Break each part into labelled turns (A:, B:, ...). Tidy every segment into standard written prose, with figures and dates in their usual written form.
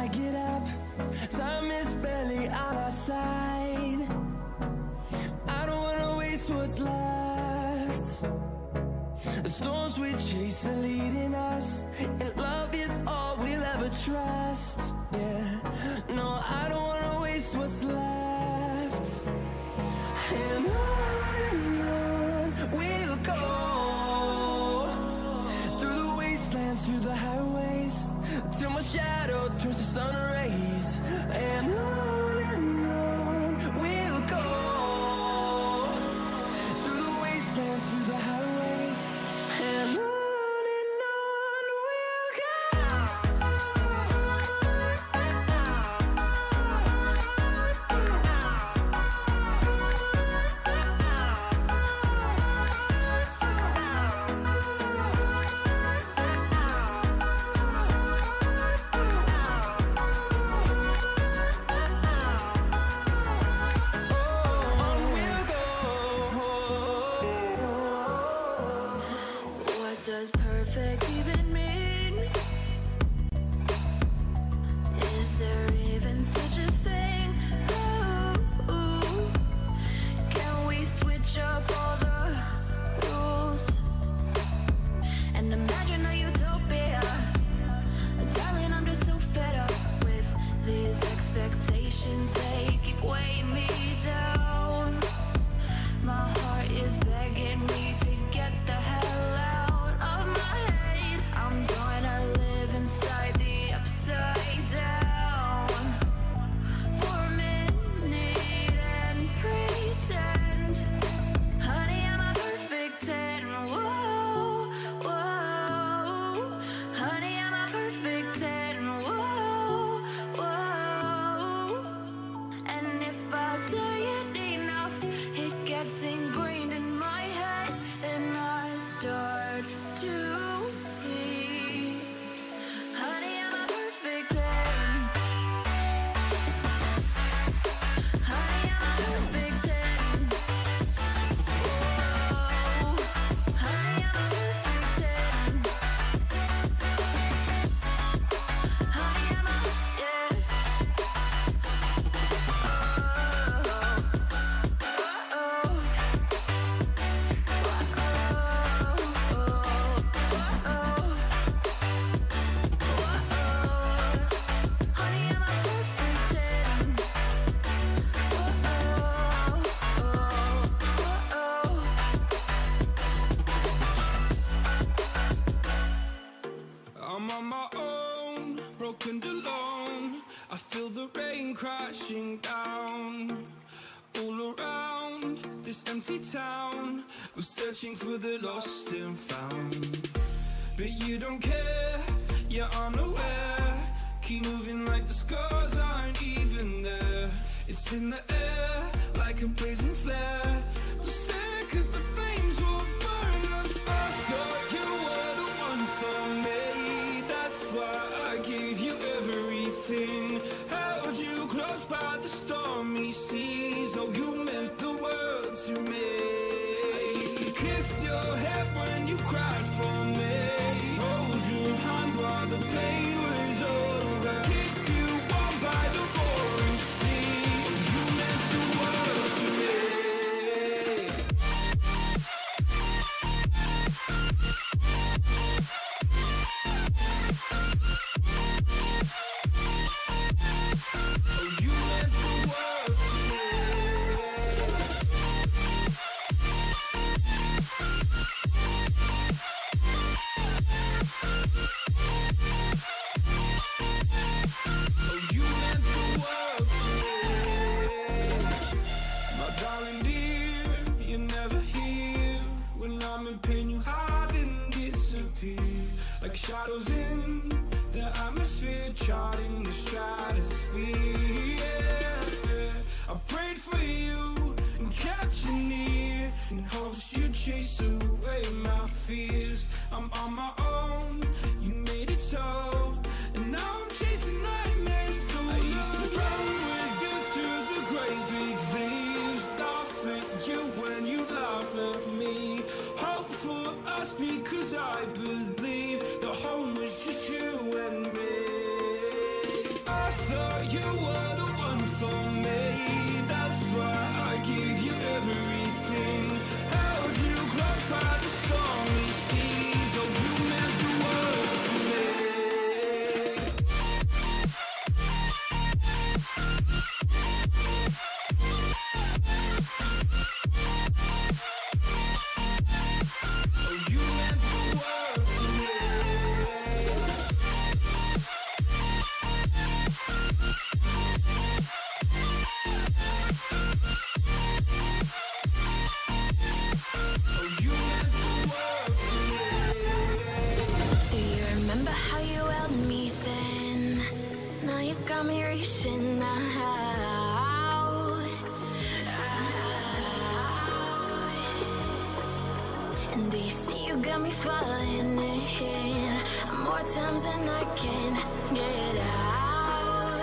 A: get up. Time is barely on our side. I don't wanna waste what's left. The storms we chase are leading us, and love is all we'll ever trust. Yeah, no, I don't wanna waste what's left. And on we'll go, through the wastelands, through the highways, till my shadow turns to sun rays. And on we'll go, through the wastelands, through the highways, and on we'll go.
B: Does perfect even mean? Is there even such a thing? Ooh, can we switch up all the rules and imagine a utopia? Darling, I'm just so fed up with these expectations. They keep weighing me down. My heart is begging me to get the hell out. I'm gonna live inside the upside down for a minute and pretend, honey, I'm a perfect 10. Whoa, whoa, honey, I'm a perfect 10. Whoa, whoa, and if I say it enough, it gets ingrained in my head, and I start to see, honey, I'm a perfect 10. Honey, I'm a perfect 10. Whoa, honey, I'm a perfect 10. Honey, I'm a, yeah.
A: I'm on my own, broken alone. I feel the rain crashing down all around this empty town. I'm searching for the lost and found, but you don't care, you're unaware. Keep moving like the scars aren't even there. It's in the air like a blazing flare. Don't stare 'cause the flames will burn us. I thought you were the one for me. That's why I gave you everything. Held you close by the stormy seas. Oh, you meant the world to me. I used to kiss your head when you cried for me. Hold your hand while the pain was over. Keep you warm by the roaring sea. You meant the world to me. Like shadows in the atmosphere, charting the stratosphere. Yeah. I prayed for you and kept you near, in hopes you'd chase away my fears. I'm on my own, you made it so, and now I'm chasing nightmares through. I used to run with you through the great big leaves, laugh at you when you laugh at me. Hope for us because I believe the home was just you and me. I
B: got me falling in more times than I can get out.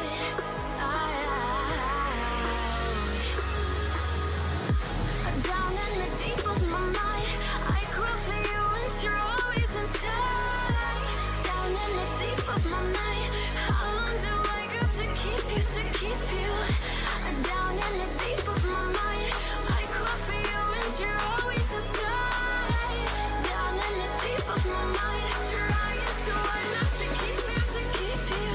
B: Down in the deep of my mind, I crawl for you and you're always inside. Down in the deep of my mind, how long do I got to keep you, to keep you? Down in the deep of my mind, I crawl for you and you're always inside. Down in the deep of my mind, trying so hard not to keep you, to keep you.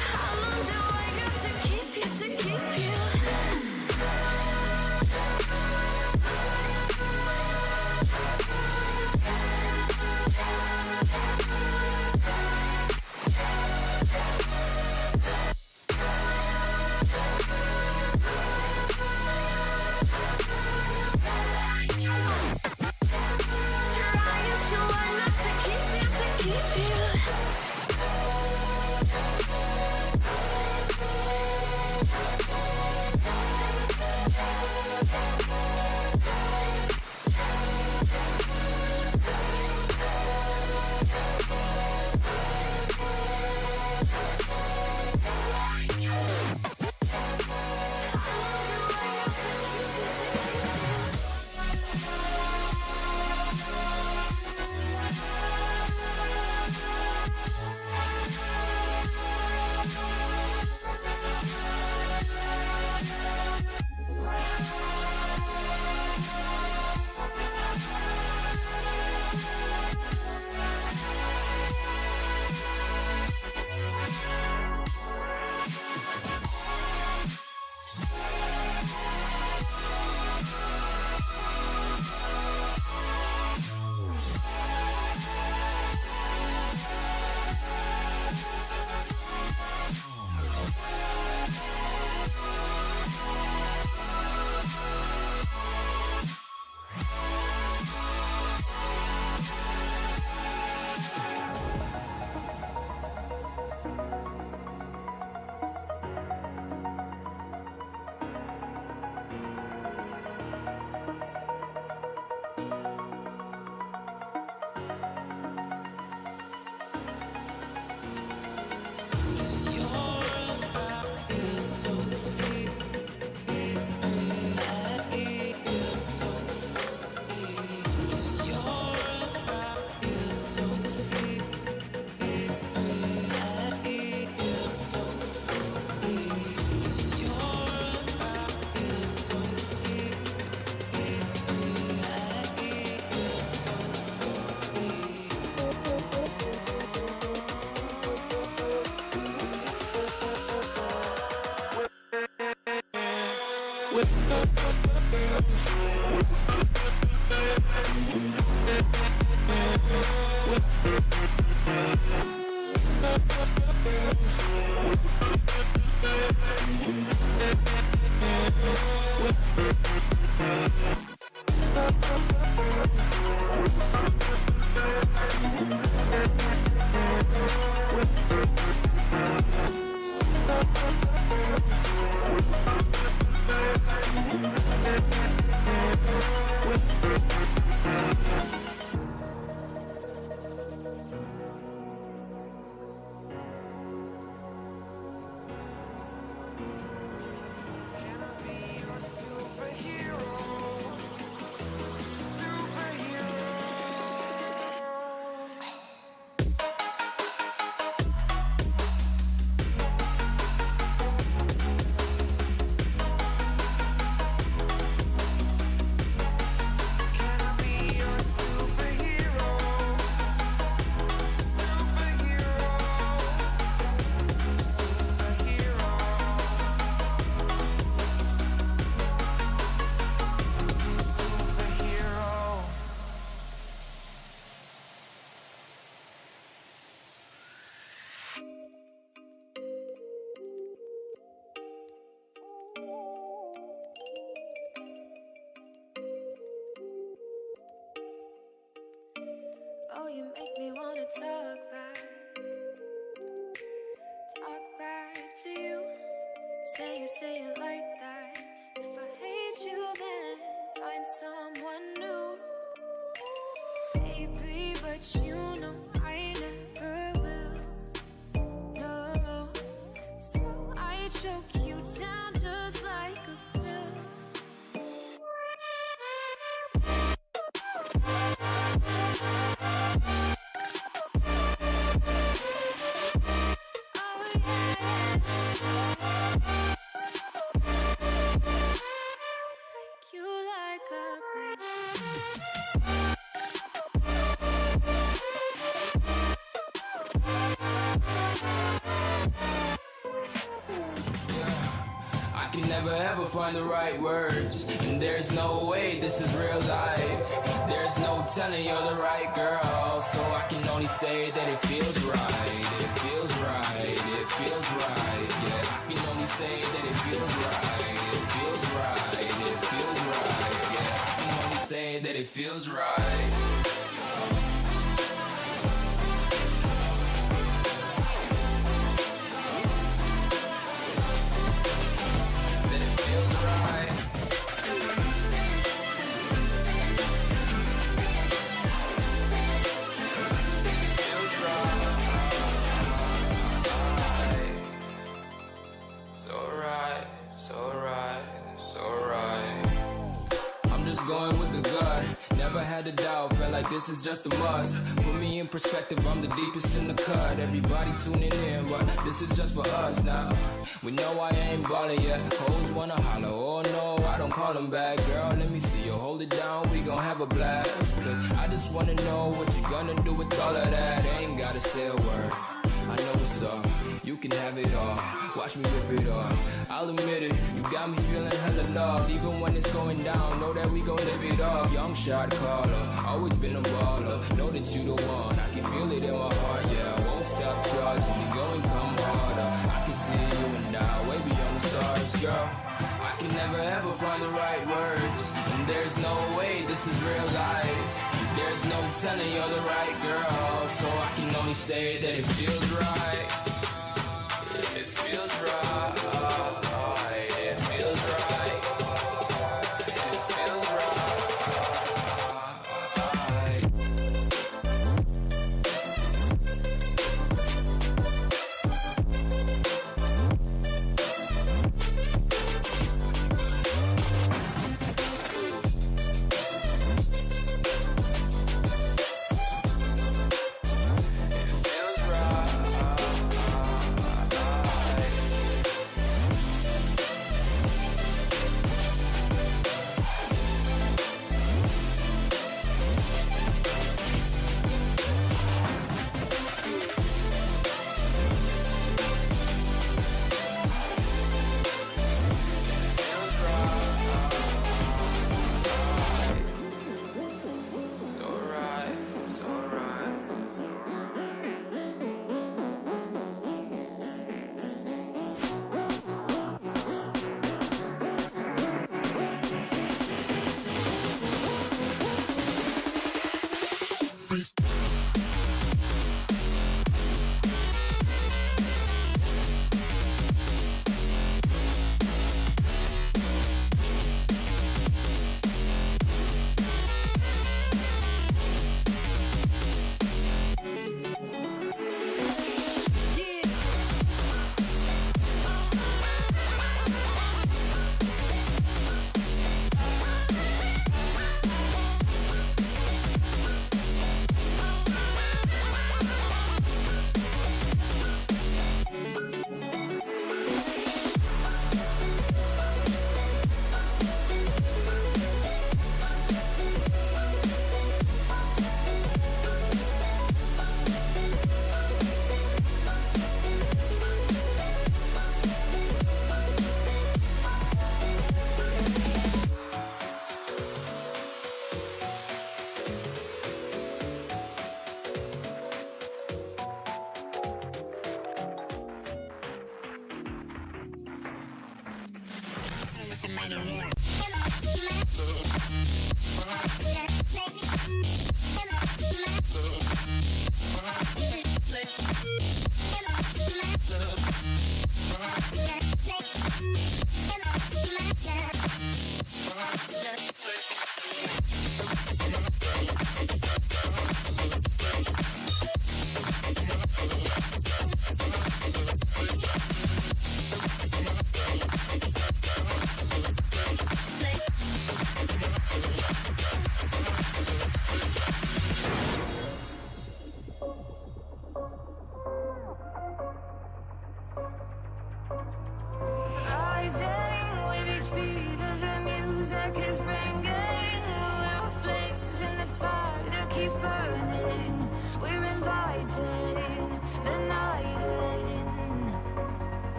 B: How long do I got to keep someone new, baby, but you know I never will. No, so I choke you down just like a pill.
A: Never ever find the right words, and there's no way this is real life. There's no telling you're the right girl, so I can only say that it feels right. It feels right, it feels right. Yeah, I can only say that it feels right. It feels right, it feels right. Yeah, I can only say that it feels right. Going with the gut, never had a doubt, felt like this is just a must. Put me in perspective, I'm the deepest in the cut. Everybody tuning in, but this is just for us now. We know I ain't ballin' yet, hoes wanna holler, oh no, I don't call them back. Girl, let me see you hold it down, we gon' have a blast. Cause I just wanna know what you gonna do with all of that. Ain't gotta say a word, I know what's up, you can have it all. Watch me rip it off, I'll admit it, you got me feeling hella love. Even when it's going down, know that we gon' live it up. Young shot caller, always been a baller. Know that you the one, I can feel it in my heart. Yeah, I won't stop charging, we going come harder. I can see you and I, way beyond the stars, girl. I can never ever find the right words, and there's no way this is real life. There's no telling you're the right girl, so I can only say that it feels right. It feels right. It feels right. It feels right.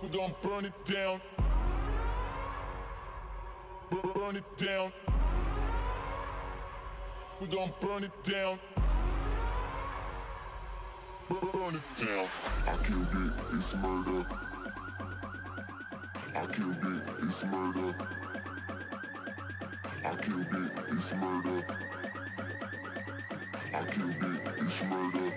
C: We gon' burn it down. Burn it down. We gon' burn it down. Burn it down. I killed it, it's murder. I killed it, it's murder. I killed it, it's murder. I killed it, it's murder.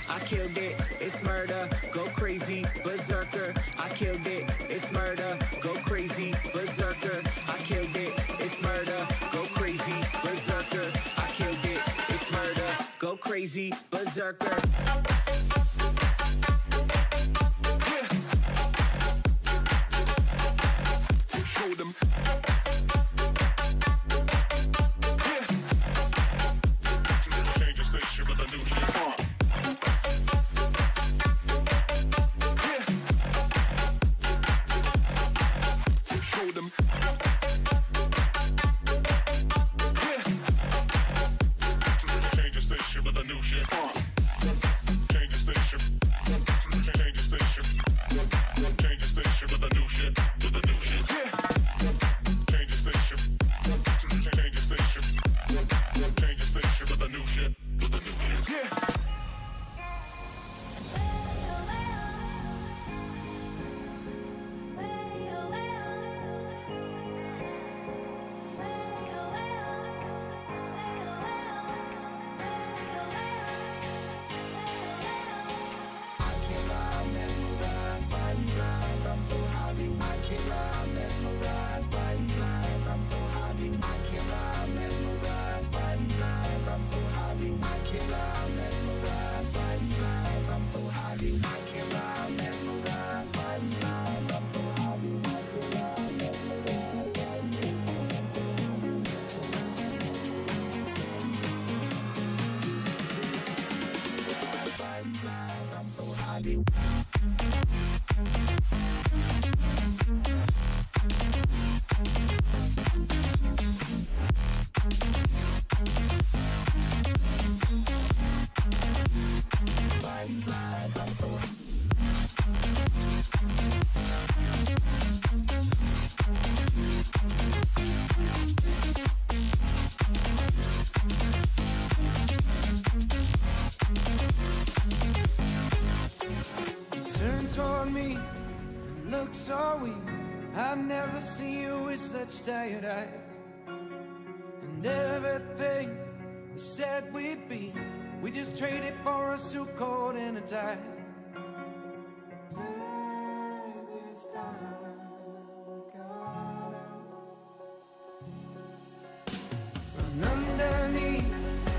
A: I killed it, it's murder, go crazy, berserker. I killed it, it's murder, go crazy, berserker. I killed it, it's murder, go crazy, berserker. I killed it, it's murder, go crazy, berserker.
C: Show them. Change your station with a new shit. Show them. Change your station with a new shit. Change your station. Change your station. Change your station with a new shit. With a new shit. Change your station. Change your station. Change your station with a new shit. With a new shit.
A: Turn toward me, look so weak. I've never seen you with such tired eyes. And everything we said we'd be, we just traded for a suit coat and a tie. And underneath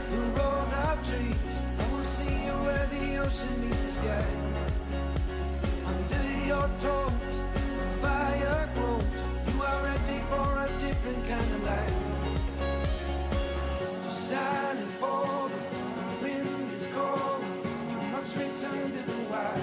A: the rows of trees, I will see you where the ocean meets the sky. Under your toes, the fire grows. You are ready for a different kind of life. You're silent for the wind is cold. You must return to the wild.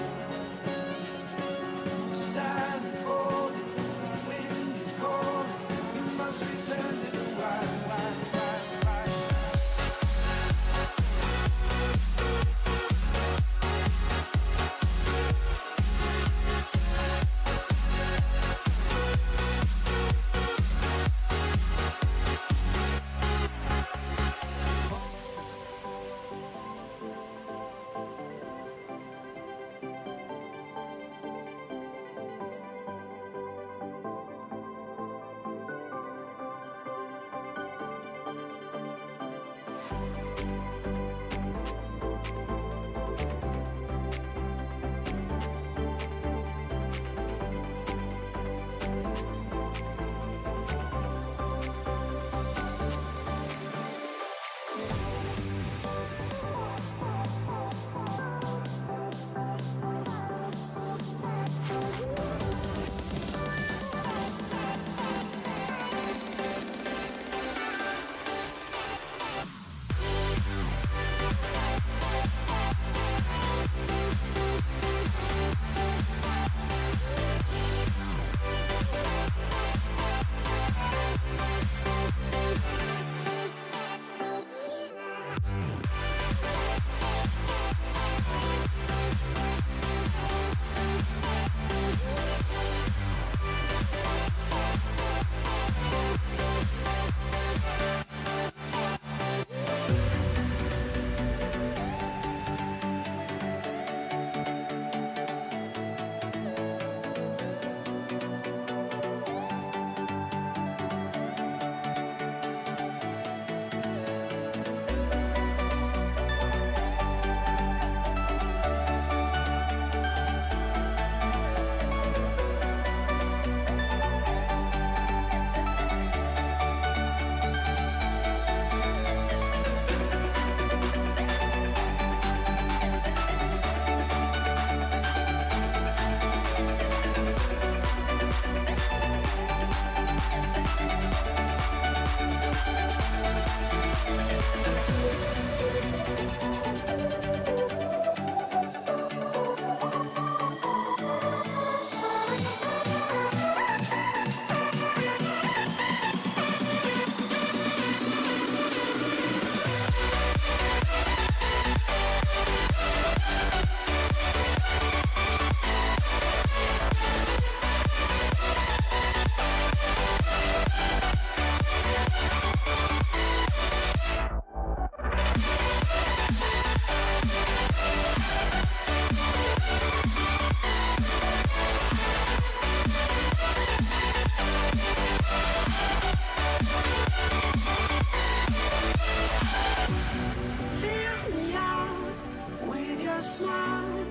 B: your smile.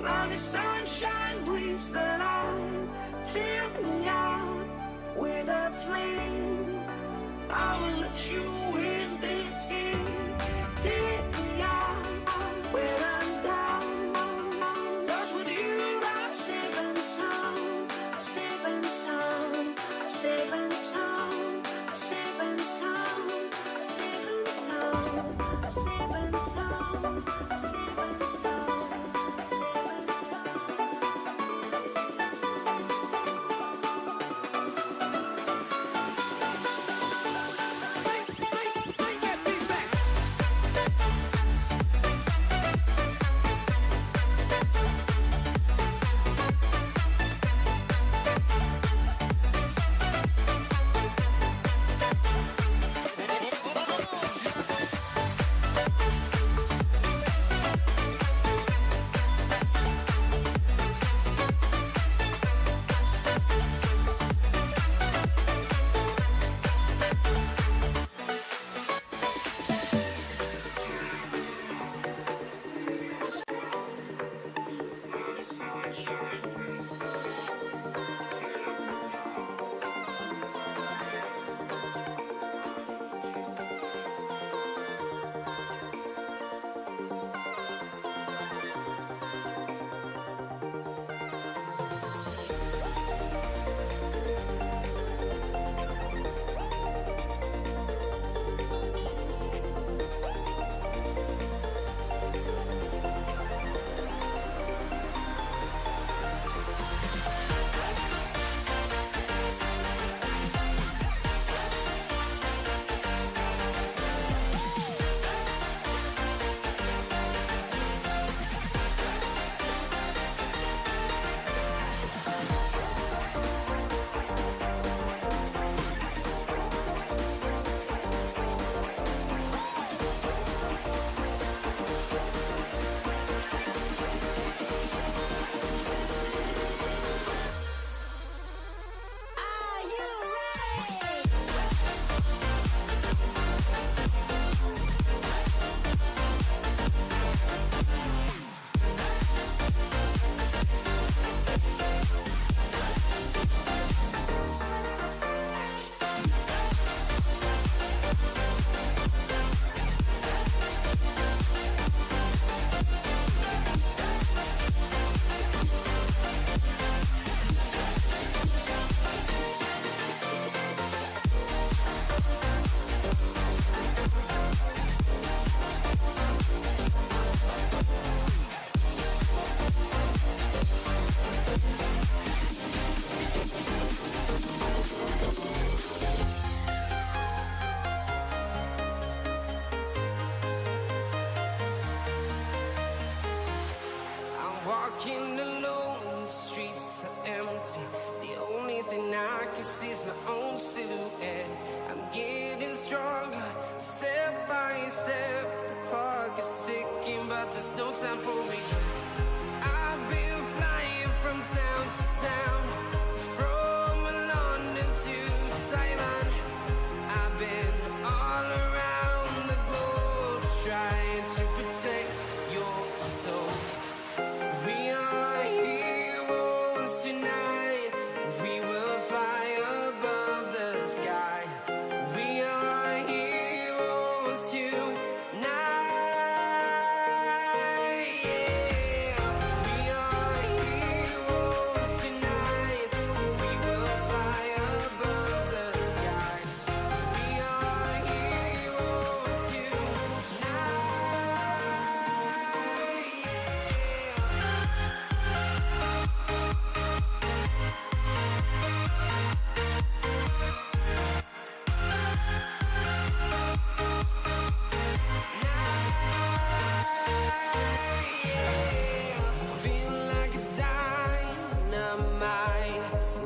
B: Now the sunshine brings the light. Fill me out with a flame. I will let you in this game. Take me out when I'm down. 'Cause with you I'm safe and sound. I'm safe and sound. I'm safe and sound. I'm safe and sound. I'm safe and sound. I'm safe and sound. I'm safe and sound. I'm safe and sound. I'm safe and
D: Walking alone, the streets are empty. The only thing I can see is my own silhouette. I'm getting stronger, step by step. The clock is ticking, but there's no time for regrets. I've been flying from town to town, from London to Taiwan. I've been all around the globe, trying to protect your soul. We are heroes tonight. We will fly above the sky. We are heroes tonight. Yeah. We are heroes tonight. We will fly above the sky. We are heroes tonight. Feel like a dynamite,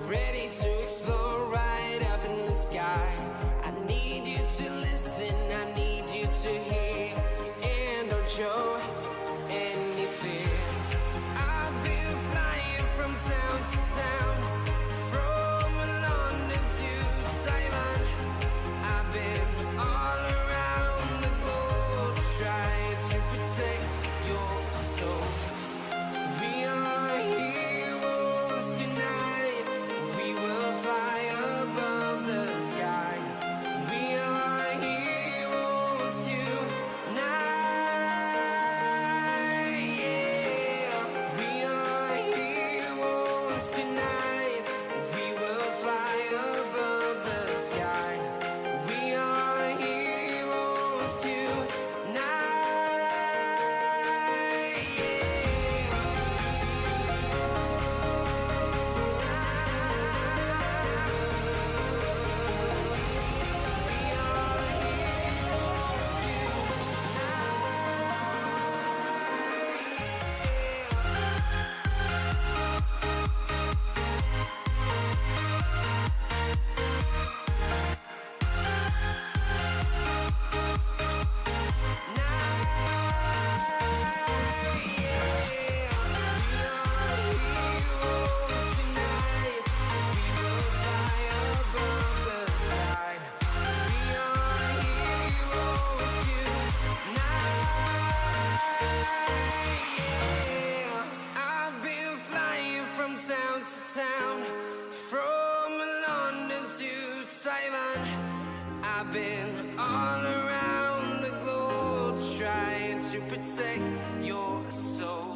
D: ready to explode right up in the sky. I need you to listen, I need you to hear, and don't show any fear. I've been flying from town to town, from London to Taiwan. I've been all around the globe, trying to protect your soul. Town to town, from London to Taiwan. I've been all around the globe trying to protect your soul.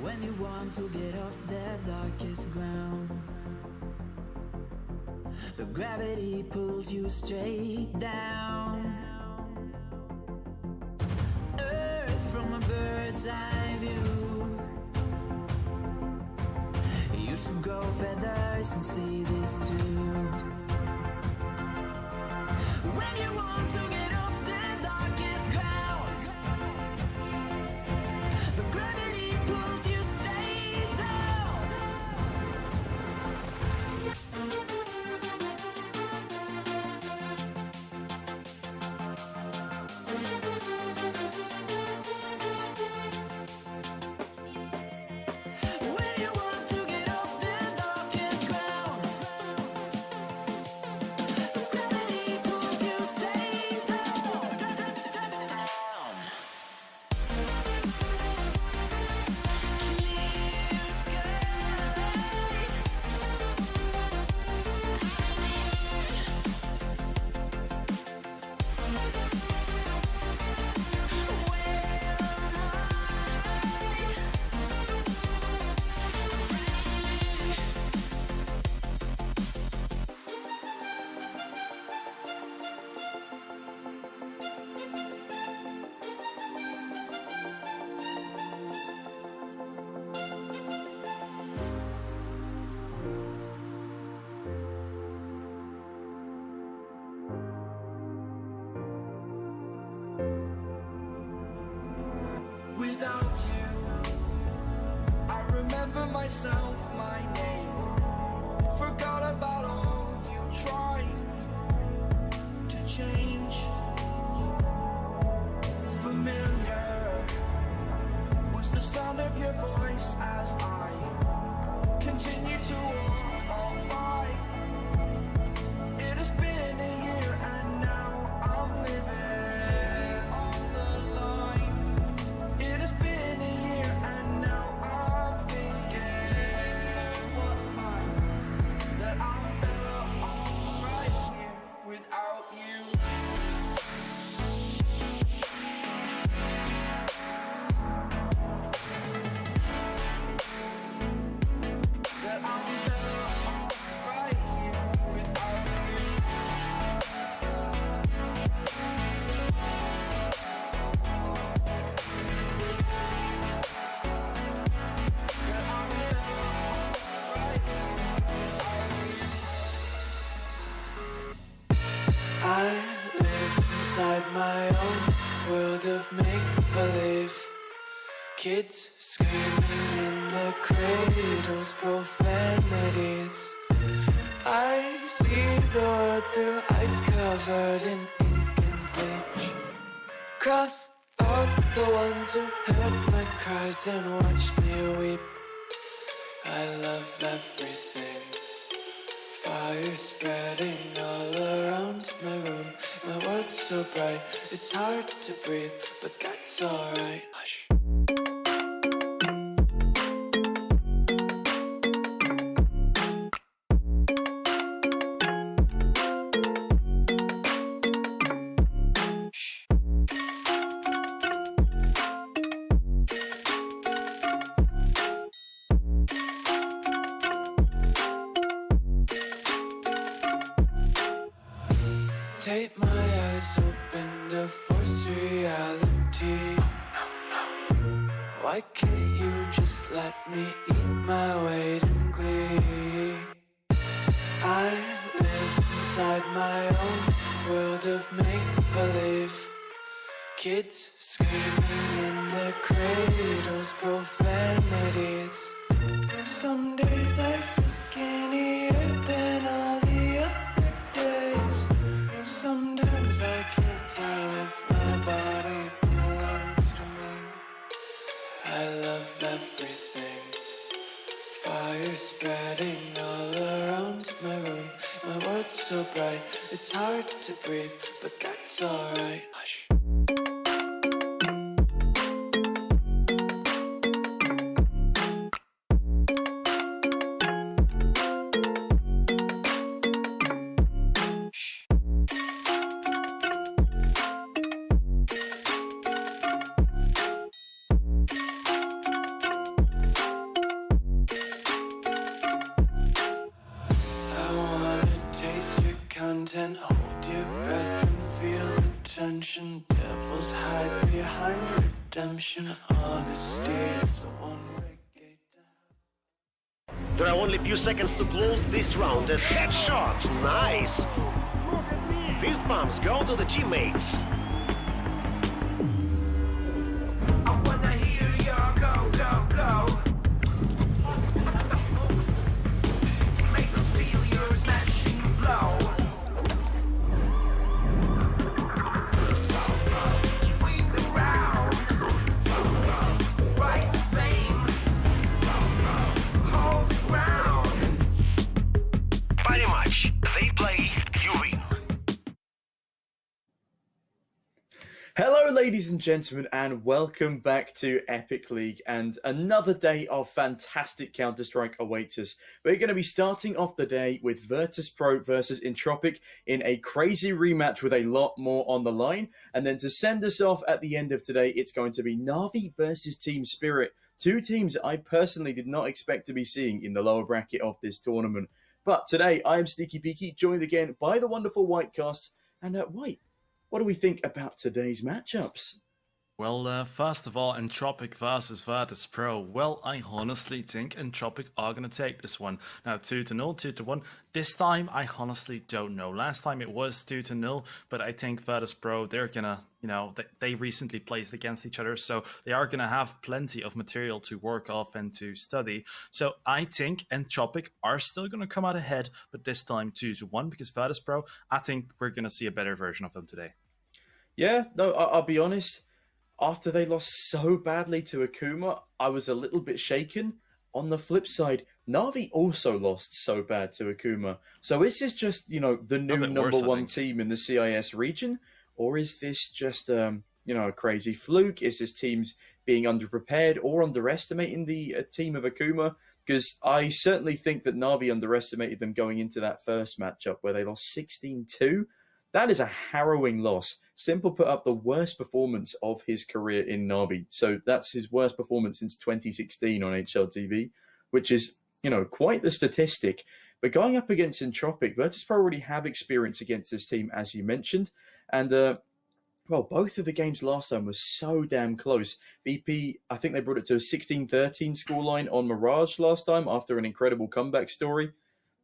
E: When you want to get off the darkest ground, the gravity pulls you straight down. Earth from a bird's eye view. You should grow feathers and see this too. When you want to get off the darkest ground, the gravity pulls you straight down. When you want to get off the darkest ground, the gravity pulls you straight down. Clear sky.
A: Without you, I remember myself, my name. Forgot about all you tried to change. Familiar was the sound of your voice as I continue to walk on by. It has been a year and now I'm living on the line. It has been a year and now I'm thinking what's mine, that I'm better off right here without you. That I'm better off right here without you. That I'm better off right here without you.
F: I live inside my own world of make-believe. Kids screaming in the cradles, profanities. I see the world through eyes covered in ink and bleach. Cross out the ones who heard my cries and watched me weep. I love everything. Fire spreading all around my room. My world's so bright, it's hard to breathe, but that's alright. Hush. Take my eyes open to force reality. Why can't you just let me eat my weight in glee? I live inside my own world of make-believe. Kids screaming in their cradles, profanities. Some days I feel skinnier than all the other days. Sometimes I can't tell if my body belongs to me. I love everything. Fire spreading all around my room. My world's so bright, it's hard to breathe, but that's alright. Hush. redemption, honesty is the one-way gate to hell.
G: There are only a few seconds to close this round, and headshot! Nice! Fist bumps go to the teammates.
A: I wanna hear your go, go, go. Make them feel your smashing blow. Win the round. Rise to fame. Hold the ground.
G: Pretty much. They play, you win.
H: Hello, ladies and gentlemen, and welcome back to Epic League, and another day of fantastic Counter-Strike awaits us. We're going to be starting off the day with Virtuspro versus Entropiq in a crazy rematch with a lot more on the line, and then to send us off at the end of today, it's going to be NAVI versus Team Spirit, two teams I personally did not expect to be seeing in the lower bracket of this tournament. But today, I am Sneaky Peaky, joined again by the wonderful Whitecast, and White, what do we think about today's matchups?
I: Well, first of all, Entropiq versus Virtuspro. Well, I honestly think Entropiq are going to take this one. Now, 2-0, 2-1. This time, I honestly don't know. Last time it was 2-0, but I think Virtuspro, they're going to, they recently played against each other, so they are going to have plenty of material to work off and to study. So I think Entropiq are still going to come out ahead, but this time 2-1, because Virtuspro, I think we're going to see a better version of them today.
H: Yeah, no, I'll be honest. After they lost so badly to Akuma, I was a little bit shaken. On the flip side, Navi also lost so bad to Akuma. So is this just, the new number one team in the CIS region? Or is this just, a crazy fluke? Is this teams being underprepared or underestimating the team of Akuma? Because I certainly think that Navi underestimated them going into that first matchup where they lost 16-2. That is a harrowing loss. Simple put up the worst performance of his career in Navi. So that's his worst performance since 2016 on HLTV, which is, quite the statistic. But going up against Entropiq, Virtuspro already have experience against this team, as you mentioned. And, both of the games last time were so damn close. VP, I think they brought it to a 16-13 scoreline on Mirage last time after an incredible comeback story.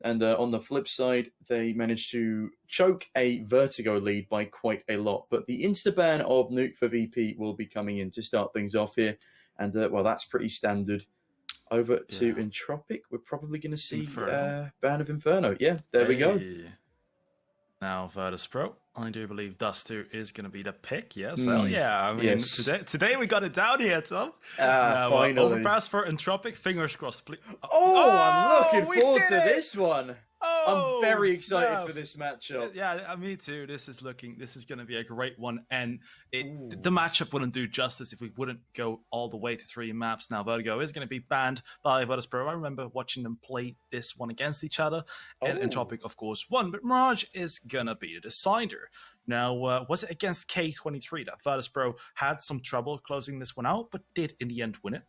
H: And on the flip side, they managed to choke a Vertigo lead by quite a lot. But the insta-ban of Nuke for VP will be coming in to start things off here. And, that's pretty standard. Over to Entropiq, we're probably going to see ban of Inferno. Yeah, there we go.
I: Now, Virtuspro, I do believe Dust2 is going to be the pick. Yes, hell yeah. I mean, today we got it down here, Tom.
H: Finally.
I: Overpass for Entropiq, fingers crossed, please.
H: I'm looking forward to this one. I'm very excited for this matchup.
I: Yeah, me too. This is going to be a great one. And the matchup wouldn't do justice if we wouldn't go all the way to 3 maps. Now, Vertigo is going to be banned by Virtuspro. I remember watching them play this one against each other. And Entropiq, of course, won. But Mirage is going to be the decider. Now, was it against K23 that Virtuspro had some trouble closing this one out, but did in the end win it?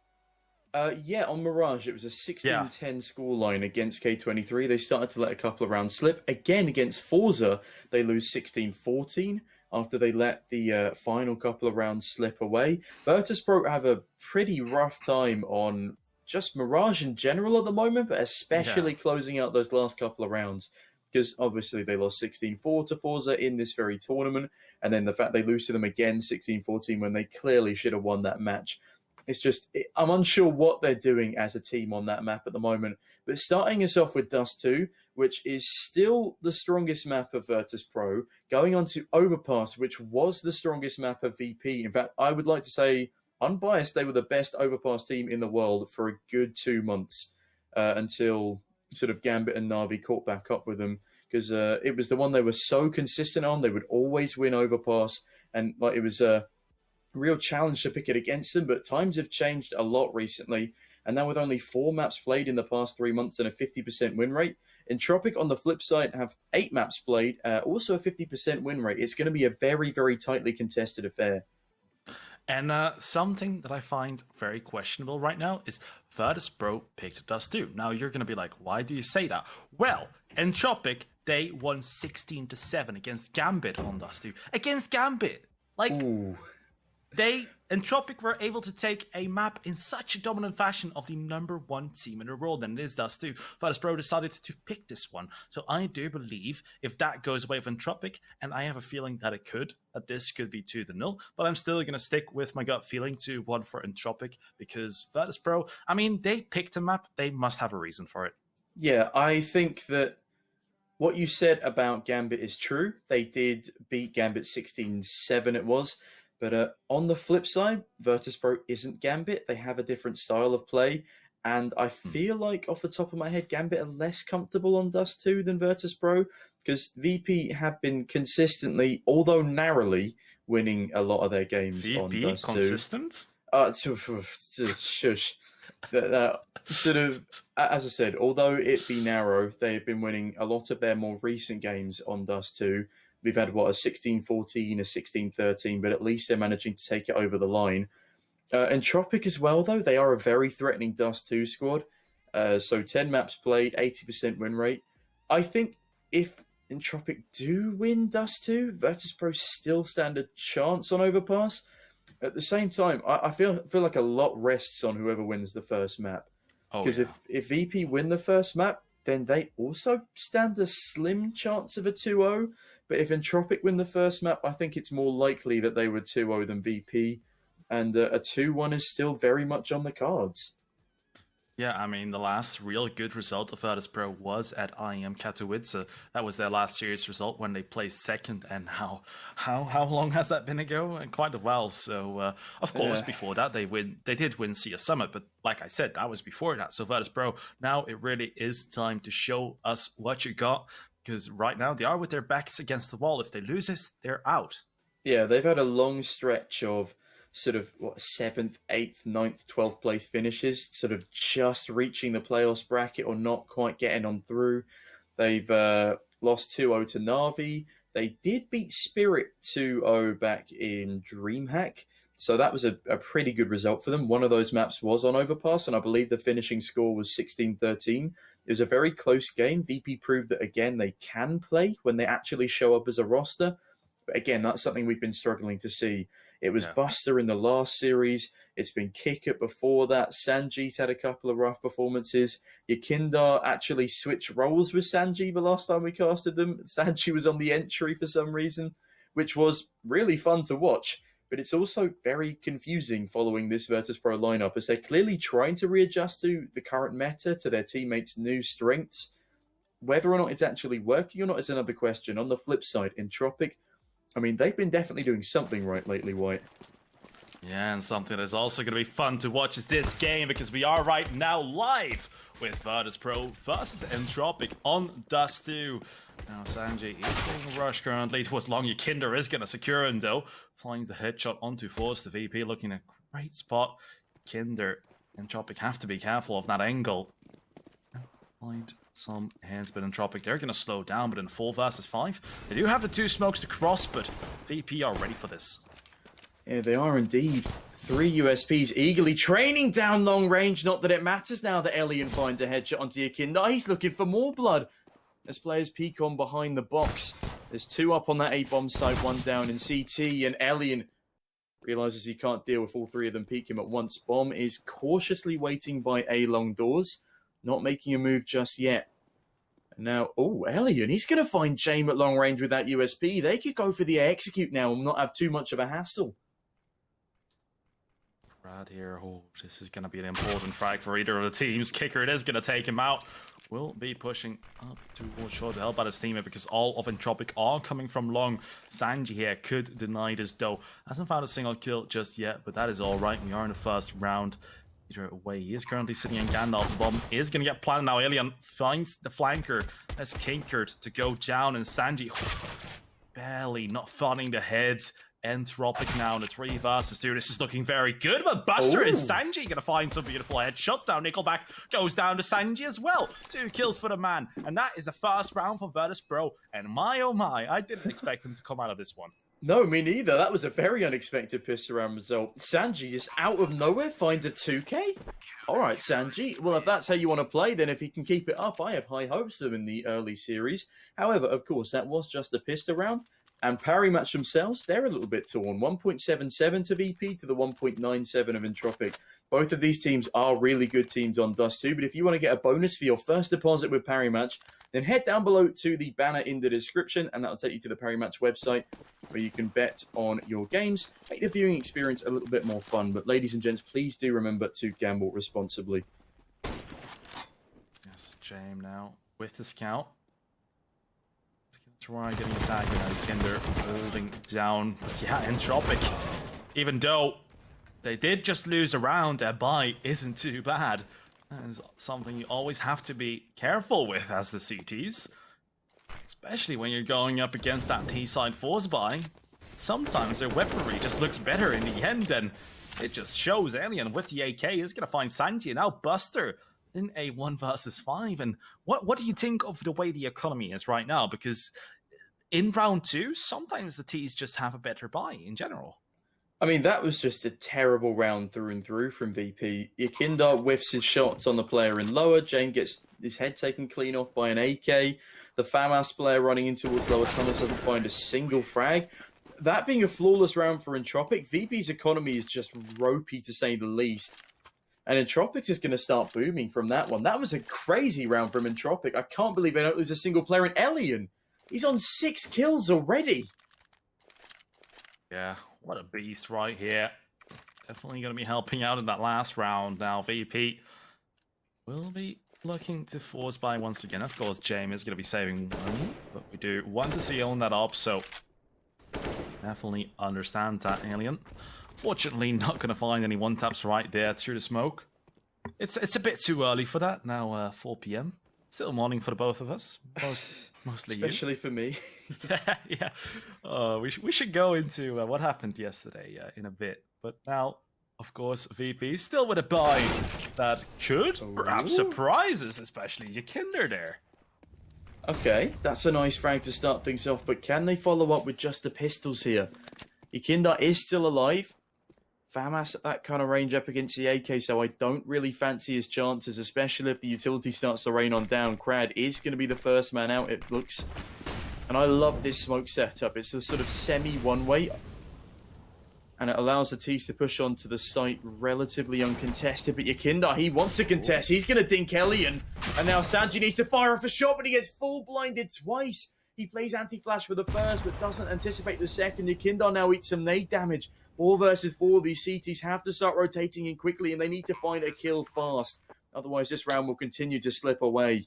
H: On Mirage, it was a 16-10 scoreline against K23. They started to let a couple of rounds slip. Again, against Forza, they lose 16-14 after they let the final couple of rounds slip away. Virtuspro have a pretty rough time on just Mirage in general at the moment, but especially closing out those last couple of rounds. Because obviously they lost 16-4 to Forza in this very tournament. And then the fact they lose to them again 16-14 when they clearly should have won that match. It's just, I'm unsure what they're doing as a team on that map at the moment. But starting us off with Dust2, which is still the strongest map of Virtuspro, going on to Overpass, which was the strongest map of VP. In fact, I would like to say, unbiased, they were the best Overpass team in the world for a good 2 months until sort of Gambit and Navi caught back up with them. Because it was the one they were so consistent on. They would always win Overpass. And it was a real challenge to pick it against them, but times have changed a lot recently, and now with only 4 maps played in the past 3 months and a 50% win rate, Entropiq on the flip side have 8 maps played, also a 50% win rate. It's going to be a very, very tightly contested affair.
I: And something that I find very questionable right now is Virtuspro picked Dust2. Now you're going to be like, why do you say that? Well, Entropiq, they won 16-7 against Gambit on Dust2. Against Gambit! Ooh. They Entropiq were able to take a map in such a dominant fashion of the #1 team in the world, and it is Dust 2. Virtuspro decided to pick this one. So I do believe if that goes away with Entropiq, and I have a feeling that it could, that this could be 2-0, but I'm still going to stick with my gut feeling 2-1 for Entropiq, because Virtuspro, I mean, they picked a map, they must have a reason for it.
H: Yeah, I think that what you said about Gambit is true. They did beat Gambit 16-7 it was. But on the flip side, Virtuspro isn't Gambit. They have a different style of play. And I feel like, off the top of my head, Gambit are less comfortable on Dust 2 than Virtuspro. Because VP have been consistently, although narrowly, winning a lot of their games on Dust 2.
I: Consistent?
H: Shush. Sort of, as I said, although it be narrow, they've been winning a lot of their more recent games on Dust 2. We've had, a 16-14, a 16-13, but at least they're managing to take it over the line. Entropiq as well, though, they are a very threatening Dust 2 squad. So 10 maps played, 80% win rate. I think if Entropiq do win Dust 2, Virtuspro still stand a chance on Overpass. At the same time, I feel like a lot rests on whoever wins the first map. Because if VP win the first map, then they also stand a slim chance of a 2-0. But if Entropiq win the first map, I think it's more likely that they would 2-0 than VP. And a 2-1 is still very much on the cards.
I: Yeah, I mean, the last real good result of Virtuspro was at IEM Katowice. That was their last serious result when they placed second. And how long has that been ago? And quite a while. So, of course, before that, they did win CS Summit. But like I said, that was before that. So Virtuspro, now it really is time to show us what you got. Because right now, they are with their backs against the wall. If they lose this, they're out. Yeah,
H: they've had a long stretch of sort of 7th, 8th, 9th, 12th place finishes, sort of just reaching the playoffs bracket or not quite getting on through. They've lost 2-0 to NAVI. They did beat Spirit 2-0 back in DreamHack. So that was a pretty good result for them. One of those maps was on Overpass, and I believe the finishing score was 16-13. It was a very close game. VP proved that, again, they can play when they actually show up as a roster. But again, that's something we've been struggling to see. It was Buster in the last series. It's been Kicker before that. Sanji's had a couple of rough performances. Yakindar actually switched roles with Sanji the last time we casted them. Sanji was on the entry for some reason, which was really fun to watch. But it's also very confusing following this Virtuspro lineup, as they're clearly trying to readjust to the current meta, to their teammates' new strengths. Whether or not it's actually working or not is another question. On the flip side, Entropiq, I mean, they've been definitely doing something right lately, White.
I: Yeah, and something that's also going to be fun to watch is this game, because we are right now live with Virtuspro versus Entropiq on Dust 2. Now, Sanji is being rushed currently towards long. Kinder is going to secure him, though. Finds the headshot onto Force. The VP looking at a great spot. Kinder and Entropiq have to be careful of that angle. Find some hands, but Entropiq, they're going to slow down, but in 4 versus 5, they do have the 2 smokes to cross, but VP are ready for this.
H: Yeah, they are indeed. 3 USPs eagerly training down long range. Not that it matters now that Elian finds a headshot onto Yakinda. He's looking for more blood as players peek on behind the box. There's 2 up on that A-bomb site, 1 down in CT, and Elian realizes he can't deal with all 3 of them peek him at once. Bomb is cautiously waiting by A long doors, not making a move just yet. And now, Elian, he's going to find Jame at long range with that USP. They could go for the execute now and not have too much of a hassle.
I: Right here, this is going to be an important frag for either of the teams. Kicker, it is going to take him out. Will be pushing up towards short to help out his teammate, because all of Entropiq are coming from long. Sanji here could deny this, though. Hasn't found a single kill just yet, but that is all right. We are in the first round. Either way, he is currently sitting in Gandalf. The bomb is going to get planted now. Alien finds the flanker. That's Kinkert to go down, and Sanji barely not finding the heads. Entropiq now in the 3 versus 2. This is looking very good, but Buster is Sanji going to find some beautiful headshots. Now Nickelback goes down to Sanji as well. 2 kills for the man, and that is the first round for Virtuspro. And my oh my, I didn't expect him to come out of this one.
H: No, me neither. That was a very unexpected pistol round result. Sanji just out of nowhere finds a 2K. All right, Sanji. Well, if that's how you want to play, then if he can keep it up, I have high hopes of him in the early series. However, of course, that was just a pistol round. And Parry Match themselves, they're a little bit torn. 1.77 to VP to the 1.97 of Entropiq. Both of these teams are really good teams on Dust 2, but if you want to get a bonus for your first deposit with Parry Match, then head down below to the banner in the description, and that'll take you to the Parry Match website, where you can bet on your games, make the viewing experience a little bit more fun. But ladies and gents, please do remember to gamble responsibly.
I: Yes, James now with the scout. Try getting attacked, Kinder holding down. But yeah, Entropiq, even though they did just lose a round, their buy isn't too bad. That is something you always have to be careful with as the CTs. Especially when you're going up against that T-side force buy. Sometimes their weaponry just looks better in the end, and it just shows. Alien with the AK is going to find Sanji, and now Buster in a 1 versus 5. And what do you think of the way the economy is right now? Because in round 2, sometimes the T's just have a better buy in general.
H: I mean, that was just a terrible round through and through from VP. Yakindar whiffs his shots on the player in lower. Jane gets his head taken clean off by an AK. The FAMAS player running in towards lower tunnels doesn't find a single frag. That being a flawless round for Entropiq, VP's economy is just ropey to say the least. And Entropiq is going to start booming from that one. That was a crazy round from Entropiq. I can't believe they don't lose a single player in Elian. He's on 6 kills already.
I: Yeah, what a beast right here. Definitely going to be helping out in that last round now. VP will be looking to force buy once again. Of course, James is going to be saving money, but we do want to see own that up, so definitely understand that, Alien. Fortunately, not going to find any one-taps right there through the smoke. It's a bit too early for that. Now 4 p.m. Still morning for the both of us. Mostly
H: Especially
I: you.
H: for me.
I: Yeah. We should go into what happened yesterday in a bit. But now, of course, VP still with a buy that could perhaps surprise us, especially Yakinder there.
H: Okay, that's a nice frag to start things off, but can they follow up with just the pistols here? Yakindar is still alive. FAMAS at that kind of range up against the AK, so I don't really fancy his chances, especially if the utility starts to rain on down. Crad is going to be the first man out, it looks. And I love this smoke setup. It's a sort of semi-one-way. And it allows the T's to push onto the site relatively uncontested. But Yakindar, he wants to contest. He's going to dink Elian. And now Sanji needs to fire off a shot, but he gets full blinded twice. He plays anti-flash for the first, but doesn't anticipate the second. Yakindar now eats some nade damage. 4 versus 4, these CTs have to start rotating in quickly, and they need to find a kill fast. Otherwise, this round will continue to slip away.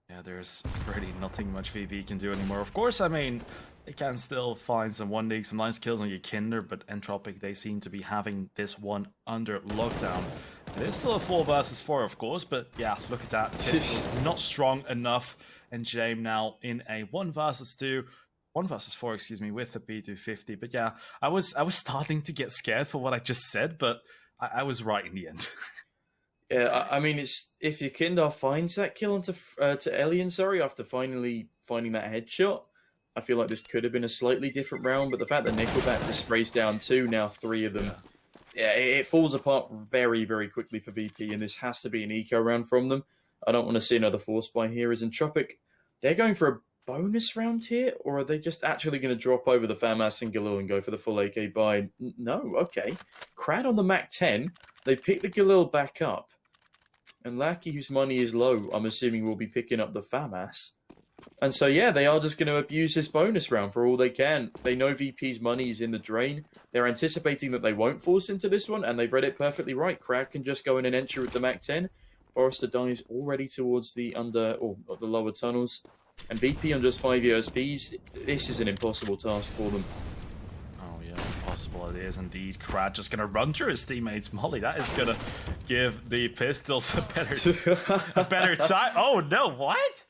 I: Yeah, there's really nothing much VP can do anymore. Of course, I mean, they can still find some 1D, some nice kills on Yakinder, but Entropiq, they seem to be having this one under lockdown. It is still a 4 versus 4, of course, but yeah, look at that. Pistol's not strong enough, and James now in a 1 versus 4, excuse me, with the P250. But yeah, I was starting to get scared for what I just said, but I was right in the end.
H: Yeah, I mean, it's if Yakindar finds that kill onto to Elian, after finally finding that headshot, I feel like this could have been a slightly different round. But the fact that Nickelback just sprays down 2, now 3 of them, yeah, it falls apart very, very quickly for VP, and this has to be an eco round from them. I don't want to see another force buy here. As Entropiq, they're going for a bonus round here, or are they just actually going to drop over the FAMAS and Galil and go for the full AK buy? No, okay. Crad on the Mac 10, they pick the Galil back up, and Lackey, whose money is low, I'm assuming will be picking up the FAMAS. And so yeah, they are just going to abuse this bonus round for all they can. They know VP's money is in the drain. They're anticipating that they won't force into this one, and they've read it perfectly right. Crad can just go in and enter with the Mac 10. Forrester dies already towards the the lower tunnels. And VP on just 5 USPs, this is an impossible task for them.
I: Oh yeah, impossible it is indeed. Crad just going to run through his teammates' molly. That is going to give the Pistols a better time. Oh no, what?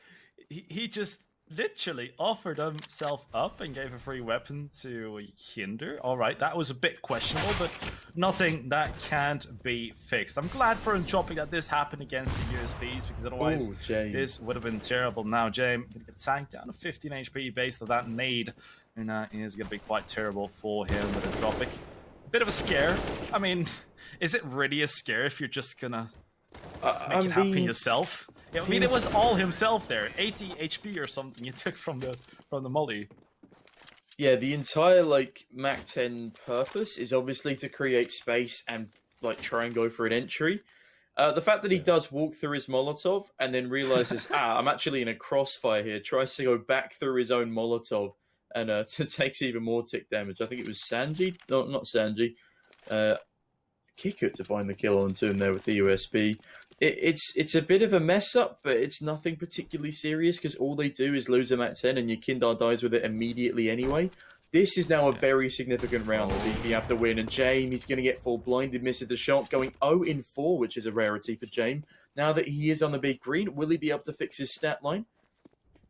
I: He just literally offered himself up and gave a free weapon to Hinder. Alright, that was a bit questionable, but nothing that can't be fixed. I'm glad for Entropiq that this happened against the USPs, because otherwise this would have been terrible. Now James gonna get tanked down to 15 HP based on that nade, and that is going to be quite terrible for him with Entropiq. Bit of a scare. I mean, is it really a scare if you're just gonna make it happen yourself? I mean, it was all himself there. 80 HP or something you took from the molly.
H: Yeah, the entire like Mac 10 purpose is obviously to create space and like try and go for an entry. The fact that he does walk through his Molotov and then realizes, I'm actually in a crossfire here, tries to go back through his own Molotov and takes even more tick damage. I think it was Sanji, no, not Sanji, Kickut to find the kill onto him there with the USB. It's a bit of a mess up, but it's nothing particularly serious because all they do is lose a Mac 10 and your Kindar dies with it immediately anyway. This is now a very significant round that VP have to win, and James, he's going to get full blinded, misses the shot, going 0-4, which is a rarity for James. Now that he is on the big green, will he be able to fix his stat line?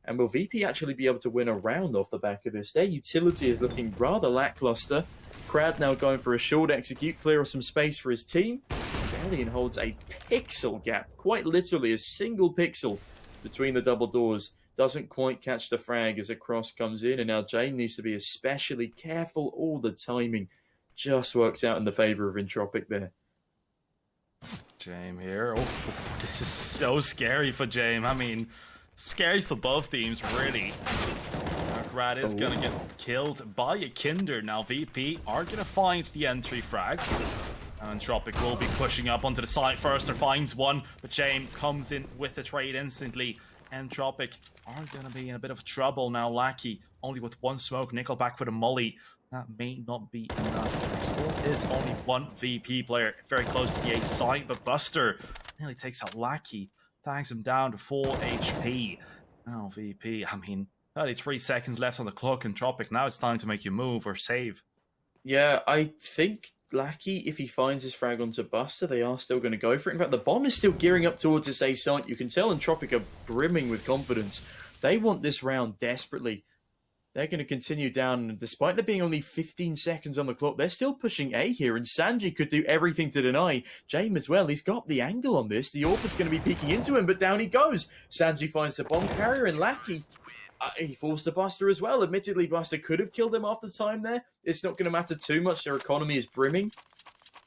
H: And will VP actually be able to win a round off the back of this? Their utility is looking rather lackluster. Crad now going for a short execute, clear of some space for his team. Alien holds a pixel gap, quite literally a single pixel between the double doors. Doesn't quite catch the frag as a cross comes in, and now Jane needs to be especially careful. All the timing just works out in the favour of Entropiq there.
I: Jame here. Oh, this is so scary for Jame. I mean, scary for both teams, really. Rad is gonna get killed by a Kinder. Now VP are gonna find the entry frag. And Entropiq will be pushing up onto the side first. Or finds one, but Jame comes in with the trade instantly. Entropiq are going to be in a bit of trouble now. Lackey only with one smoke. Nickelback for the molly. That may not be enough. There still is only one VP player very close to the A side, but Buster nearly takes out Lackey. Tags him down to 4 HP. Now VP, I mean, 33 seconds left on the clock. Entropiq, now it's time to make your move or save.
H: Yeah, I think Lackey, if he finds his frag onto Buster, they are still going to go for it. In fact, the bomb is still gearing up towards this A site. You can tell Entropiq are brimming with confidence. They want this round desperately. They're going to continue down, and despite there being only 15 seconds on the clock, they're still pushing A here, and Sanji could do everything to deny. Jame as well, he's got the angle on this. The AWP is going to be peeking into him, but down he goes. Sanji finds the bomb carrier, and Lackey, he falls to Buster as well. Admittedly, Buster could have killed him after time there. It's not going to matter too much. Their economy is brimming.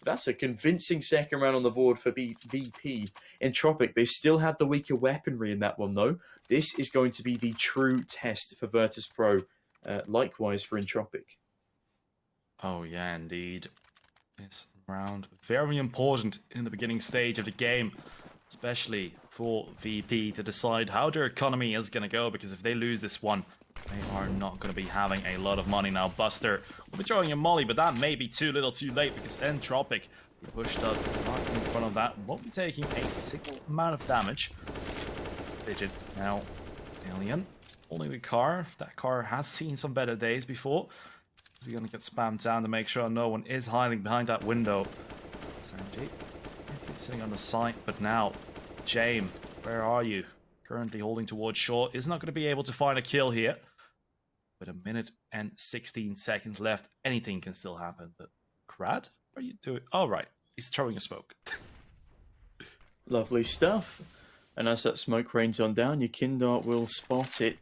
H: That's a convincing second round on the board for VP. Entropiq, they still had the weaker weaponry in that one, though. This is going to be the true test for Virtuspro. Likewise for Entropiq.
I: Oh, yeah, indeed. This round, very important in the beginning stage of the game. Especially for VP to decide how their economy is going to go, because if they lose this one, they are not going to be having a lot of money. Now Buster will be throwing a molly, but that may be too little too late, because Entropiq pushed up right in front of that, won't be taking a single amount of damage. Fidget now, Alien holding the car. That car has seen some better days before. Is he going to get spammed down to make sure no one is hiding behind that window? Sanji sitting on the site, but now Jame, where are you? Currently holding towards shore, is not going to be able to find a kill here. With a minute and 16 seconds left, anything can still happen. But Crad, what are you doing? Oh, right, he's throwing a smoke.
H: Lovely stuff. And as that smoke rains on down, your Kindart will spot it.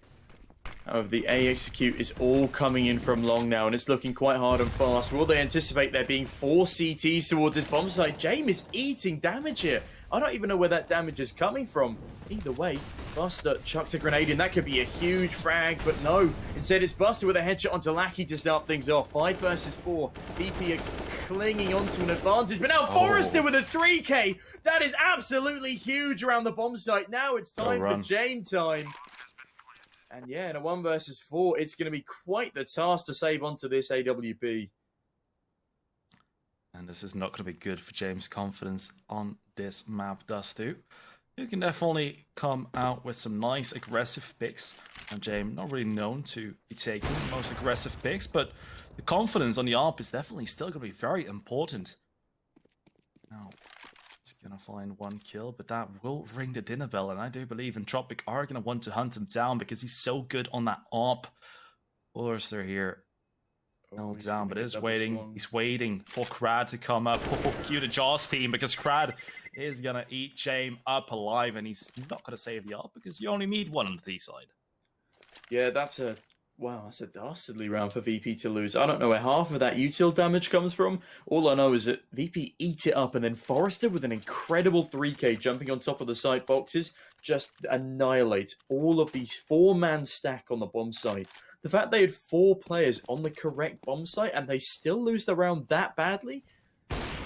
H: However, the A execute is all coming in from long now, and it's looking quite hard and fast. Will they anticipate there being 4 CTs towards this bomb site? Jame is eating damage here. I don't even know where that damage is coming from. Either way, Buster chucks a grenade in. That could be a huge frag, but no. Instead, it's Buster with a headshot onto Lackey to start things off. 5 versus 4. VP are clinging onto an advantage, but now Forrester with a 3K. That is absolutely huge around the bomb site. Now it's time for Jame time. And yeah, in a 1 versus 4, it's going to be quite the task to save onto this AWP.
I: And this is not going to be good for James' confidence on this map, Dustu. You can definitely come out with some nice aggressive picks. And James, not really known to be taking the most aggressive picks, but the confidence on the AWP is definitely still going to be very important. Now, he's going to find 1 kill, but that will ring the dinner bell. And I do believe Entropiq are going to want to hunt him down because he's so good on that AWP. Forrester here. No down, but is waiting. He's waiting for Crad to come up. Cue the Jaws team, because Crad is going to eat Jame up alive, and he's not going to save the AWP because you only need 1 on the T side.
H: Yeah, that's a dastardly round for VP to lose. I don't know where half of that util damage comes from. All I know is that VP eat it up, and then Forrester with an incredible 3K jumping on top of the site boxes just annihilates all of these 4-man stack on the bomb site. The fact they had 4 players on the correct bomb site and they still lose the round that badly,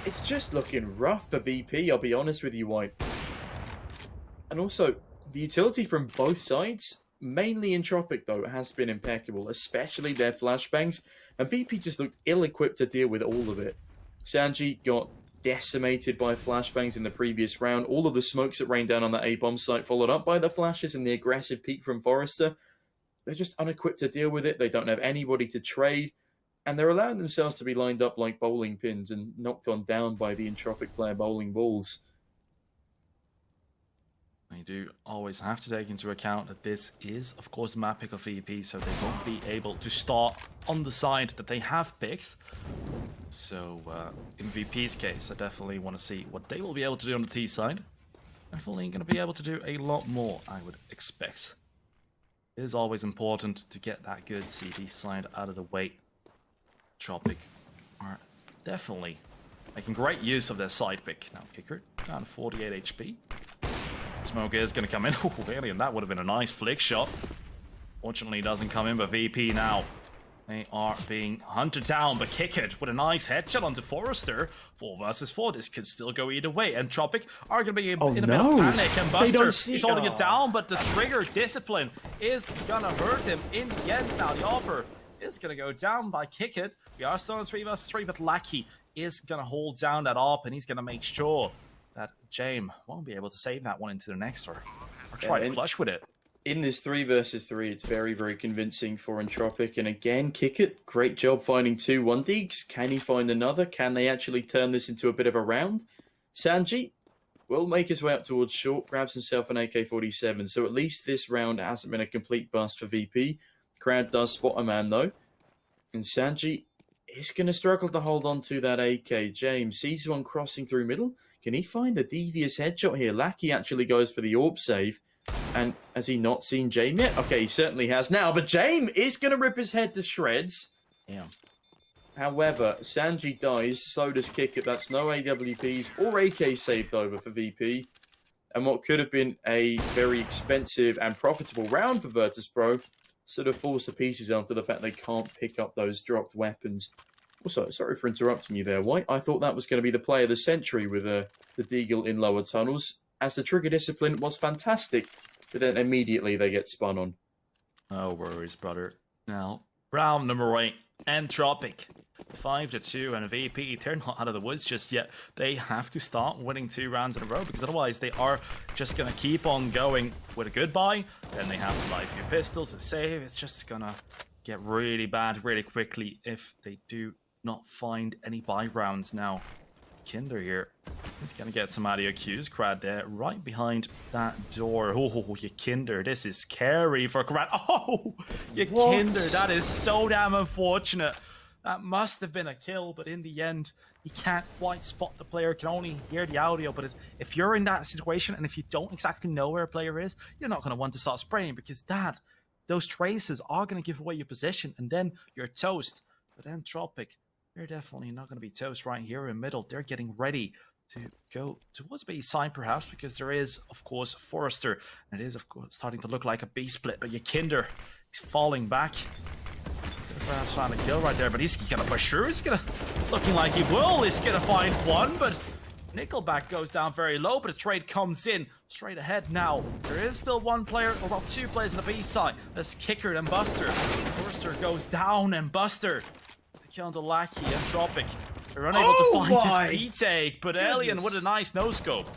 H: it's just looking rough for VP, I'll be honest with you, White. And also, the utility from both sides, mainly Entropiq though, has been impeccable, especially their flashbangs, and VP just looked ill-equipped to deal with all of it. Sanji got decimated by flashbangs in the previous round. All of the smokes that rained down on that A-bomb site followed up by the flashes and the aggressive peek from Forrester. They're just unequipped to deal with it. They don't have anybody to trade. And they're allowing themselves to be lined up like bowling pins and knocked on down by the Entropiq player bowling balls.
I: You do always have to take into account that this is, of course, map pick of VP, so they won't be able to start on the side that they have picked. So, in VP's case, I definitely want to see what they will be able to do on the T side. Definitely going to be able to do a lot more, I would expect. It is always important to get that good CD side out of the way. Entropiq are definitely making great use of their side pick. Now, Kicker down to 48 HP. Smoke is going to come in. Oh, Alien, that would have been a nice flick shot. Fortunately, it doesn't come in, but VP now. They are being hunted down, but Kick It with a nice headshot onto Forrester. 4 versus 4. This could still go either way. Entropiq are going to be in a bit of panic, and Buster is holding it down, but the trigger discipline is going to hurt him in the end. Now, the offer is going to go down by Kick It. We are still in 3 versus 3, but Lackey is going to hold down that op, and he's going to make sure that James won't be able to save that one into the next or try to clutch with it.
H: In this 3 versus 3, it's very, very convincing for Entropiq. And again, Kick It, great job finding 2 1-digs. Can he find another? Can they actually turn this into a bit of a round? Sanji will make his way up towards short, grabs himself an AK-47. So at least this round hasn't been a complete bust for VP. Crowd does spot a man though. And Sanji is going to struggle to hold on to that AK. James sees one crossing through middle. Can he find the devious headshot here? Lackey actually goes for the AWP save. And has he not seen James yet? Okay, he certainly has now. But James is going to rip his head to shreds.
I: Yeah.
H: However, Sanji dies, so does Kick It. That's no AWPs or AK saved over for VP. And what could have been a very expensive and profitable round for Virtuspro sort of falls to pieces after the fact they can't pick up those dropped weapons. Also, sorry for interrupting you there, White. I thought that was going to be the play of the century with the Deagle in lower tunnels, as the trigger discipline was fantastic, but then immediately they get spun on.
I: No worries, brother. Now, round number 8, Entropiq. 5-2, and VP, they're not out of the woods just yet. They have to start winning 2 rounds in a row, because otherwise they are just going to keep on going with a goodbye. Then they have to buy a few pistols to save. It's just going to get really bad really quickly if they do not find any buy rounds now. Kinder here. He's going to get some audio cues. Crad there, right behind that door. Oh, you Kinder. This is scary for Crad. Oh, you Kinder. That is so damn unfortunate. That must have been a kill, but in the end, you can't quite spot the player. Can only hear the audio. But if you're in that situation and if you don't exactly know where a player is, you're not going to want to start spraying, because those traces are going to give away your position, and then you're toast. But Entropiq, they're definitely not going to be toast right here in middle. They're getting ready to go towards B side, perhaps, because there is, of course, Forrester. And it is, of course, starting to look like a B split. But Yakinder, he's falling back. Perhaps find a kill right there, but he's going to push through. He's going to, looking like he will. He's going to find one, but Nickelback goes down very low, but a trade comes in straight ahead now. There is still one player, or well, 2 players on the B side. That's Kicker and Buster. Forrester goes down, and Buster kill to Lackey. Entropiq, they're unable to find his B-take, but Alien with a nice no-scope.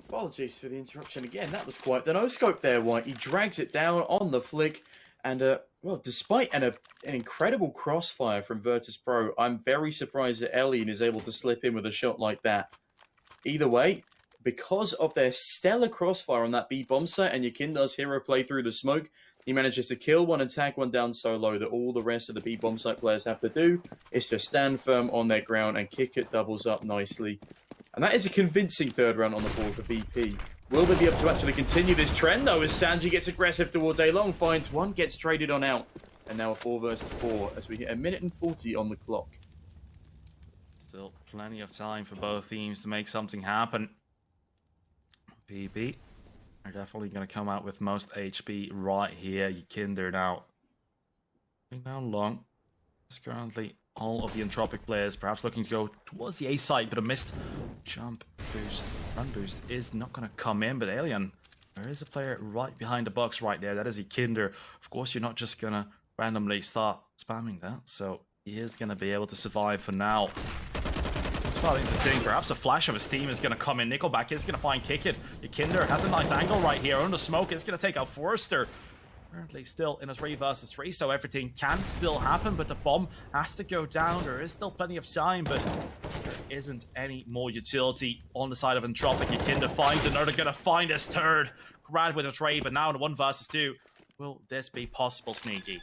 H: Apologies for the interruption again. That was quite the no-scope there, White. He drags it down on the flick, and well, despite an incredible crossfire from Virtuspro, I'm very surprised that Alien is able to slip in with a shot like that. Either way, because of their stellar crossfire on that B bomb site and Yakindar's hero play through the smoke, he manages to kill one and tag one down so low that all the rest of the B bomb site players have to do is to stand firm on their ground and Kick It doubles up nicely. And that is a convincing 3rd round on the board for VP. Will they be able to actually continue this trend though, as Sanji gets aggressive towards A-Long, finds one, gets traded on out. And now a 4 versus 4 as we hit 1:40 on the clock.
I: Still plenty of time for both teams to make something happen. VP are definitely going to come out with most HP right here. Kinder now going down long. It's currently all of the Entropiq players perhaps looking to go towards the A side, but a missed jump boost, run boost is not going to come in. But Alien, there is a player right behind the box right there. That is Kinder. Of course, you're not just going to randomly start spamming that, so he is going to be able to survive for now. Starting to think perhaps a flash of his team is going to come in. Nickelback is going to find Kick It. Kinder has a nice angle right here. Under smoke is going to take out Forrester. Currently still in a 3 versus 3, so everything can still happen, but the bomb has to go down. There is still plenty of time, but there isn't any more utility on the side of Entropiq. Kinder finds another, going to find his third. Grad with a trade, but now in a 1 versus 2. Will this be possible, Sneaky?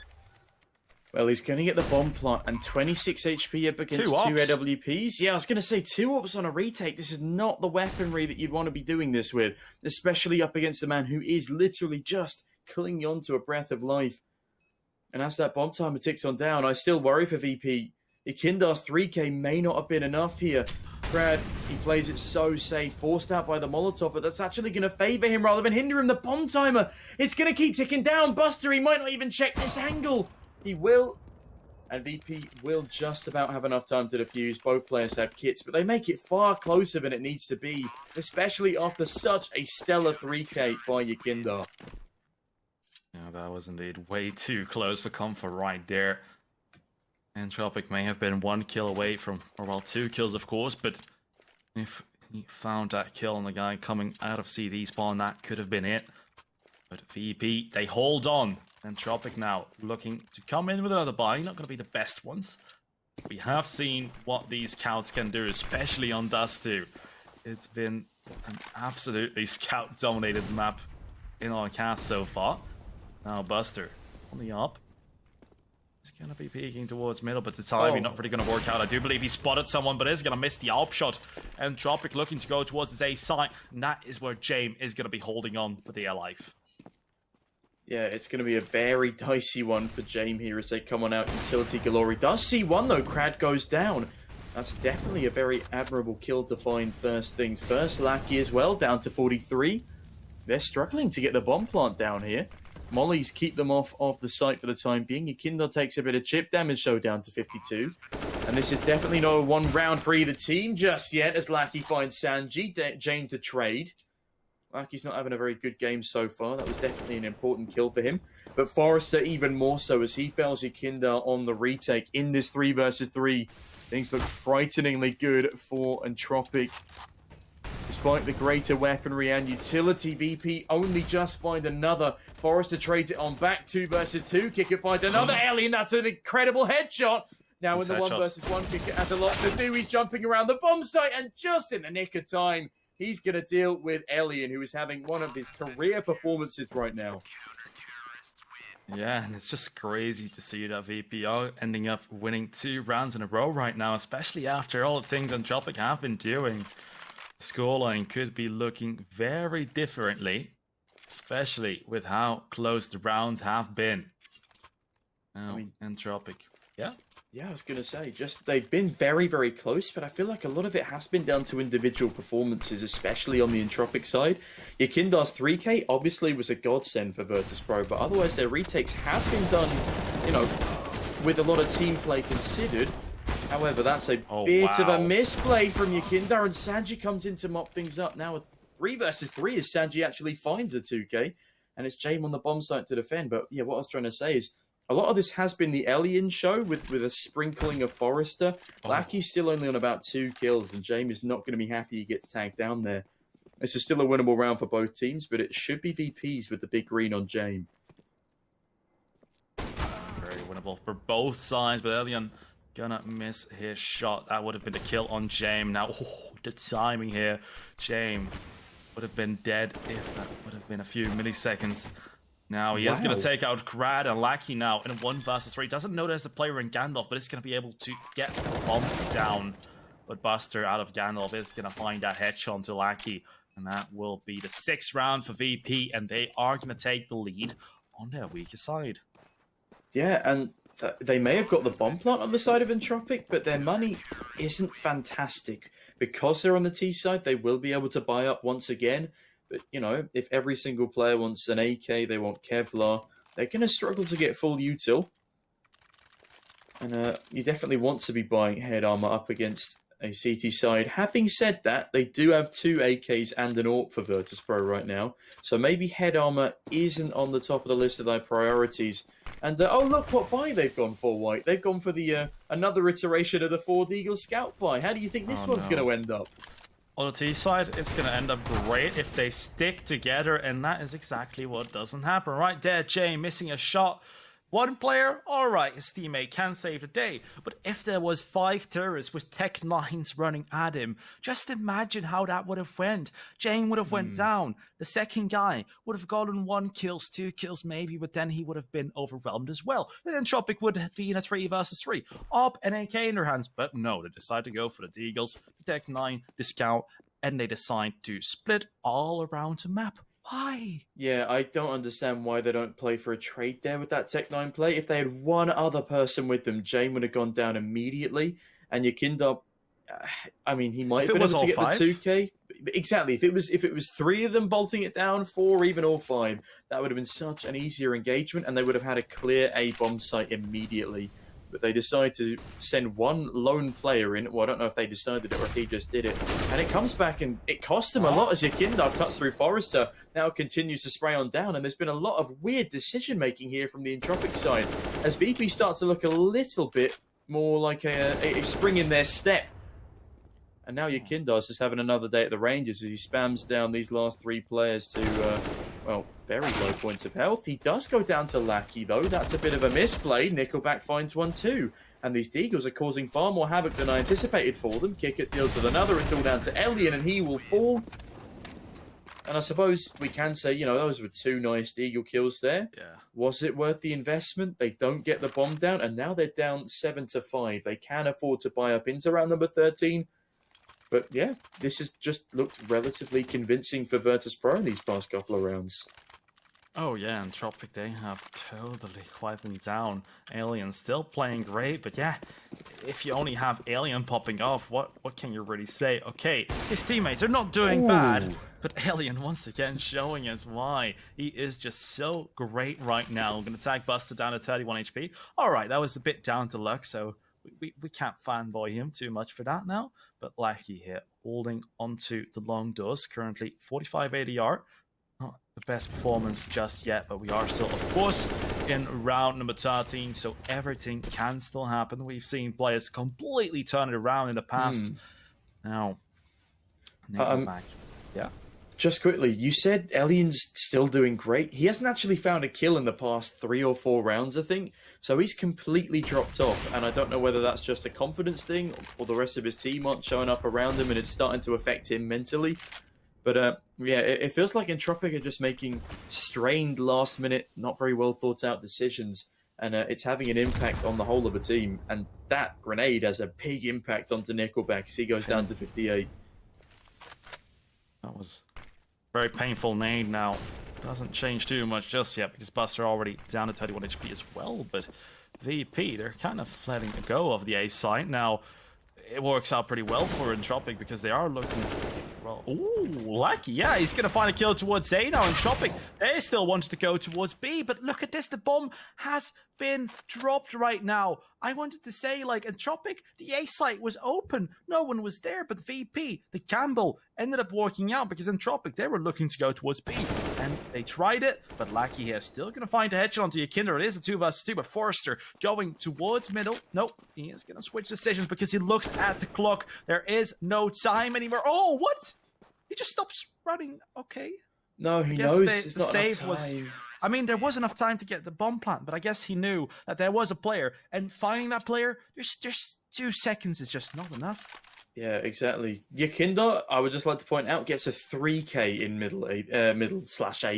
H: Well, he's going to get the bomb plant and 26 HP up against 2 AWPs. Yeah, I was going to say 2 ops on a retake. This is not the weaponry that you'd want to be doing this with, especially up against a man who is literally just clinging on to a breath of life. And as that bomb timer ticks on down, I still worry for VP. Ikindar's 3k may not have been enough here. Brad, he plays it so safe, forced out by the Molotov, but that's actually going to favour him rather than hinder him. The bomb timer, it's going to keep ticking down. Buster, he might not even check this angle. He will, and VP will just about have enough time to defuse. Both players have kits, but they make it far closer than it needs to be, especially after such a stellar 3k by Yekindar.
I: Yeah, that was indeed way too close for comfort right there. Entropiq may have been 1 kill away from, or well, 2 kills of course, but if he found that kill on the guy coming out of CD spawn, that could have been it. But VP, they hold on. Entropiq now looking to come in with another buy. Not going to be the best ones. We have seen what these scouts can do, especially on Dust 2. It's been an absolutely scout-dominated map in our cast so far. Now Buster on the up. He's going to be peeking towards middle, but the timing not really going to work out. I do believe he spotted someone, but is going to miss the AWP shot. Entropiq looking to go towards his A side. And that is where James is going to be holding on for the life.
H: Yeah, it's going to be a very dicey one for James here as they come on out. Utility galore. He does see one though. Crad goes down. That's definitely a very admirable kill to find first things first. Lackey as well, down to 43. They're struggling to get the bomb plant down here. Mollies keep them off of the site for the time being. Yekindar takes a bit of chip damage, so down to 52. And this is definitely no 1 round for either team just yet, as Lackey finds Sanji. James to trade. Lackey's not having a very good game so far. That was definitely an important kill for him. But Forrester even more so, as he fells Yekindar on the retake in this 3 versus 3. Things look frighteningly good for Entropiq. Despite the greater weaponry and utility, VP only just find another. Forrester trades it on back, 2 versus 2. Kicker finds another alien. That's an incredible headshot. Now in the 1 versus 1, Kicker has a lot to do. He's jumping around the bomb site, and just in the nick of time, he's going to deal with Alien, who is having one of his career performances right now.
I: Yeah, and it's just crazy to see that VP are ending up winning 2 rounds in a row right now, especially after all the things Entropiq have been doing. The scoreline could be looking very differently, especially with how close the rounds have been. Now, Entropiq. Yeah?
H: Yeah, I was going to say, just they've been very, very close, but I feel like a lot of it has been down to individual performances, especially on the Entropiq side. Yekindar's 3k obviously was a godsend for Virtuspro, but otherwise their retakes have been done, you know, with a lot of team play considered. However, that's a bit of a misplay from Yekindar, and Sanji comes in to mop things up. Now, 3 versus 3 as Sanji actually finds the 2k, and it's James on the bomb site to defend. But yeah, what I was trying to say is, a lot of this has been the Alien show with a sprinkling of Forrester. Lackey's still only on about 2 kills, and James is not going to be happy he gets tagged down there. This is still a winnable round for both teams, but it should be VPs with the big green on James.
I: Very winnable for both sides, but Alien gonna miss his shot. That would have been the kill on James. Now, the timing here. James would have been dead if that would have been a few milliseconds. Now, he is going to take out Grad and Lackey now in a 1 versus 3. Doesn't know there's a player in Gandalf, but it's going to be able to get the bomb down. But Buster out of Gandalf is going to find that headshot to Lackey. And that will be the 6th round for VP, and they are going to take the lead on their weaker side.
H: Yeah, and they may have got the bomb plant on the side of Entropiq, but their money isn't fantastic. Because they're on the T side, they will be able to buy up once again. But, you know, if every single player wants an AK, they want Kevlar, they're going to struggle to get full util. And you definitely want to be buying head armor up against a CT side. Having said that, they do have 2 AKs and an AWP for Virtuspro right now. So maybe head armor isn't on the top of the list of their priorities. And oh, look what buy they've gone for, White. They've gone for the another iteration of the Ford Eagle Scout buy. How do you think this one's going to end up?
I: On the T side, it's going to end up great if they stick together, and that is exactly what doesn't happen. Right there, Jay missing a shot. One player, alright, his teammate can save the day. But if there was 5 terrorists with Tech 9s running at him, just imagine how that would have went. Jane would have went down. The second guy would have gotten 1 kill, 2 kills maybe, but then he would have been overwhelmed as well. Then Entropiq would be in a 3 versus 3. Op and AK in their hands. But no, they decide to go for the Deagles, the Tech 9, the Scout, and they decide to split all around the map. Why?
H: Yeah, I don't understand why they don't play for a trade there with that Tech 9 play. If they had one other person with them, Jane would have gone down immediately. And Yakinda, I mean, he might have been able to get the 2K. Exactly. If it was 3 of them bolting it down, 4, even all 5, that would have been such an easier engagement, and they would have had a clear A bomb site immediately. But they decide to send 1 lone player in. Well, I don't know if they decided it or if he just did it. And it comes back and it costs him a lot as Yakinda cuts through Forrester. Now continues to spray on down. And there's been a lot of weird decision-making here from the Entropiq side. As VP starts to look a little bit more like a spring in their step. And now Yakinda's just having another day at the Rangers as he spams down these last 3 players to, well, very low points of health. He does go down to Lackey, though. That's a bit of a misplay. Nickelback finds one, too. And these Deagles are causing far more havoc than I anticipated for them. Kickit deals with another. It's all down to Elian, and he will fall. And I suppose we can say, you know, those were 2 nice Deagle kills there.
I: Yeah.
H: Was it worth the investment? They don't get the bomb down, and now they're down 7-5. They can afford to buy up into round number 13. But yeah, this has just looked relatively convincing for Virtuspro in these past couple of rounds.
I: Oh yeah, Entropiq, they have totally quietened down. Alien still playing great, but yeah, if you only have Alien popping off, what can you really say? Okay, his teammates are not doing bad, but Alien once again showing us why. He is just so great right now. Gonna tag Buster down to 31 HP. Alright, that was a bit down to luck, so we can't fanboy him too much for that now. But Lackey here, holding onto the long doors, currently 45 ADR. Not the best performance just yet, but we are still, of course, in round number 13, so everything can still happen. We've seen players completely turn it around in the past. Now, back. Yeah.
H: Just quickly, you said Elian's still doing great. He hasn't actually found a kill in the past 3 or 4 rounds, I think. So he's completely dropped off. And I don't know whether that's just a confidence thing or the rest of his team aren't showing up around him and it's starting to affect him mentally. But yeah, it feels like Entropiq are just making strained last-minute, not very well thought-out decisions. And it's having an impact on the whole of the team. And that grenade has a big impact onto Nickelback as he goes down to 58.
I: That was very painful nade now. Doesn't change too much just yet because Buster already down to 31 HP as well. But VP, they're kind of letting go of the A side. Now, it works out pretty well for Entropiq because they are looking... Well, ooh, Lucky. Yeah, he's going to find a kill towards A now. Entropiq, they still wanted to go towards B. But look at this. The bomb has been dropped right now. I wanted to say, like, Entropiq, the A site was open. No one was there. But VP, the Campbell, ended up working out because Entropiq, they were looking to go towards B. And they tried it. But Lucky here still going to find a headshot onto Yakinda. It is a 2 versus 2. But Forrester going towards middle. Nope. He is going to switch decisions because he looks at the clock. There is no time anymore. Oh, what? He just stops running. Okay.
H: No, he knows it's
I: the
H: not
I: save
H: enough time.
I: was... I mean, there was enough time to get the bomb plant, but I guess he knew that there was a player. And finding that player, there's just 2 seconds is just not enough.
H: Yeah, exactly. Yakinda, I would just like to point out, gets a 3K in middle/A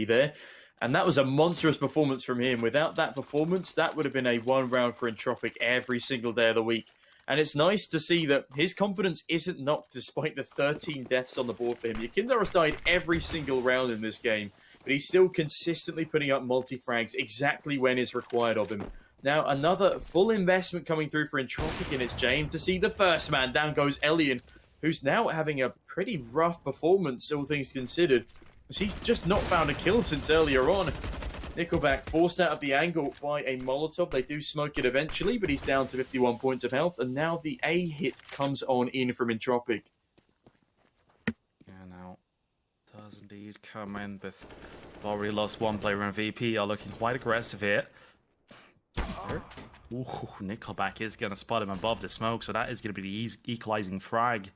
H: there. And that was a monstrous performance from him. Without that performance, that would have been a 1 round for Entropiq every single day of the week. And it's nice to see that his confidence isn't knocked despite the 13 deaths on the board for him. Yakinda has died every single round in this game, but he's still consistently putting up multi-frags exactly when is required of him. Now, another full investment coming through for Entropiq, and it's Jane to see the first man. Down goes Elian, who's now having a pretty rough performance, all things considered. He's just not found a kill since earlier on. Nickelback forced out of the angle by a Molotov. They do smoke it eventually, but he's down to 51 points of health. And now the A hit comes on in from Entropiq.
I: Yeah, now does indeed come in, but already lost one player, and VP are looking quite aggressive here. Ooh, Nickelback is going to spot him above the smoke, so that is going to be the equalizing frag.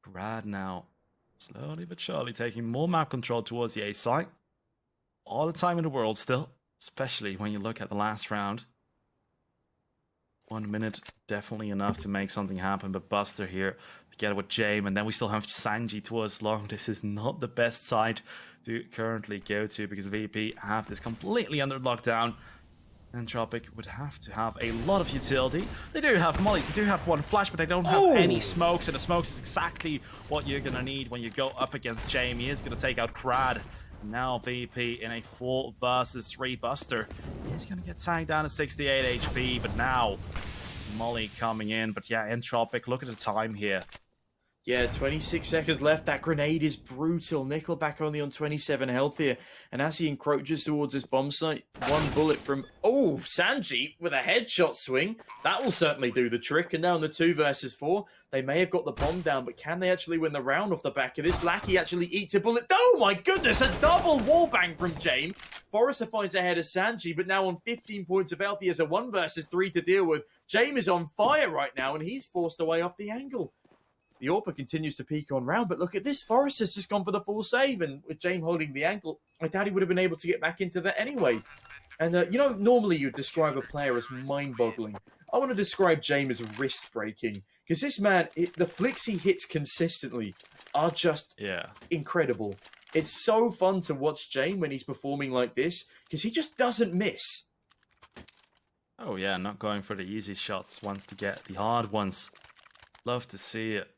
I: Brad now, slowly but surely, taking more map control towards the A site. All the time in the world still, especially when you look at the last round. 1 minute, definitely enough to make something happen, but Buster here together with James, and then we still have Sanji towards long. This is not the best side to currently go to because VP have this completely under lockdown. Entropiq would have to have a lot of utility. They do have mollies, they do have one flash, but they don't have any smokes, and the smokes is exactly what you're going to need when you go up against James. He is going to take out Crad. Now VP in a 4 versus 3 Buster. He's going to get tagged down to 68 HP, but now Molly coming in. But yeah, Entropiq, look at the time here.
H: Yeah, 26 seconds left. That grenade is brutal. Nickelback only on 27 health here. And as he encroaches towards his bomb site, one bullet from... Oh, Sanji with a headshot swing. That will certainly do the trick. And now in the 2 versus 4, they may have got the bomb down, but can they actually win the round off the back of this? Lackey actually eats a bullet. Oh my goodness, a double wallbang from James. Forrester finds ahead of Sanji, but now on 15 points of health, he has a 1 versus 3 to deal with. James is on fire right now, and he's forced away off the angle. The AWPer continues to peak on round, but look at this. Forrester's just gone for the full save, and with James holding the ankle, I doubt he would have been able to get back into that anyway. And, you know, normally you'd describe a player as mind-boggling. I want to describe James as wrist-breaking, because this man, the flicks he hits consistently are just incredible. It's so fun to watch James when he's performing like this, because he just doesn't miss.
I: Oh yeah, not going for the easy shots, wants to get the hard ones. Love to see it.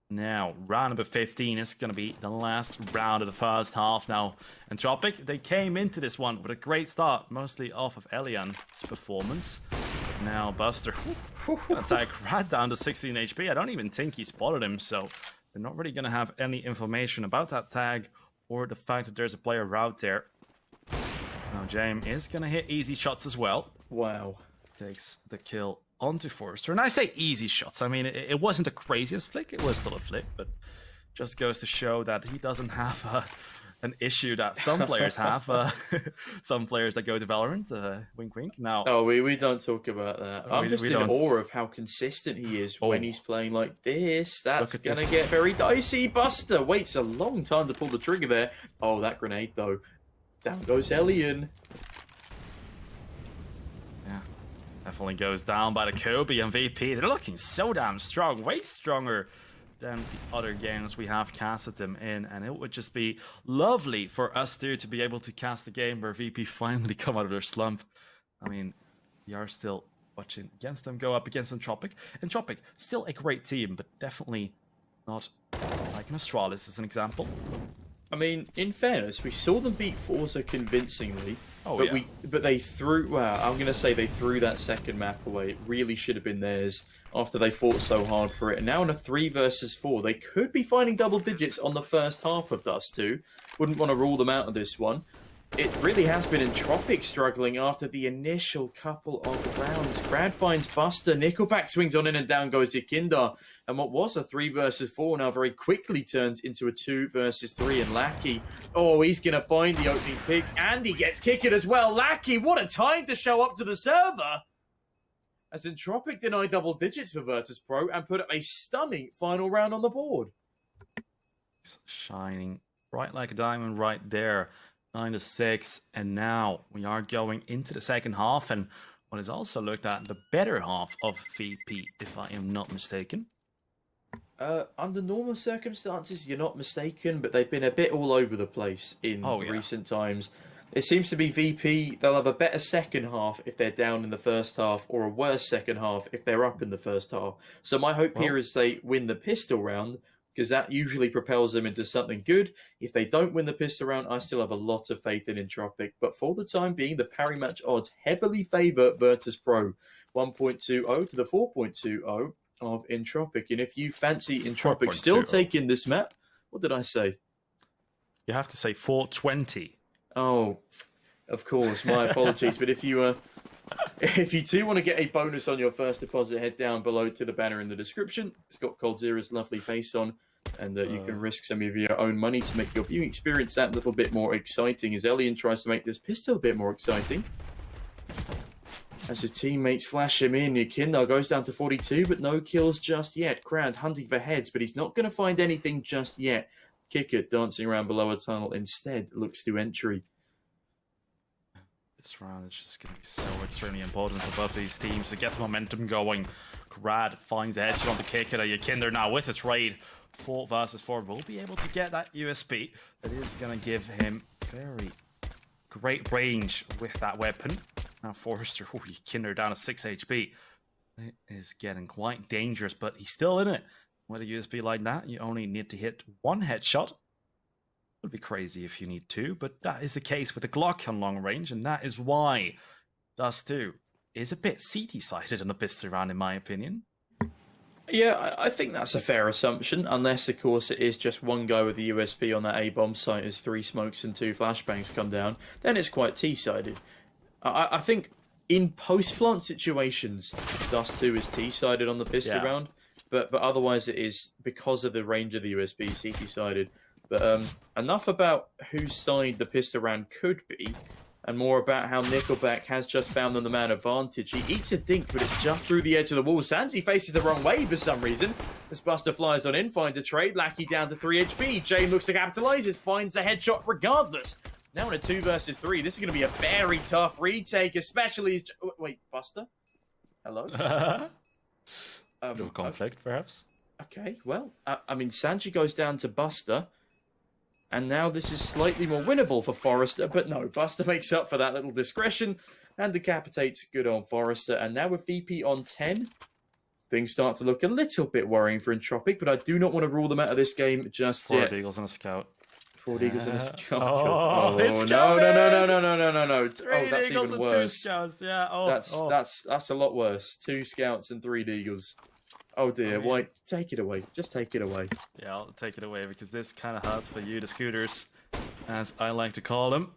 I: Now, round number 15 is going to be the last round of the first half. Now, Entropiq, they came into this one with a great start, mostly off of Elian's performance. Now, Buster, gonna tag right down to 16 HP. I don't even think he spotted him, so they're not really going to have any information about that tag or the fact that there's a player out there. Now, James is going to hit easy shots as well.
H: Wow.
I: Takes the kill onto Forrester. And I say easy shots. I mean, it wasn't the craziest flick. It was still a flick, but just goes to show that he doesn't have an issue that some players have. Some players that go to Valorant, wink wink. Now,
H: oh, we don't talk about that. I'm just in awe of how consistent he is when he's playing like this. That's going to get very dicey. Buster waits a long time to pull the trigger there. Oh, that grenade, though. Down goes Elian.
I: Definitely goes down by the Kobe and VP. They're looking so damn strong, way stronger than the other games we have casted them in. And it would just be lovely for us two to be able to cast a game where VP finally come out of their slump. I mean, we are still watching against them go up against Entropiq. Entropiq, still a great team, but definitely not like an Astralis as an example.
H: I mean, in fairness, we saw them beat Forza convincingly. But they threw... Well, I'm going to say they threw that second map away. It really should have been theirs after they fought so hard for it. And now in a 3 versus 4, they could be finding double digits on the first half of Dust 2. Wouldn't want to rule them out of this one. It really has been Entropiq struggling after the initial couple of rounds. Brad finds Buster. Nickelback swings on in and down goes Yakindar. And what was a 3 versus 4 now very quickly turns into a 2 versus 3. And Lackey, oh, he's going to find the opening pick. And he gets kicked as well. Lackey, what a time to show up to the server. As Entropiq denied double digits for Virtuspro and put up a stunning final round on the board.
I: Shining bright like a diamond right there. 9-6, and now we are going into the second half, and what is also looked at the better half of VP, if I am not mistaken.
H: Under normal circumstances, you're not mistaken, but they've been a bit all over the place in recent times. It seems to be VP, they'll have a better second half if they're down in the first half, or a worse second half if they're up in the first half. So my hope here is they win the pistol round, because that usually propels them into something good. If they don't win the pistol round, I still have a lot of faith in Entropiq. But for the time being, the parry match odds heavily favour Virtuspro. 1.20 to the 4.20 of Entropiq. And if you fancy Entropiq still taking this map, what did I say?
I: You have to say 420.
H: Oh, of course, my apologies. But if you do want to get a bonus on your first deposit, head down below to the banner in the description. It's got Coldzera's lovely face on, and you can risk some of your own money to make your viewing experience that little bit more exciting as Elian tries to make this pistol a bit more exciting. As his teammates flash him in, Kindar goes down to 42, but no kills just yet. Crowd hunting for heads, but he's not going to find anything just yet. Kicker dancing around below a tunnel instead looks to entry.
I: This round is just going to be so extremely important for both these teams to get the momentum going. Grad finds the headshot on the kicker. Yakinder now with a trade. 4 versus 4 will be able to get that USP. That is going to give him very great range with that weapon. Now Forrester, Yakinder down to 6 HP. It is getting quite dangerous, but he's still in it. With a USB like that, you only need to hit 1 headshot. It would be crazy if you need 2, but that is the case with the Glock on long range, and that is why Dust 2 is a bit CT-sided in the pistol round, in my opinion.
H: Yeah, I think that's a fair assumption, unless, of course, it is just one guy with the USP on that A-bomb site as 3 smokes and 2 flashbangs come down. Then it's quite T-sided. I think in post-plant situations, Dust 2 is T-sided on the pistol round, but otherwise it is, because of the range of the USB, CT-sided. But enough about whose side the pistol round could be, and more about how Nickelback has just found them the man advantage. He eats a dink, but it's just through the edge of the wall. Sanji faces the wrong way for some reason. As Buster flies on in, finds a trade. Lackey down to 3 HP. Jane looks to capitalise. It finds a headshot regardless. Now in a 2 versus 3, this is going to be a very tough retake, especially as... Wait, Buster? Hello?
I: No conflict, perhaps?
H: Okay, well, I mean, Sanji goes down to Buster, and now this is slightly more winnable for Forrester, but no, Buster makes up for that little discretion and decapitates good on Forrester. And now with VP on 10, things start to look a little bit worrying for Entropiq, but I do not want to rule them out of this game just yet.
I: 4 Eagles and a Scout.
H: 4 Eagles and a Scout.
I: Oh, it's
H: no. Oh,
I: 3
H: that's
I: Eagles
H: even
I: and 2
H: worse.
I: Scouts, yeah.
H: That's a lot worse. 2 Scouts and 3 Eagles. Oh dear, why? Take it away. Just take it away.
I: Yeah, I'll take it away because this kind of hurts for you, the scooters, as I like to call them.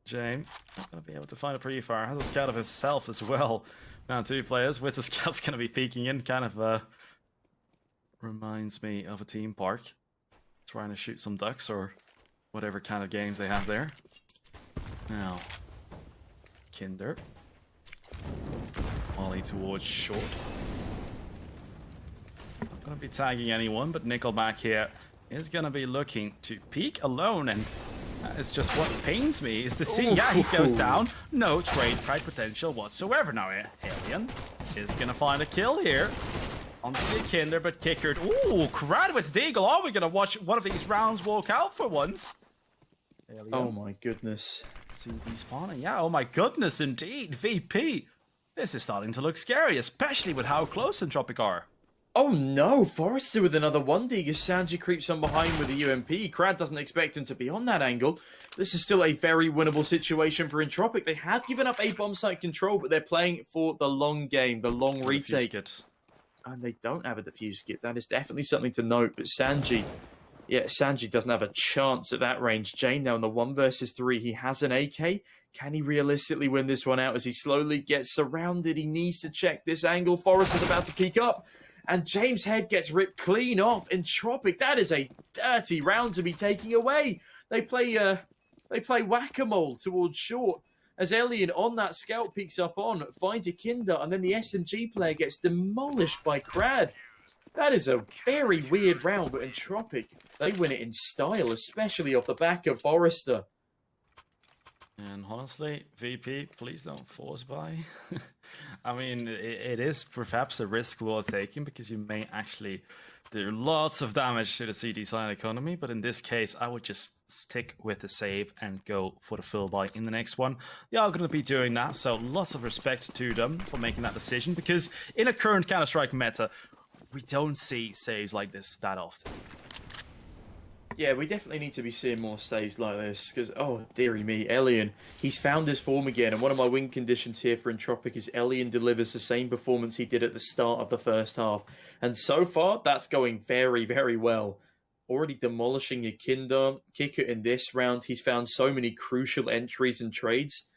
I: Jane, not going to be able to find a pre-fire. Has a scout of himself as well. Now 2 players with the scouts going to be peeking in. Kind of reminds me of a theme park. Trying to shoot some ducks or whatever kind of games they have there. Now, Kinder. Molly towards short. Not going to be tagging anyone, but Nickelback here is going to be looking to peek alone, and that is just what pains me, is to see, yeah, he goes down. No trade fight potential whatsoever. Now, Alien is going to find a kill here. Onto the Kinder, but Kickered. Ooh, Crad with Deagle. Are we going to watch one of these rounds walk out for once? Alien.
H: Oh my goodness.
I: See spawning. Yeah, oh my goodness, indeed. VP. This is starting to look scary, especially with how close Entropiq are.
H: Oh no, Forrester with another 1D as Sanji creeps on behind with a UMP. Crad doesn't expect him to be on that angle. This is still a very winnable situation for Entropiq. They have given up a bomb site control, but they're playing for the long game, the long retake. And they don't have a defuse kit. That is definitely something to note. But Sanji, yeah, Sanji doesn't have a chance at that range. Jane now in the 1 versus 3. He has an AK. Can he realistically win this one out as he slowly gets surrounded? He needs to check this angle. Forrester's about to peek up. And James' head gets ripped clean off. Entropiq, that is a dirty round to be taking away. They play whack-a-mole towards short. As Alien on that scout peeks up on, finds a Kinder, and then the SMG player gets demolished by Crad. That is a very weird round, but Entropiq, they win it in style, especially off the back of Forrester.
I: And honestly, VP, please don't force buy. I mean, it is perhaps a risk worth taking because you may actually do lots of damage to the CD side economy. But in this case, I would just stick with the save and go for the full buy in the next one. They are going to be doing that, so lots of respect to them for making that decision because in a current Counter-Strike meta, we don't see saves like this that often.
H: Yeah, we definitely need to be seeing more saves like this, because, oh, dearie me, Elian, he's found his form again, and one of my win conditions here for Entropiq is Elian delivers the same performance he did at the start of the first half, and so far, that's going very, very well. already demolishing Yakinda. Kicker in this round, he's found so many crucial entries and trades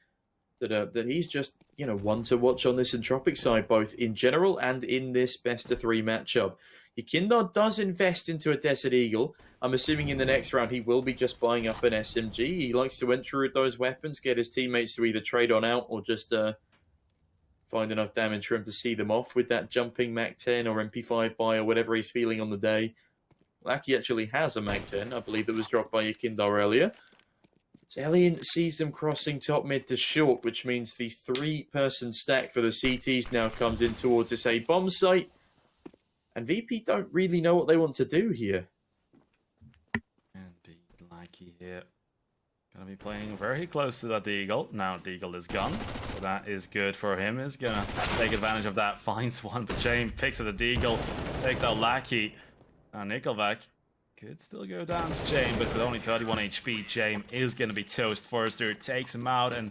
H: that he's just, one to watch on this Entropiq side, both in general and in this best-of-3 matchup. Yakinda does invest into a Desert Eagle. I'm assuming in the next round he will be just buying up an SMG. He likes to enter with those weapons, get his teammates to either trade on out or just find enough damage for him to see them off with that jumping MAC-10 or MP5 buy or whatever he's feeling on the day. Lackey actually has a MAC-10, I believe that was dropped by Yakinda earlier. Alien sees them crossing top mid to short, which means the 3-person stack for the CTs now comes in towards this A bomb site. And VP don't really know what they want to do here.
I: Indeed, Lackey here. Gonna be playing very close to that Deagle. Now Deagle is gone, so that is good for him. He's gonna take advantage of that, finds one, but James picks up the Deagle, takes out Lackey. Now Nickelback could still go down to James, but with only 31 HP, James is gonna be toast. Forrester takes him out, and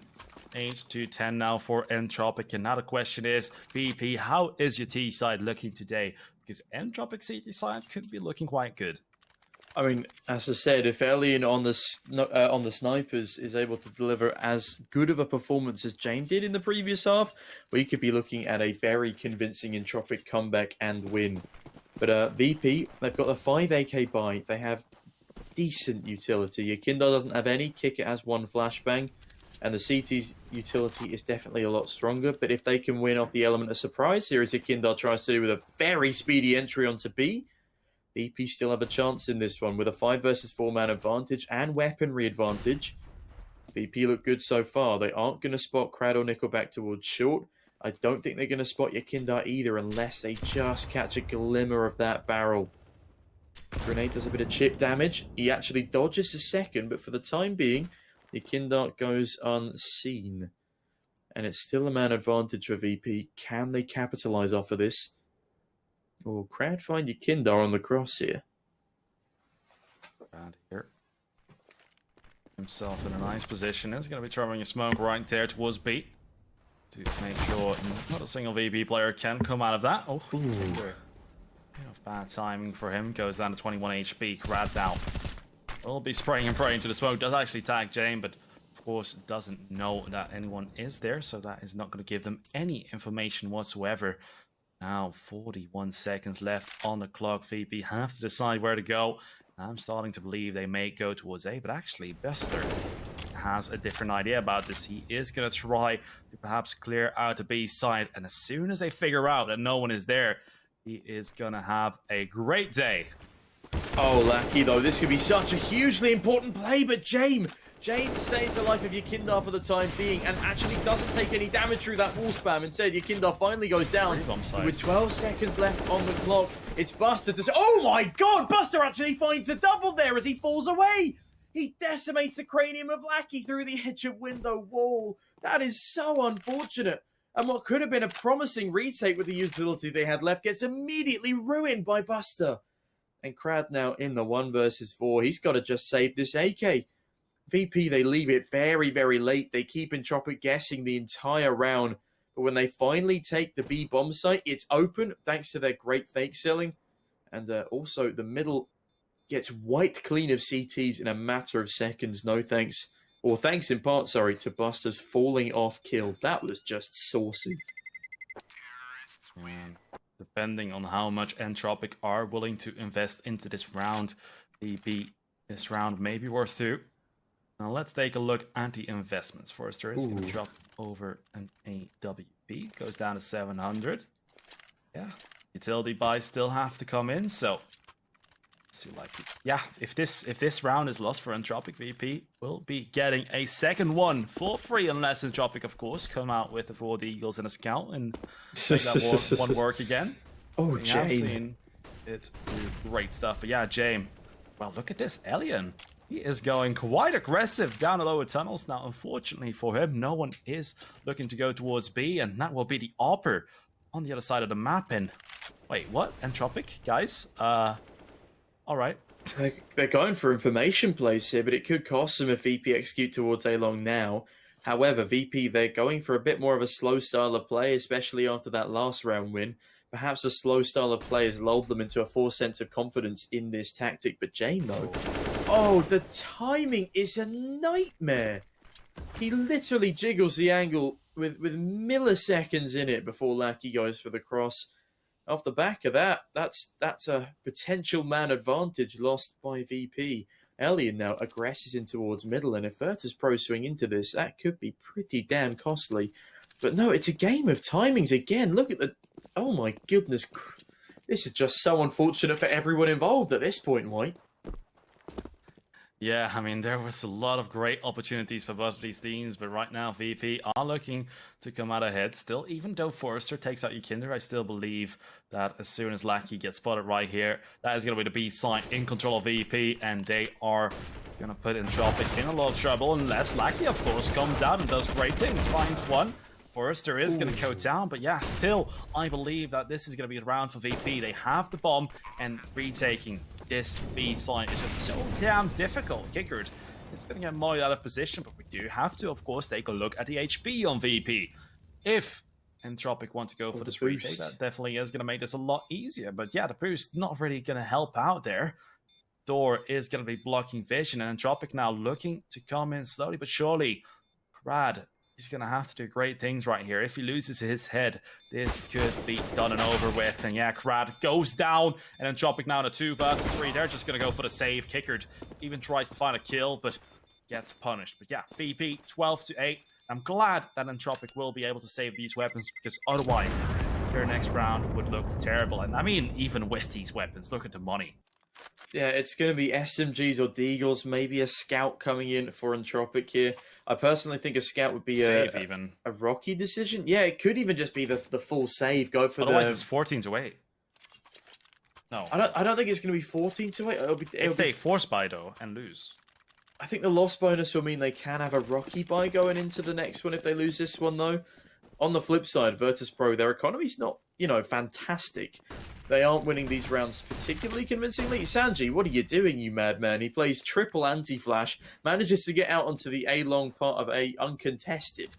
I: 8-10 now for Entropiq. And now the question is, VP, how is your T side looking today? Because Entropiq CT side could be looking quite good.
H: I mean, as I said, if Alien on the snipers is able to deliver as good of a performance as Jane did in the previous half, we could be looking at a very convincing Entropiq comeback and win. But VP, they've got a 5 AK buy. They have decent utility. Yakinda doesn't have any. Kicker has 1 flashbang. And the CT's utility is definitely a lot stronger. But if they can win off the element of surprise, here as Yakinda tries to do with a very speedy entry onto B, VP still have a chance in this one with a 5 versus 4 man advantage and weaponry advantage. VP look good so far. They aren't going to spot Crad or Nickelback towards short. I don't think they're going to spot Yakinda either unless they just catch a glimmer of that barrel. Grenade does a bit of chip damage. He actually dodges a second, but for the time being, Yakinda goes unseen. And it's still a man advantage for VP. Can they capitalize off of this? Or Crowd find Yakinda on the cross here.
I: Around here. Himself in a nice position. He's going to be throwing a smoke right there towards B. To make sure not a single VP player can come out of that. Oh, bad timing for him. Goes down to 21 HP. Crad now will be spraying and praying to the smoke. Does actually tag Jane, but of course doesn't know that anyone is there. So that is not going to give them any information whatsoever. Now 41 seconds left on the clock. VP have to decide where to go. I'm starting to believe they may go towards A, but actually Buster has a different idea about this. He is going to try to perhaps clear out the B side, and as soon as they figure out that no one is there, he is going to have a great day.
H: Oh, Lackey, though, this could be such a hugely important play, but James saves the life of Yakinda for the time being and actually doesn't take any damage through that wall spam. Instead, Yakinda finally goes down with 12 seconds left on the clock. It's Buster to say, oh my god, Buster actually finds the double there as he falls away. He decimates the cranium of Lackey through the edge of window wall. That is so unfortunate. And what could have been a promising retake with the utility they had left gets immediately ruined by Buster. And Crad now in the 1 versus 4. He's got to just save this AK. VP, they leave it very, very late. They keep Entropiq guessing the entire round. But when they finally take the B bomb site, it's open thanks to their great fake selling. And also the middle gets wiped clean of CTs in a matter of seconds. No thanks. Or thanks in part, sorry, to Buster's falling off kill. That was just saucy.
I: Man, depending on how much Entropiq are willing to invest into this round, VP, this round may be worth 2. Now let's take a look at the investments. Forrester is going to drop over an AWP. Goes down to 700. Yeah, utility buys still have to come in, so see, like, yeah, if this round is lost for Entropiq, VP will be getting a second one for free, unless Entropiq, of course, come out with the 4 Eagles and a scout and make that one work again.
H: Oh,
I: I've seen it do great stuff, but yeah, James. Well, look at this, Alien. He is going quite aggressive down the lower tunnels. Now, unfortunately for him, no one is looking to go towards B, and that will be the Opper on the other side of the map. And wait, what? Entropiq, guys? All right.
H: They're going for information plays here, but it could cost them if VP execute towards A long now. However, VP, they're going for a bit more of a slow style of play, especially after that last round win. Perhaps the slow style of play has lulled them into a false sense of confidence in this tactic. But Jane, though, oh, the timing is a nightmare. He literally jiggles the angle with milliseconds in it before Lackey goes for the cross. Off the back of that, that's a potential man advantage lost by VP. Alien now aggresses in towards middle, and if Virtuspro swing into this, that could be pretty damn costly. But no, it's a game of timings again. Look at the... Oh my goodness. This is just so unfortunate for everyone involved at this point, White.
I: Yeah, I mean, there was a lot of great opportunities for both of these teams, but right now VP are looking to come out ahead still. Even though Forrester takes out Yukinder, I still believe that as soon as Lackey gets spotted right here, that is going to be the B side in control of VP, and they are going to put Entropiq in a lot of trouble unless Lackey, of course, comes out and does great things, finds one. Forrester is going to go down, but yeah, still, I believe that this is going to be a round for VP. They have the bomb, and retaking this B side is just so damn difficult. Kickard is going to get mollied out of position, but we do have to, of course, take a look at the HP on VP. If Entropiq want to go for this retake, that definitely is going to make this a lot easier. But yeah, the boost not really going to help out there. Door is going to be blocking vision, and Entropiq now looking to come in slowly but surely. Crad, he's going to have to do great things right here. If he loses his head, this could be done and over with. And yeah, Crad goes down, and Entropiq now in a 2 versus 3. They're just going to go for the save. Kickard even tries to find a kill, but gets punished. But yeah, VP 12-8. I'm glad that Entropiq will be able to save these weapons, because otherwise their next round would look terrible. And I mean, even with these weapons, look at the money.
H: Yeah, it's going to be SMGs or Deagles, maybe a Scout coming in for Entropiq here. I personally think a Scout would be a rocky decision. Yeah, it could even just be the full save. Go for
I: Otherwise, it's 14-8. No,
H: I don't think it's going to be 14-8.
I: If they force buy though and lose,
H: I think the loss bonus will mean they can have a rocky buy going into the next one if they lose this one though. On the flip side, Virtuspro, their economy's not, fantastic. They aren't winning these rounds particularly convincingly. Sanji, what are you doing, you madman? He plays triple anti-flash, manages to get out onto the A-long part of A uncontested.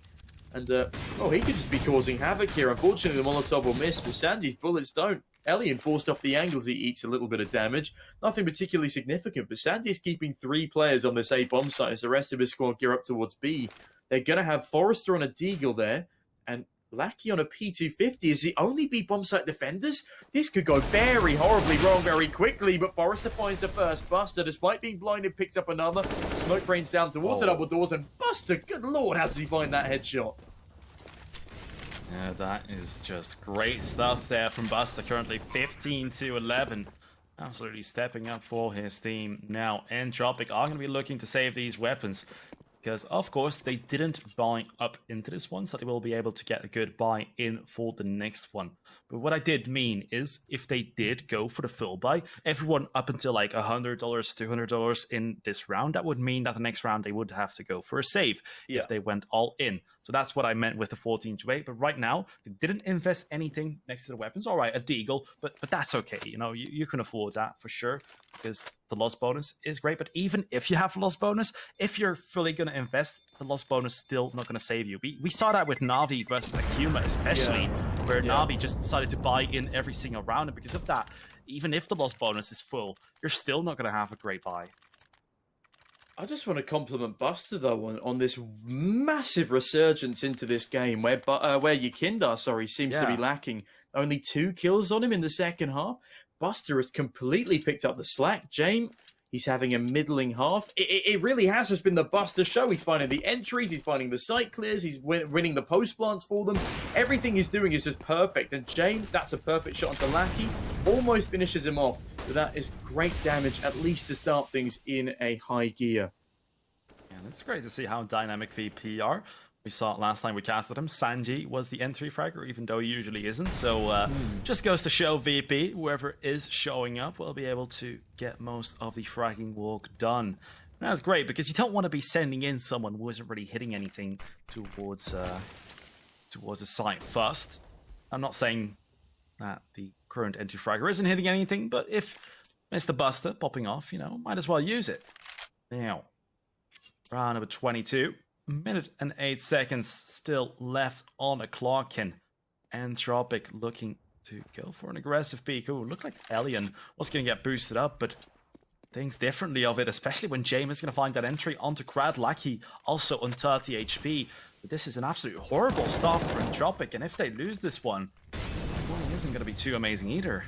H: And, he could just be causing havoc here. Unfortunately, the Molotov will miss, but Sanji's bullets don't. Alien forced off the angles, he eats a little bit of damage. Nothing particularly significant, but Sanji's keeping 3 players on this A bomb site as the rest of his squad gear up towards B. They're going to have Forrester on a Deagle there, and Lackey on a P250 is the only B bomb site defenders. This could go very horribly wrong very quickly, but Forrester finds the first. Buster, despite being blinded, picks up another. Smoke brains down towards the double doors, and Buster, good lord, how does he find that headshot?
I: Yeah, that is just great stuff there from Buster. Currently 15-11. Absolutely stepping up for his team now. Entropiq are going to be looking to save these weapons, because, of course, they didn't buy up into this one, so they will be able to get a good buy in for the next one. But what I did mean is, if they did go for the full buy, everyone up until like $100, $200 in this round, that would mean that the next round they would have to go for a save if they went all in. So that's what I meant with the 14-8. But right now, they didn't invest anything next to the weapons. All right, a Deagle, but that's okay. You can afford that for sure, because the loss bonus is great. But even if you have loss bonus, if you're fully going to invest, the loss bonus still not going to save you. We saw that with NAVI versus Akuma, especially, where NAVI just decided to buy in every single round. And because of that, even if the loss bonus is full, you're still not going to have a great buy.
H: I just want to compliment Buster, though, on this massive resurgence into this game, where Yukinder, seems to be lacking. Only 2 kills on him in the second half. Buster has completely picked up the slack. James, he's having a middling half. It really has just been the Buster show. He's finding the entries, he's finding the site clears, he's winning the post plants for them. Everything he's doing is just perfect. And James, that's a perfect shot onto Lackey. Almost finishes him off. But that is great damage, at least to start things in a high gear.
I: Yeah, it's great to see how dynamic VP are. We saw it last time we casted him. Sanji was the N3 fragger, even though he usually isn't. So just goes to show VP, whoever is showing up will be able to get most of the fragging work done. And that's great, because you don't want to be sending in someone who isn't really hitting anything towards a site first. I'm not saying that the current N2 fragger isn't hitting anything, but if Mr. Buster popping off, might as well use it. Now, round number 22. Minute and 8 seconds still left on the clock, and Entropiq looking to go for an aggressive peek. Oh, looked like Alien was going to get boosted up, but thinks differently of it, especially when James is going to find that entry onto Crad. Lackey also on 30 HP. But this is an absolute horrible start for Entropiq, and if they lose this one, it isn't going to be too amazing either.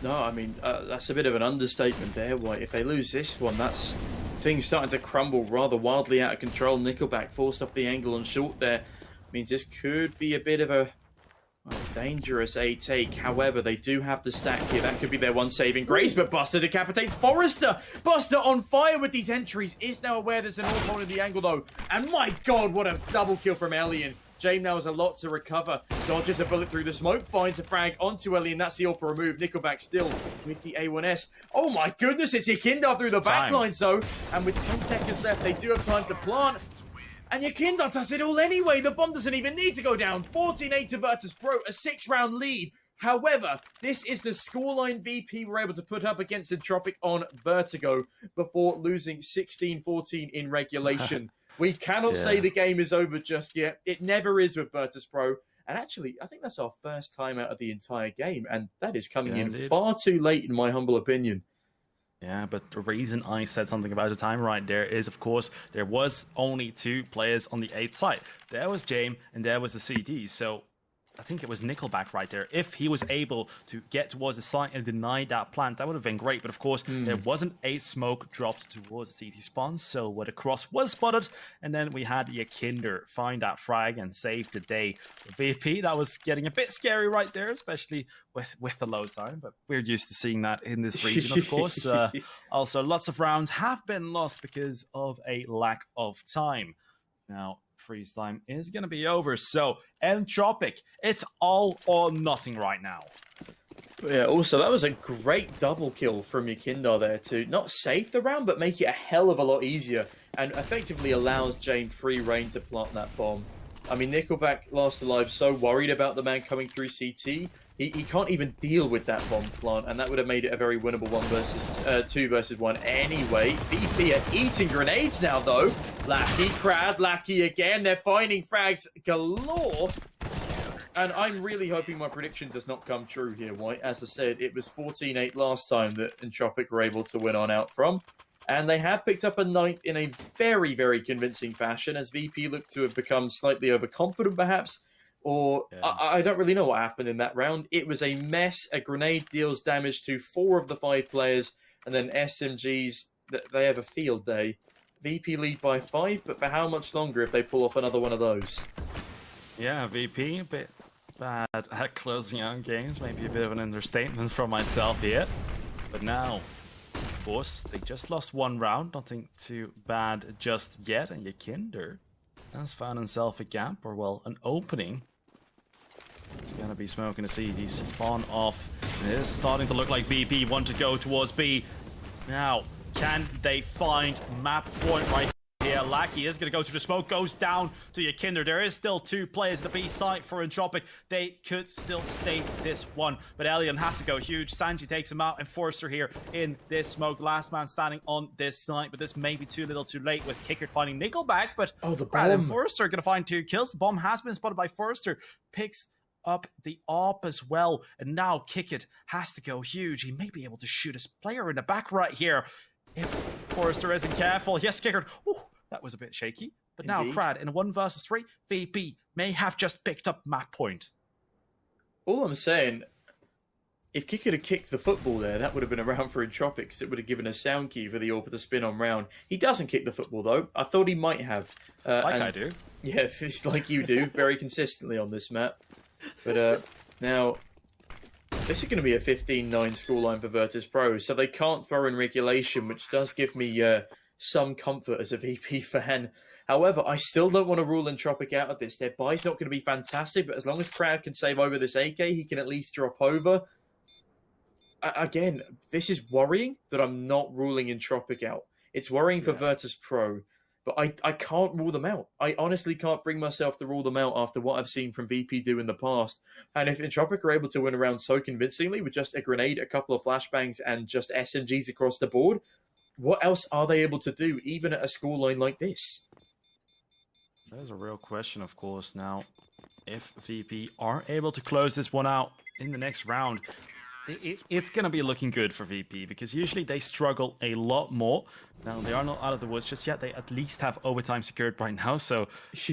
H: No, I mean, that's a bit of an understatement there, White. If they lose this one, that's things starting to crumble rather wildly out of control. Nickelback forced off the angle on short there. Means this could be a bit of a dangerous A-take. However, they do have the stack here. That could be their one saving grace, but Buster decapitates Forrester. Buster on fire with these entries. Is now aware there's an all point in the angle, though. And my God, what a double kill from Alien. James now has a lot to recover. Dodges a bullet through the smoke, finds a frag onto Alien. That's the AWP remove. Nickelback still with the A1S. Oh my goodness, it's Yakinda through the backline, so. And with 10 seconds left, they do have time to plant. And Yakinda does it all anyway. The bomb doesn't even need to go down. 14-8 to Virtuspro, a 6-round lead. However, this is the scoreline VP were able to put up against Entropiq on Vertigo before losing 16-14 in regulation. We cannot say the game is over just yet. It never is with Virtuspro. And actually, I think that's our first time out of the entire game. And that is coming in far too late, in my humble opinion.
I: Yeah, but the reason I said something about the time right there is, of course, there was only 2 players on the 8th side. There was James and there was the CD. So I think it was Nickelback right there. If he was able to get towards the site and deny that plant, that would have been great. But of course, there wasn't a smoke dropped towards the CT spawn, so where the cross was spotted, and then we had Yakinder find that frag and save the day. VP, that was getting a bit scary right there, especially with the load time, but we're used to seeing that in this region, of course. Also, lots of rounds have been lost because of a lack of time. Now, freeze time is going to be over. So, Entropiq, it's all or nothing right now.
H: Yeah, also, that was a great double kill from Yakinda there to not save the round, but make it a hell of a lot easier and effectively allows James free reign to plant that bomb. I mean, Nickelback last alive, so worried about the man coming through CT. He can't even deal with that bomb plant, and that would have made it a very winnable 2 versus 1 anyway. VP are eating grenades now, though. Lackey, Crad, Lackey again. They're finding frags galore. And I'm really hoping my prediction does not come true here, White. As I said, it was 14-8 last time that Entropiq were able to win on out from. And they have picked up a 9th in a very, very convincing fashion, as VP looked to have become slightly overconfident, perhaps. Or, I don't really know what happened in that round. It was a mess. A grenade deals damage to 4 of the 5 players. And then SMGs, they have a field day. VP lead by 5, but for how much longer if they pull off another one of those?
I: Yeah, VP, a bit bad at closing out games. Maybe a bit of an understatement from myself here. But now, of course, they just lost 1 round. Nothing too bad just yet. And Yakinder has found himself a gap, or well, an opening. He's going to be smoking a seed. He's spawn off. It is starting to look like VP want to go towards B. Now, can they find map point right here? Lackey is going to go to the smoke, goes down to Yakinder. There is still 2 players at the B site for Entropiq. They could still save this one, but Alien has to go huge. Sanji takes him out, and Forrester here in this smoke. Last man standing on this site, but this may be too little too late with Kickert finding Nickelback, but
H: the
I: Brad and
H: bomb.
I: Forrester are going to find 2 kills. The bomb has been spotted by Forrester. Picks up the AWP as well, and now Kickert has to go huge. He may be able to shoot his player in the back right here if Forrester isn't careful. Yes, Kickert. Ooh, that was a bit shaky. But
H: Indeed.
I: now, Crad, in a 1 versus 3, VP may have just picked up map point.
H: All I'm saying, if Kick had kicked the football there, that would have been a round for Entropiq, because it would have given a sound cue for the AWP to spin on round. He doesn't kick the football, though. I thought he might have.
I: I do.
H: Yeah, like you do, very consistently on this map. But now, this is going to be a 15-9 scoreline for Virtuspro, so they can't throw in regulation, which does give me some comfort as a VP fan. However, I still don't want to rule Entropiq out of this. Their buy's not going to be fantastic, but as long as Crowd can save over this AK, he can at least drop over. Again, this is worrying that I'm not ruling Entropiq out. It's worrying for Virtuspro, but I can't rule them out. I honestly can't bring myself to rule them out after what I've seen from VP do in the past. And if Entropiq are able to win a round so convincingly with just a grenade, a couple of flashbangs, and just SMGs across the board, what else are they able to do, even at a scoreline like this?
I: That is a real question, of course. Now, if VP are able to close this one out, in the next round, it's going to be looking good for VP, because usually they struggle a lot more. Now, they are not out of the woods just yet. They at least have overtime secured right now. So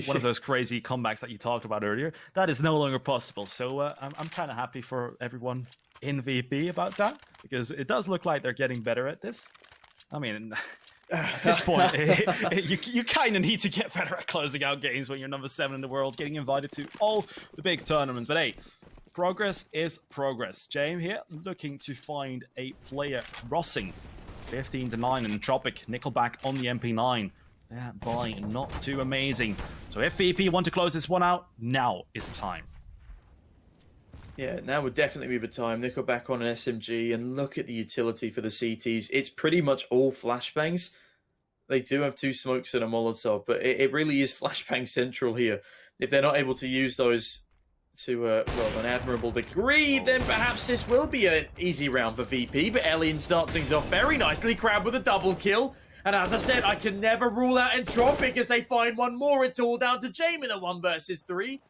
I: one of those crazy comebacks that you talked about earlier, that is no longer possible. So I'm kind of happy for everyone in VP about that, because it does look like they're getting better at this. I mean, at this point, you kind of need to get better at closing out games when you're number 7 in the world, getting invited to all the big tournaments. But hey, progress is progress. James here looking to find a player crossing 15-9 Entropiq. Nickelback on the MP9. That buy not too amazing. So if VP want to close this one out, now is the time.
H: Yeah, now would definitely be the time. Nickelback on an SMG, and look at the utility for the CTs. It's pretty much all flashbangs. They do have 2 smokes and a Molotov, but it really is flashbang central here. If they're not able to use those to, well, an admirable degree, then perhaps this will be an easy round for VP, but Alien starts things off very nicely. Crab with a double kill. And as I said, I can never rule out Entropiq as they find one more. It's all down to Jame in a 1 versus 3.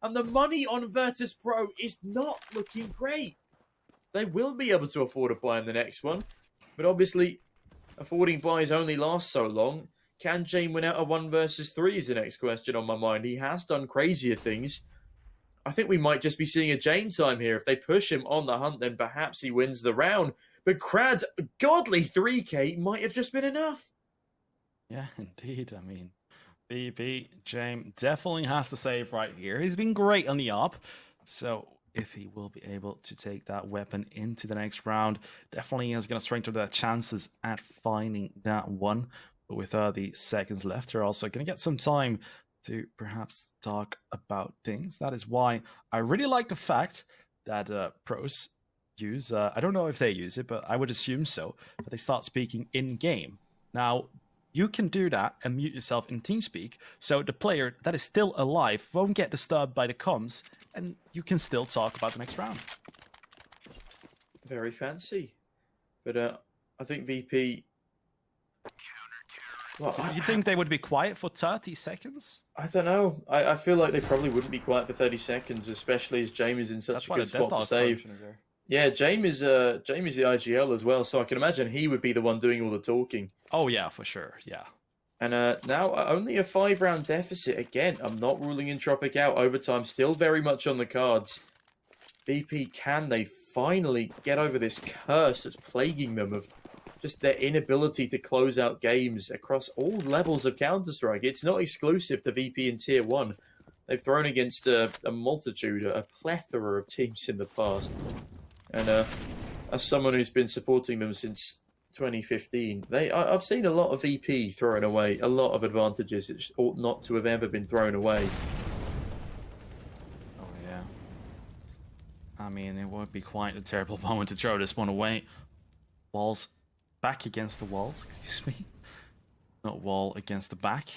H: And the money on Virtuspro is not looking great. They will be able to afford a buy in the next one. But obviously, affording buys only lasts so long. Can Jame win out a 1 versus 3 is the next question on my mind. He has done crazier things. I think we might just be seeing a Jame time here. If they push him on the hunt, then perhaps he wins the round. But Crad's godly 3k might have just been enough.
I: Yeah, indeed. I mean, VP, Jame definitely has to save right here. He's been great on the up. So if he will be able to take that weapon into the next round, definitely is going to strengthen their chances at finding that one. But with the seconds left, they're also going to get some time to perhaps talk about things. That is why I really like the fact that pros use, I don't know if they use it, but I would assume so, that they start speaking in-game. Now, you can do that and mute yourself in TeamSpeak, so the player that is still alive won't get disturbed by the comms, and you can still talk about the next round.
H: Very fancy. But I think VP... Well,
I: you think they would be quiet for 30 seconds?
H: I don't know. I feel like they probably wouldn't be quiet for 30 seconds, especially as Jame is in such a good spot to save. Yeah, Jame is the IGL as well, so I can imagine he would be the one doing all the talking.
I: Oh yeah, for sure, yeah.
H: And now only a 5-round deficit. Again, I'm not ruling Entropiq out. Overtime still very much on the cards. VP, can they finally get over this curse that's plaguing them of just their inability to close out games across all levels of Counter-Strike? It's not exclusive to VP in Tier 1. They've thrown against a multitude, a plethora of teams in the past. And as someone who's been supporting them since 2015, I've seen a lot of VP throwing away a lot of advantages that ought not to have ever been thrown away.
I: Oh yeah. I mean, it would be quite a terrible moment to throw this one away. Walls back against the walls, excuse me. Not wall against the back.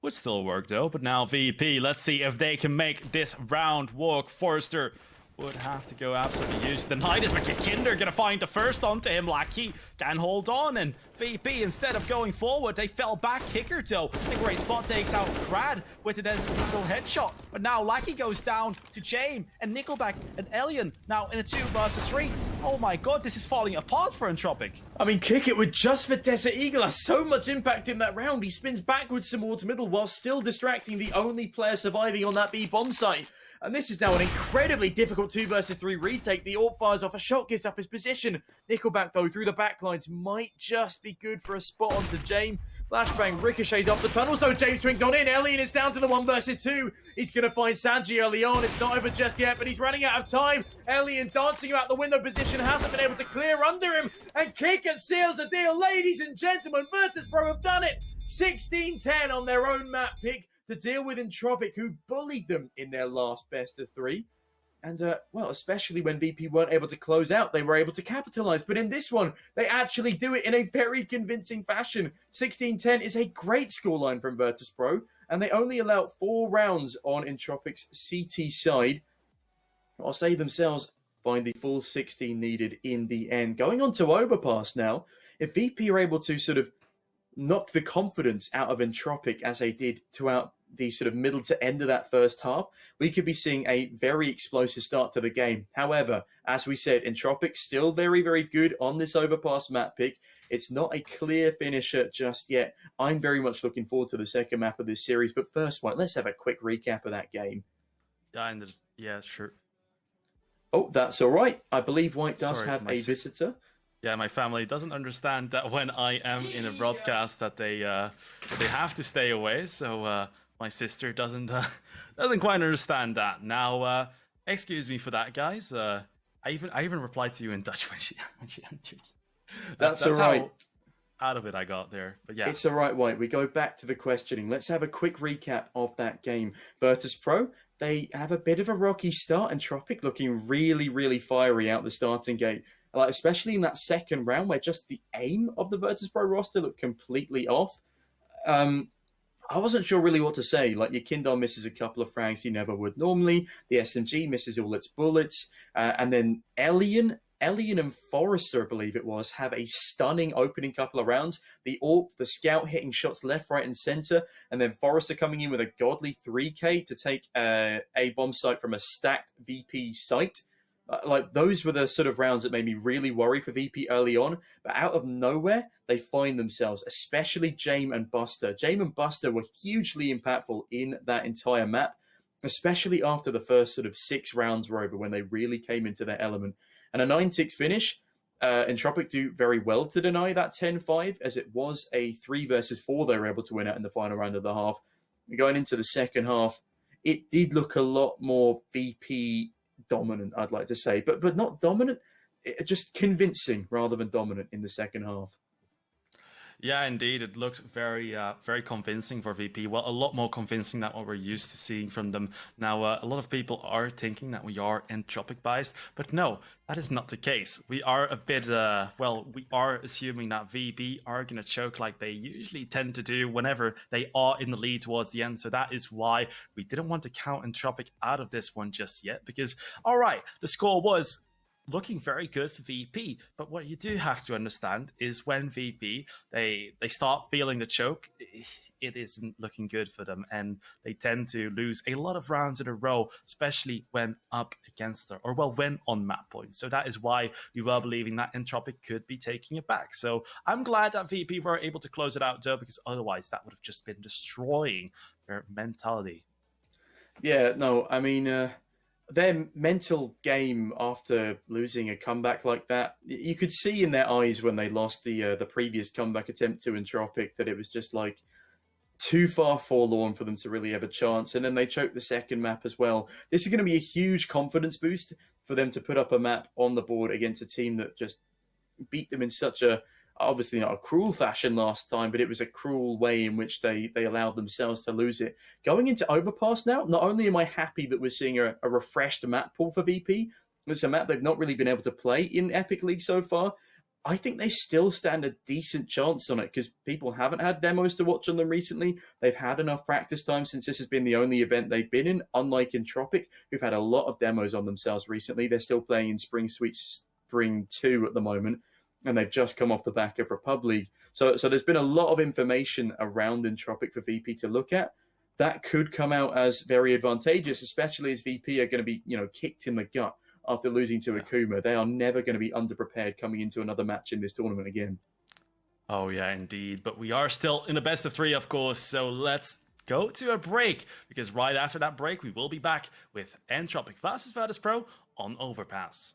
I: Would still work though, but now VP, let's see if they can make this round work. Forrester would have to go absolutely use the Natus, but Kinder gonna find the first onto him. Lackey can hold on, and VP, instead of going forward, they fell back. Kicker though, a great spot takes out Crad with an little headshot, but now Lackey goes down to Jame and Nickelback and Alien now in a 2 versus 3. Oh my god, this is falling apart for Entropiq.
H: I mean, kick it with just for Desert Eagle has so much impact in that round. He spins backwards towards middle while still distracting the only player surviving on that B bomb site. And this is now an incredibly difficult 2 versus 3 retake. The AWP fires off a shot, gives up his position. Nickelback, though, through the backlines might just be good for a spot onto Jame. Flashbang ricochets off the tunnel, so James swings on in. Alien is down to the 1 versus 2. He's going to find Sanji early on. It's not over just yet, but he's running out of time. Alien dancing out the window position, hasn't been able to clear under him. And Kick it seals the deal. Ladies and gentlemen, Virtuspro have done it. 16-10 on their own map pick to deal with Entropiq, who bullied them in their last best of 3. And, well, especially when VP weren't able to close out, they were able to capitalize. But in this one, they actually do it in a very convincing fashion. 16-10 is a great scoreline from Virtuspro, and they only allow 4 rounds on Entropiq's CT side. I'll say themselves find the full 16 needed in the end. Going on to Overpass now, if VP are able to sort of knock the confidence out of Entropiq as they did throughout the sort of middle to end of that first half, we could be seeing a very explosive start to the game. However, as we said, Entropiq still very, very good on this overpass map pick. It's not a clear finisher just yet. I'm very much looking forward to the second map of this series. But first, White, let's have a quick recap of that game.
I: Yeah, sure.
H: Oh, that's all right. I believe White does have a visitor.
I: Yeah, my family doesn't understand that when I am in a broadcast that they have to stay away. So my sister doesn't quite understand that. Now, excuse me for that, guys. I even replied to you in Dutch when she entered. That's all right. How out of it I got there, but yeah,
H: it's all right, White. We go back to the questioning. Let's have a quick recap of that game. Virtuspro, they have a bit of a rocky start, and Entropiq looking really, really fiery out the starting gate. Like, especially in that second round where just the aim of the Virtuspro roster looked completely off. I wasn't sure really what to say. Like, your Kindar misses a couple of frags he never would normally. The SMG misses all its bullets. And then Elian and Forrester, I believe it was, have a stunning opening couple of rounds. The AWP, the Scout hitting shots left, right, and center. And then Forrester coming in with a godly 3K to take a bomb site from a stacked VP site. Like, those were the sort of rounds that made me really worry for VP early on. But out of nowhere, they find themselves, especially Jame and Buster. Jame and Buster were hugely impactful in that entire map, especially after the first sort of 6 rounds were over when they really came into their element. And a 9-6 finish, Entropiq do very well to deny that 10-5, as it was a 3 versus 4 they were able to win out in the final round of the half. Going into the second half, it did look a lot more VP dominant, I'd like to say, but not dominant, just convincing rather than dominant in the second half.
I: Yeah, indeed. It looked very, very convincing for VP. Well, a lot more convincing than what we're used to seeing from them. Now, a lot of people are thinking that we are Entropiq biased, but no, that is not the case. We are a bit, we are assuming that VP are going to choke like they usually tend to do whenever they are in the lead towards the end. So that is why we didn't want to count Entropiq out of this one just yet, because, all right, the score was looking very good for VP, but what you do have to understand is when VP they start feeling the choke, it isn't looking good for them, and they tend to lose a lot of rounds in a row, especially when up against her, or when on map points. So that is why we were believing that Entropiq could be taking it back. So I'm glad that VP were able to close it out though, because otherwise that would have just been destroying their mentality.
H: Yeah, no, I mean, their mental game after losing a comeback like that, you could see in their eyes when they lost the previous comeback attempt to Entropiq that it was just like too far forlorn for them to really have a chance. And then they choked the second map as well. This is going to be a huge confidence boost for them to put up a map on the board against a team that just beat them in such a, obviously not a cruel fashion last time, but it was a cruel way in which they allowed themselves to lose it. Going into Overpass now, not only am I happy that we're seeing a refreshed map pool for VP, it's a map they've not really been able to play in Epic League so far, I think they still stand a decent chance on it because people haven't had demos to watch on them recently. They've had enough practice time since this has been the only event they've been in, unlike Entropiq, who've had a lot of demos on themselves recently. They're still playing in Spring Sweet Spring 2 at the moment, and they've just come off the back of Republic. So there's been a lot of information around Entropiq for VP to look at. That could come out as very advantageous, especially as VP are going to be, kicked in the gut after losing to Akuma. They are never going to be underprepared coming into another match in this tournament again.
I: Oh, yeah, indeed. But we are still in the best of 3, of course. So let's go to a break, because right after that break, we will be back with Entropiq versus Virtuspro on Overpass.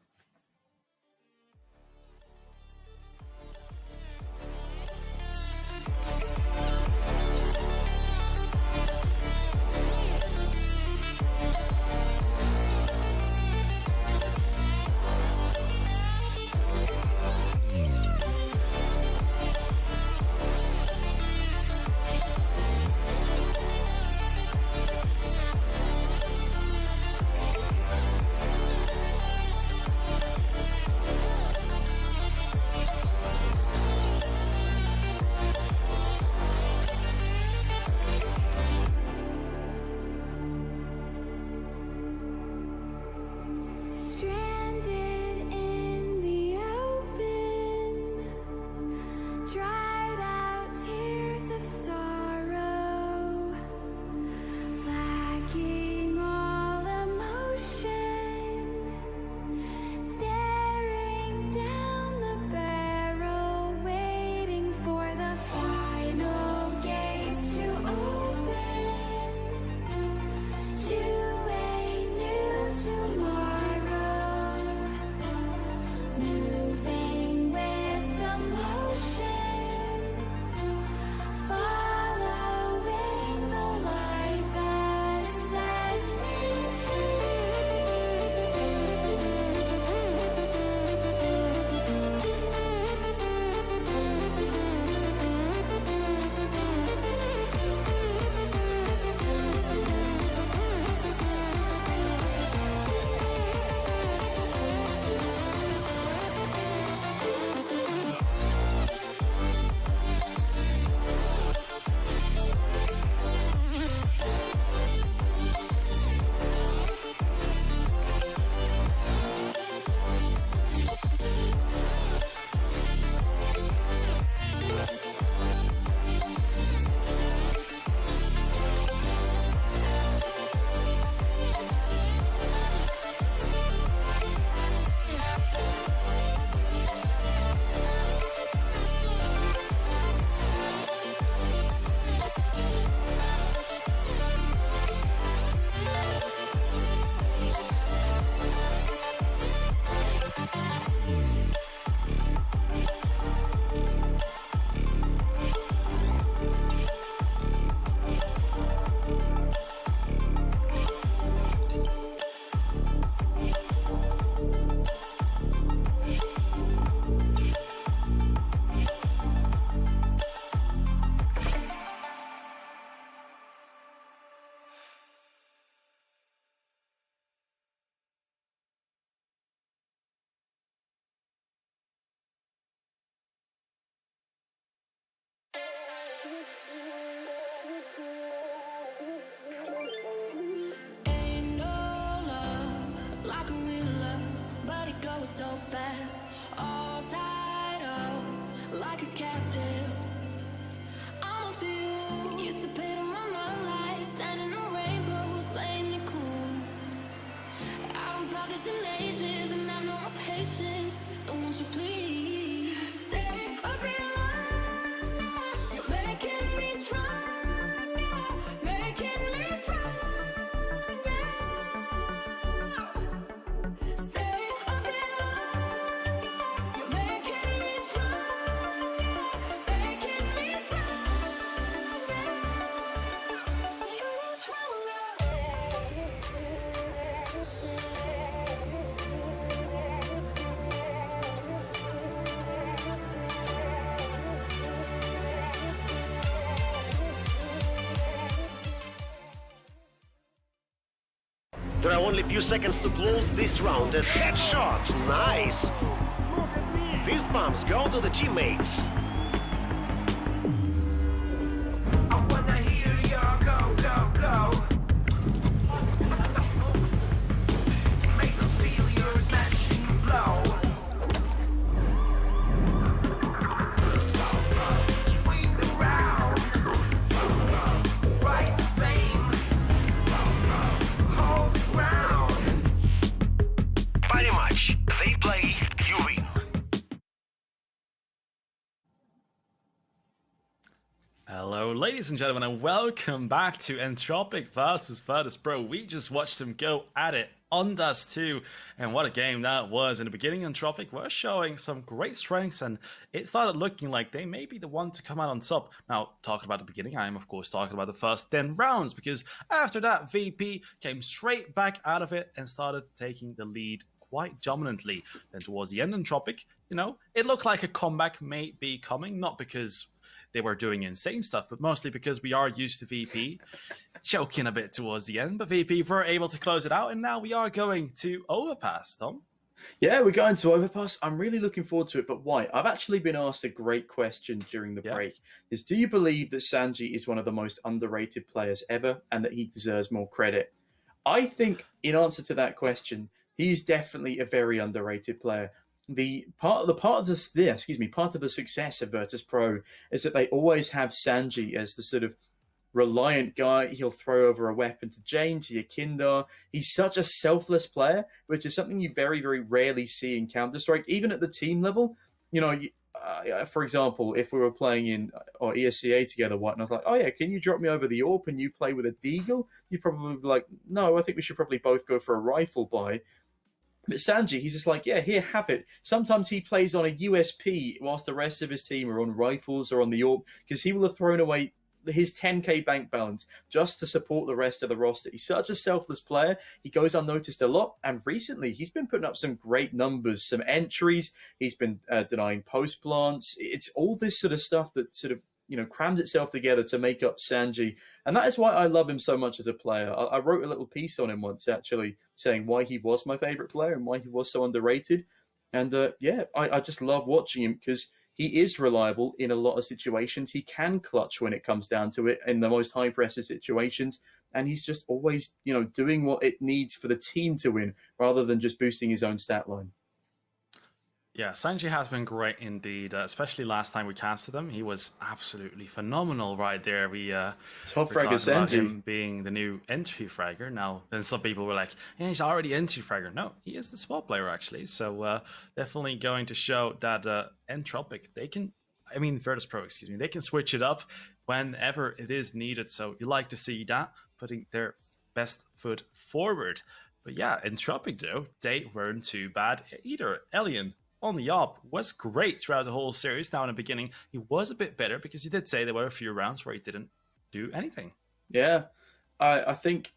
G: There are only a few seconds to close this round. A headshot. Nice. Fist bumps go to the teammates.
E: I wanna hear your go, go, go. Make them feel your smashing blow. Win the round. Rise to fame. Hold the ground.
G: Very much. They play, you win.
I: Hello, ladies and gentlemen, and welcome back to Entropiq versus Virtuspro. We just watched them go at it on Dust 2, and what a game that was. In the beginning, Entropiq were showing some great strengths, and it started looking like they may be the one to come out on top. Now, talking about the beginning, I am, of course, talking about the first 10 rounds, because after that, VP came straight back out of it and started taking the lead quite dominantly. Then towards the end, Entropiq, it looked like a comeback may be coming, not because they were doing insane stuff, but mostly because we are used to VP choking a bit towards the end. But VP were able to close it out, and now we are going to Overpass, Tom.
H: Yeah, we're going to Overpass. I'm really looking forward to it, but why? I've actually been asked a great question during the break. Do you believe that Sanji is one of the most underrated players ever and that he deserves more credit? I think, in answer to that question, he's definitely a very underrated player. Part of the success of Virtuspro is that they always have Sanji as the sort of reliant guy. He'll throw over a weapon to Jane, to Yakindar. He's such a selfless player, which is something you very, very rarely see in Counter-Strike, even at the team level. For example, if we were playing in or ESCA together, and I was like, oh yeah, can you drop me over the AWP and you play with a Deagle? You'd probably be like, no, I think we should probably both go for a rifle buy. But Sanji, he's just like, yeah, here, have it. Sometimes he plays on a USP whilst the rest of his team are on rifles or on the AWP, because he will have thrown away his 10k bank balance just to support the rest of the roster. He's such a selfless player. He goes unnoticed a lot, and recently he's been putting up some great numbers, some entries. He's been denying post plants. It's all this sort of stuff that sort of crams itself together to make up Sanji. And that is why I love him so much as a player. I wrote a little piece on him once, actually, saying why he was my favourite player and why he was so underrated. And I just love watching him because he is reliable in a lot of situations. He can clutch when it comes down to it in the most high-pressure situations. And he's just always, doing what it needs for the team to win rather than just boosting his own stat line.
I: Yeah, Sanji has been great indeed, especially last time we casted him. He was absolutely phenomenal right there. We
H: top fragger
I: about him being the new entry fragger. Now, then some people were like, yeah, he's already entry fragger. No, he is the spot player actually. So definitely going to show that Entropiq, Virtuspro, they can switch it up whenever it is needed. So you like to see that, putting their best foot forward. But yeah, Entropiq though, they weren't too bad either. Alien on the op was great throughout the whole series. Now in the beginning, he was a bit better because he did say there were a few rounds where he didn't do anything.
H: Yeah, I think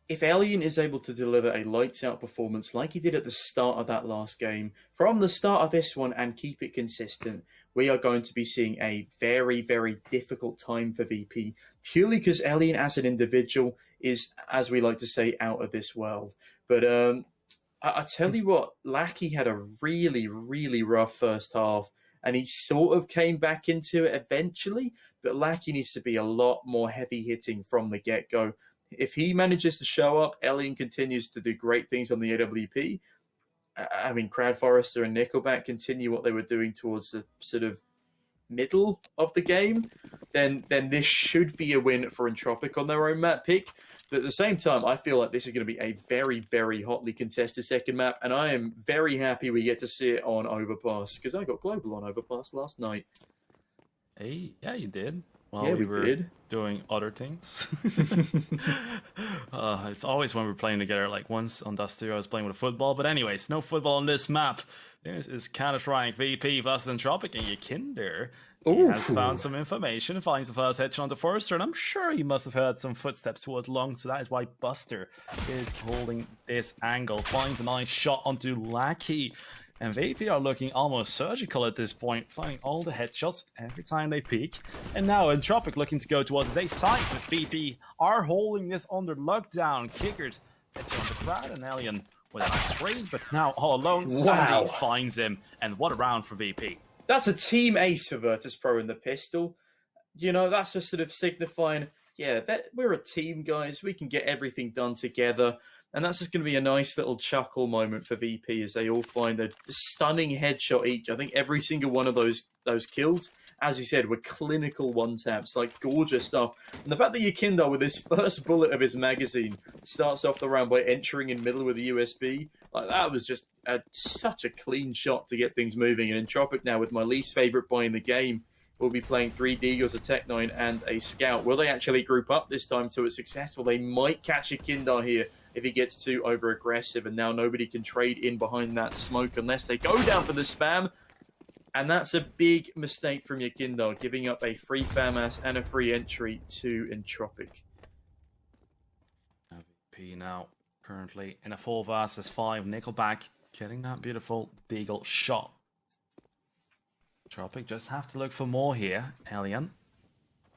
H: if Alien is able to deliver a lights-out performance like he did at the start of that last game, from the start of this one, and keep it consistent, we are going to be seeing a very, very difficult time for VP, purely because Alien as an individual is, as we like to say, out of this world. But I tell you what, Lackey had a really, really rough first half, and he sort of came back into it eventually, but Lackey needs to be a lot more heavy-hitting from the get-go. If he manages to show up, Alien continues to do great things on the AWP. Crowd Forester and Nickelback continue what they were doing towards the sort of middle of the game, then this should be a win for Entropiq on their own map pick. But at the same time, I feel like this is going to be a very, very hotly contested second map, and I am very happy we get to see it on Overpass, because I got Global on Overpass last night.
I: Hey, yeah, you did.
H: Well, yeah, we were
I: doing other things. It's always when we're playing together. Like once on Dust 2, I was playing with a football. But anyways, no football on this map. This is Counter-Strike VP versus Entropiq, and Yakindar has found some information, finds the first headshot on the Forester, and I'm sure he must have heard some footsteps towards long, so that is why Buster is holding this angle, finds a nice shot onto Lackey. And VP are looking almost surgical at this point, finding all the headshots every time they peek. And now Entropiq looking to go towards a side, but VP are holding this under lockdown. Kickers headshot on the to Crowd and Alien with a nice screen, but now all alone,
H: Wow.
I: Sandy finds him, and what a round for VP.
H: That's a team ace for Virtuspro in the pistol. You know, that's just sort of signifying, yeah, that we're a team, guys. We can get everything done together. And that's just going to be a nice little chuckle moment for VP as they all find a stunning headshot each. I think every single one of those kills, as you said, were clinical one-taps, like gorgeous stuff. And the fact that Yekindar, with his first bullet of his magazine, starts off the round by entering in middle with a USB, like that was just such a clean shot to get things moving. And Entropiq now, with my least favourite buy in the game, will be playing 3 Deagles, a Tech 9, and a Scout. Will they actually group up this time to a successful? They might catch Yekindar here if he gets too over-aggressive, and now nobody can trade in behind that smoke unless they go down for the spam. And that's a big mistake from Yekindar, giving up a free FAMAS and a free entry to Entropiq.
I: VP now currently in a 4 versus 5. Nickelback getting that beautiful Deagle shot. Entropiq just have to look for more here. Alien.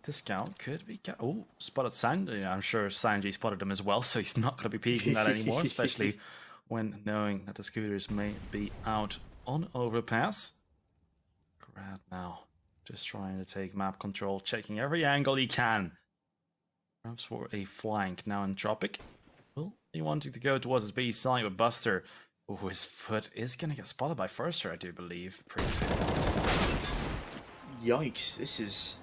I: The Scout could be... Oh, spotted Sanji. I'm sure Sanji spotted him as well, so he's not going to be peeking that anymore, especially when knowing that the scooters may be out on overpass. Grad now just trying to take map control, checking every angle he can. Perhaps for a flank. Now Entropiq will be wanting to go towards his B side with Buster. Oh, his foot is going to get spotted by Firster, I do believe, pretty soon.
H: Yikes, this is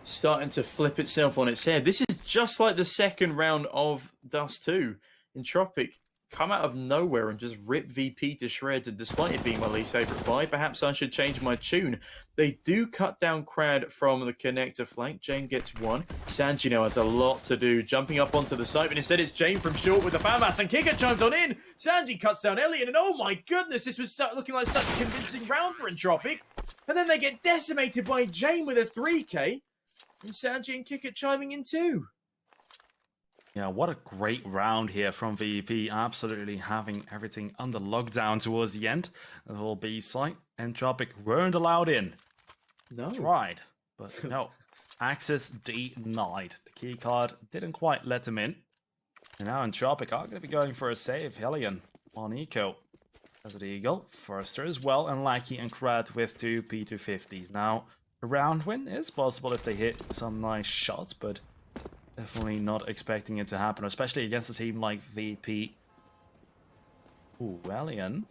H: starting to flip itself on its head. This is just like the second round of Dust 2. Entropiq come out of nowhere and just rip VP to shreds, and despite it being my least favourite buy, perhaps I should change my tune. They do cut down Crad from the connector flank. Jane gets one. Sanji now has a lot to do, jumping up onto the site, but instead it's Jane from short with the FAMAS, and Kicker chimes on in. Sanji cuts down Elliot, and oh my goodness, this was looking like such a convincing round for Entropiq. And then they get decimated by Jane with a 3K, and Sanji and Kicker chiming in too.
I: Yeah, what a great round here from VP. Absolutely having everything under lockdown towards the end. The whole B site. Entropiq weren't allowed in.
H: No.
I: Tried, but no. Access denied. The key card didn't quite let them in. And now Entropiq are going to be going for a save. Hellion on Eco. As an Eagle. Forster as well. And Lackey and Crad with 2 P250s. Now, a round win is possible if they hit some nice shots, but definitely not expecting it to happen, especially against a team like VP. Ooh, Alien.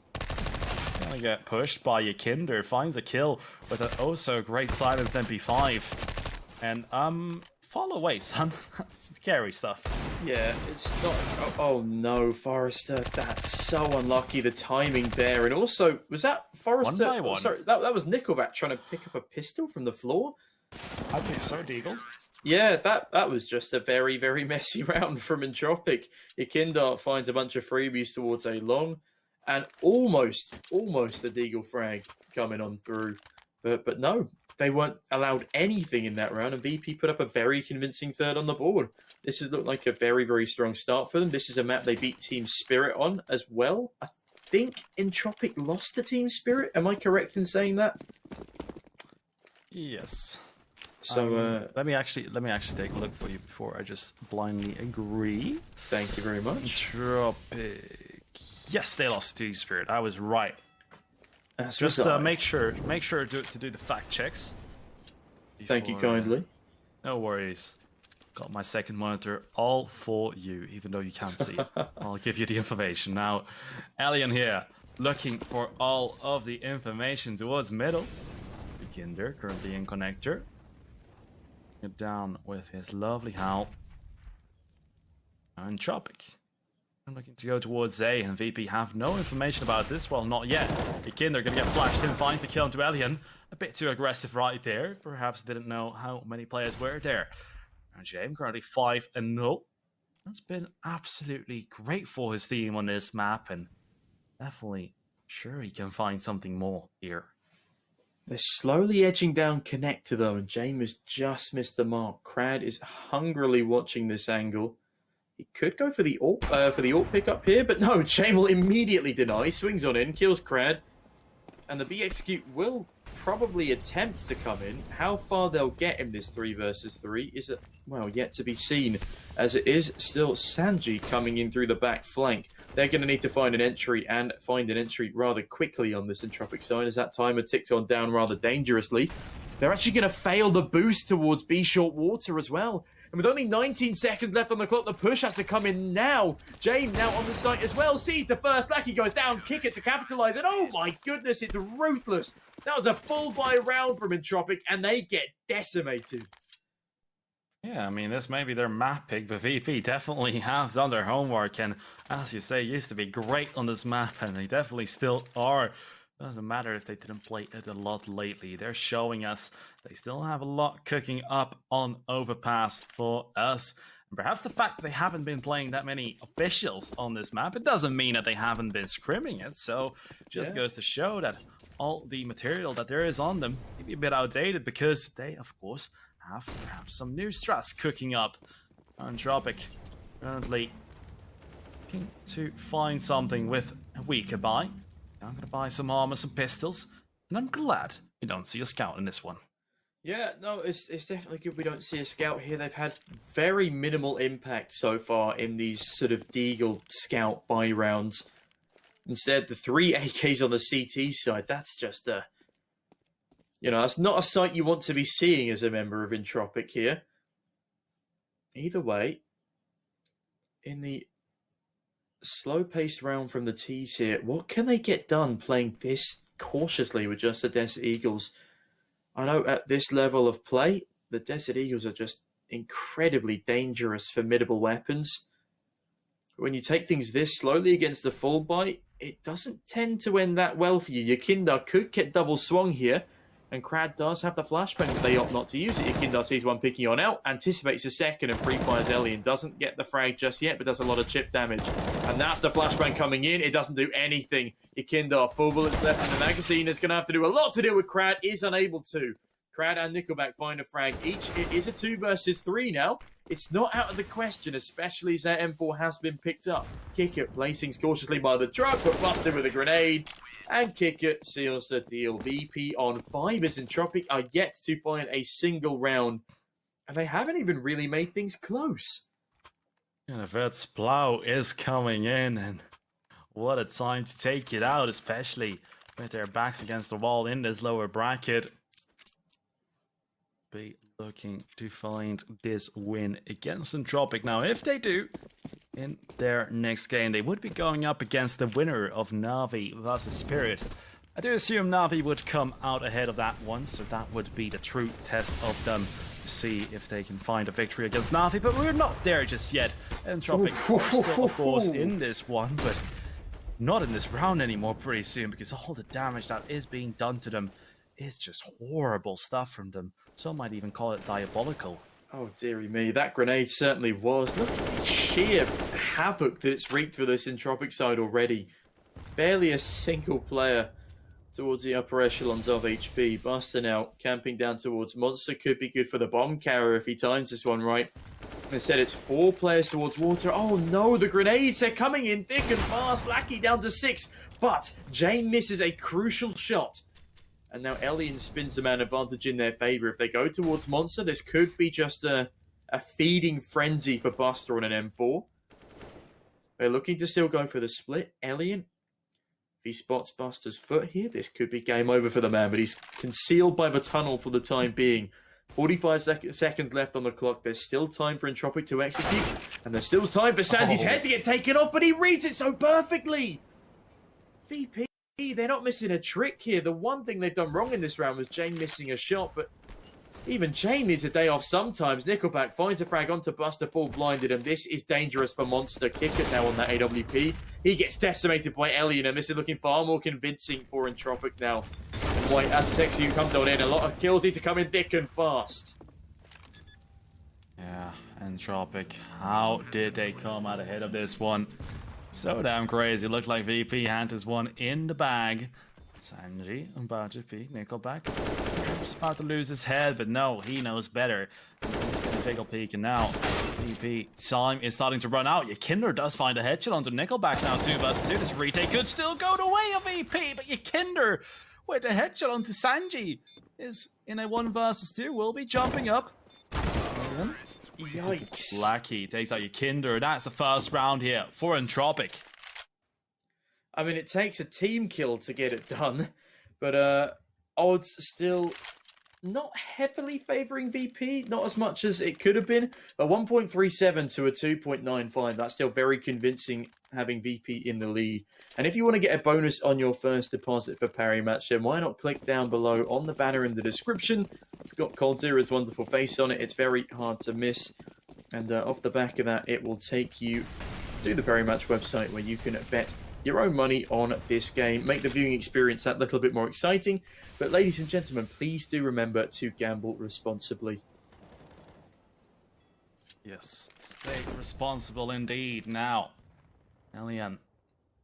I: Gonna get pushed by Yekindar. Finds a kill with an oh so great silence MP5. And fall away, son. That's scary stuff.
H: Yeah, it's not... Oh no, Forrester. That's so unlucky, the timing there. And also, was that Forrester...
I: 1 by 1.
H: Sorry, that was Nickelback trying to pick up a pistol from the floor?
I: I think so, Deagle.
H: Yeah, that was just a very, very messy round from Entropiq. Yekindar finds a bunch of freebies towards a long, and almost a Deagle frag coming on through. But no, they weren't allowed anything in that round, and VP put up a very convincing third on the board. This has looked like a very, very strong start for them. This is a map they beat Team Spirit on as well. I think Entropiq lost to Team Spirit. Am I correct in saying that?
I: Yes.
H: So
I: let me actually take a look for you before I just blindly agree.
H: Thank you very much.
I: Entropiq. Yes, they lost to Spirit. I was right. Just make sure to do the fact checks.
H: Thank you kindly.
I: No worries. Got my second monitor all for you, even though you can't see. I'll give you the information now. Alien here, looking for all of the information towards middle. Yekindar currently in connector. Get down with his lovely howl. Entropiq. I'm looking to go towards A, and VP have no information about this. Well, not yet. Yekindar gonna get flashed in, finds the kill into Alien. A bit too aggressive right there. Perhaps didn't know how many players were there. And James currently 5-0. That's been absolutely great for his team on this map, and definitely sure he can find something more here.
H: They're slowly edging down connector though, and James just missed the mark. Crad is hungrily watching this angle. He could go for the AWP pickup here, but no, James will immediately deny. Swings on in, kills Crad, and the B execute will probably attempt to come in. How far they'll get in this 3 versus 3 is, well, yet to be seen, as it is still Sanji coming in through the back flank. they're going to need to find an entry and find an entry rather quickly on this Entropiq side as that timer ticks on down rather dangerously. They're actually going to fail the boost towards B short water as well. And with only 19 seconds left on the clock, the push has to come in now. Jane now on the site as well, sees the first. Lackey goes down, kick it to capitalize. And oh my goodness, it's ruthless. That was a full buy round from Entropiq, and they get decimated.
I: Yeah, I mean, this may be their map pick, but VP definitely has done their homework, and as you say, used to be great on this map, and they definitely still are. Doesn't matter if they didn't play it a lot lately. They're showing us they still have a lot cooking up on Overpass for us. And perhaps the fact that they haven't been playing that many officials on this map, it doesn't mean that they haven't been scrimming it. So just goes to show that all the material that there is on them may be a bit outdated because they, of course, have perhaps some new strats cooking up. Entropiq currently looking to find something with a weaker buy. I'm going to buy some armor, some pistols, and I'm glad we don't see a scout in this one.
H: Yeah, no, it's definitely good we don't see a scout here. They've had very minimal impact so far in these sort of Deagle scout buy rounds. Instead, the 3 AKs on the CT side, that's just a... You know, that's not a sight you want to be seeing as a member of Entropiq here. Either way, in the slow-paced round from the T's here, what can they get done playing this cautiously with just the Desert Eagles? I know at this level of play, the Desert Eagles are just incredibly dangerous, formidable weapons. When you take things this slowly against the full buy, it doesn't tend to end that well for you. Yakindar could get double swung here, and Crad does have the flashbang, but they opt not to use it. Yakindar sees one picking on out, anticipates a second, and pre-fires Elian. Doesn't get the frag just yet, but does a lot of chip damage. And that's the flashbang coming in. It doesn't do anything. Yakindar, 4 bullets left in the magazine, is going to have to do a lot to deal with Crad, is unable to. Crad and Nickelback find a frag each. It is a 2 versus 3 now. It's not out of the question, especially as that M4 has been picked up. Kicker placing cautiously by the truck, but busted with a grenade. And Kicker seals the deal. VP on 5 as Entropiq are yet to find a single round. And they haven't even really made things close.
I: And Virtuspro is coming in, and what a time to take it out, especially with their backs against the wall in this lower bracket. Be looking to find this win against Entropiq. Now, if they do, in their next game, they would be going up against the winner of NAVI versus Spirit. I do assume NAVI would come out ahead of that one, so that would be the true test of them to see if they can find a victory against NAVI, but we're not there just yet. Entropiq are still, of course, in this one, but not in this round anymore pretty soon, because all the damage that is being done to them is just horrible stuff from them. Some might even call it diabolical.
H: Oh, dearie me. That grenade certainly was. Look at the sheer havoc that it's wreaked for this Entropiq side already. Barely a single player towards the upper echelons of HP. Buster now camping down towards Monster. Could be good for the bomb carrier if he times this one right. Instead, it's 4 players towards water. Oh no, the grenades, they're coming in thick and fast. Lackey down to 6. But Jane misses a crucial shot. And now Elian spins the man advantage in their favour. If they go towards Monster, this could be just a feeding frenzy for Buster on an M4. They're looking to still go for the split. Elian, if he spots Buster's foot here, this could be game over for the man. But he's concealed by the tunnel for the time being. 45 seconds left on the clock. There's still time for Entropiq to execute. And there's still time for Sandy's head to get taken off. But he reads it so perfectly. VP. They're not missing a trick here. The one thing they've done wrong in this round was Jane missing a shot, but even Jane needs a day off sometimes. Nickelback finds a frag onto Buster, full blinded, and this is dangerous for Monster. Kick it now on that AWP. He gets decimated by Elian, and this is looking far more convincing for Entropiq now. And White, as the Texu comes on in, a lot of kills need to come in thick and fast.
I: Yeah, Entropiq, how did they come out ahead of this one? So damn crazy. Looked like VP had his one in the bag. Sanji about to be Nickelback. He's about to lose his head, but no, he knows better. He's going to take a peek, and now VP time is starting to run out. Yakinder does find a headshot onto Nickelback now, 2 versus 2. This retake could still go the way of VP, but Yakinder with a headshot onto Sanji is in a 1 versus 2. Will be jumping up.
H: Yikes.
I: Lackey takes out Yakinder. That's the first round here for Entropiq.
H: I mean, it takes a team kill to get it done, but odds still not heavily favouring VP, not as much as it could have been. A 1.37 to a 2.95, that's still very convincing having VP in the lead. And if you want to get a bonus on your first deposit for Parry Match, then why not click down below on the banner in the description. It's got Coldzera's wonderful face on it. It's very hard to miss. And off the back of that, it will take you to the Parry Match website where you can bet your own money on this game. Make the viewing experience that little bit more exciting. But ladies and gentlemen, please do remember to gamble responsibly.
I: Yes, stay responsible indeed. Now, Alien,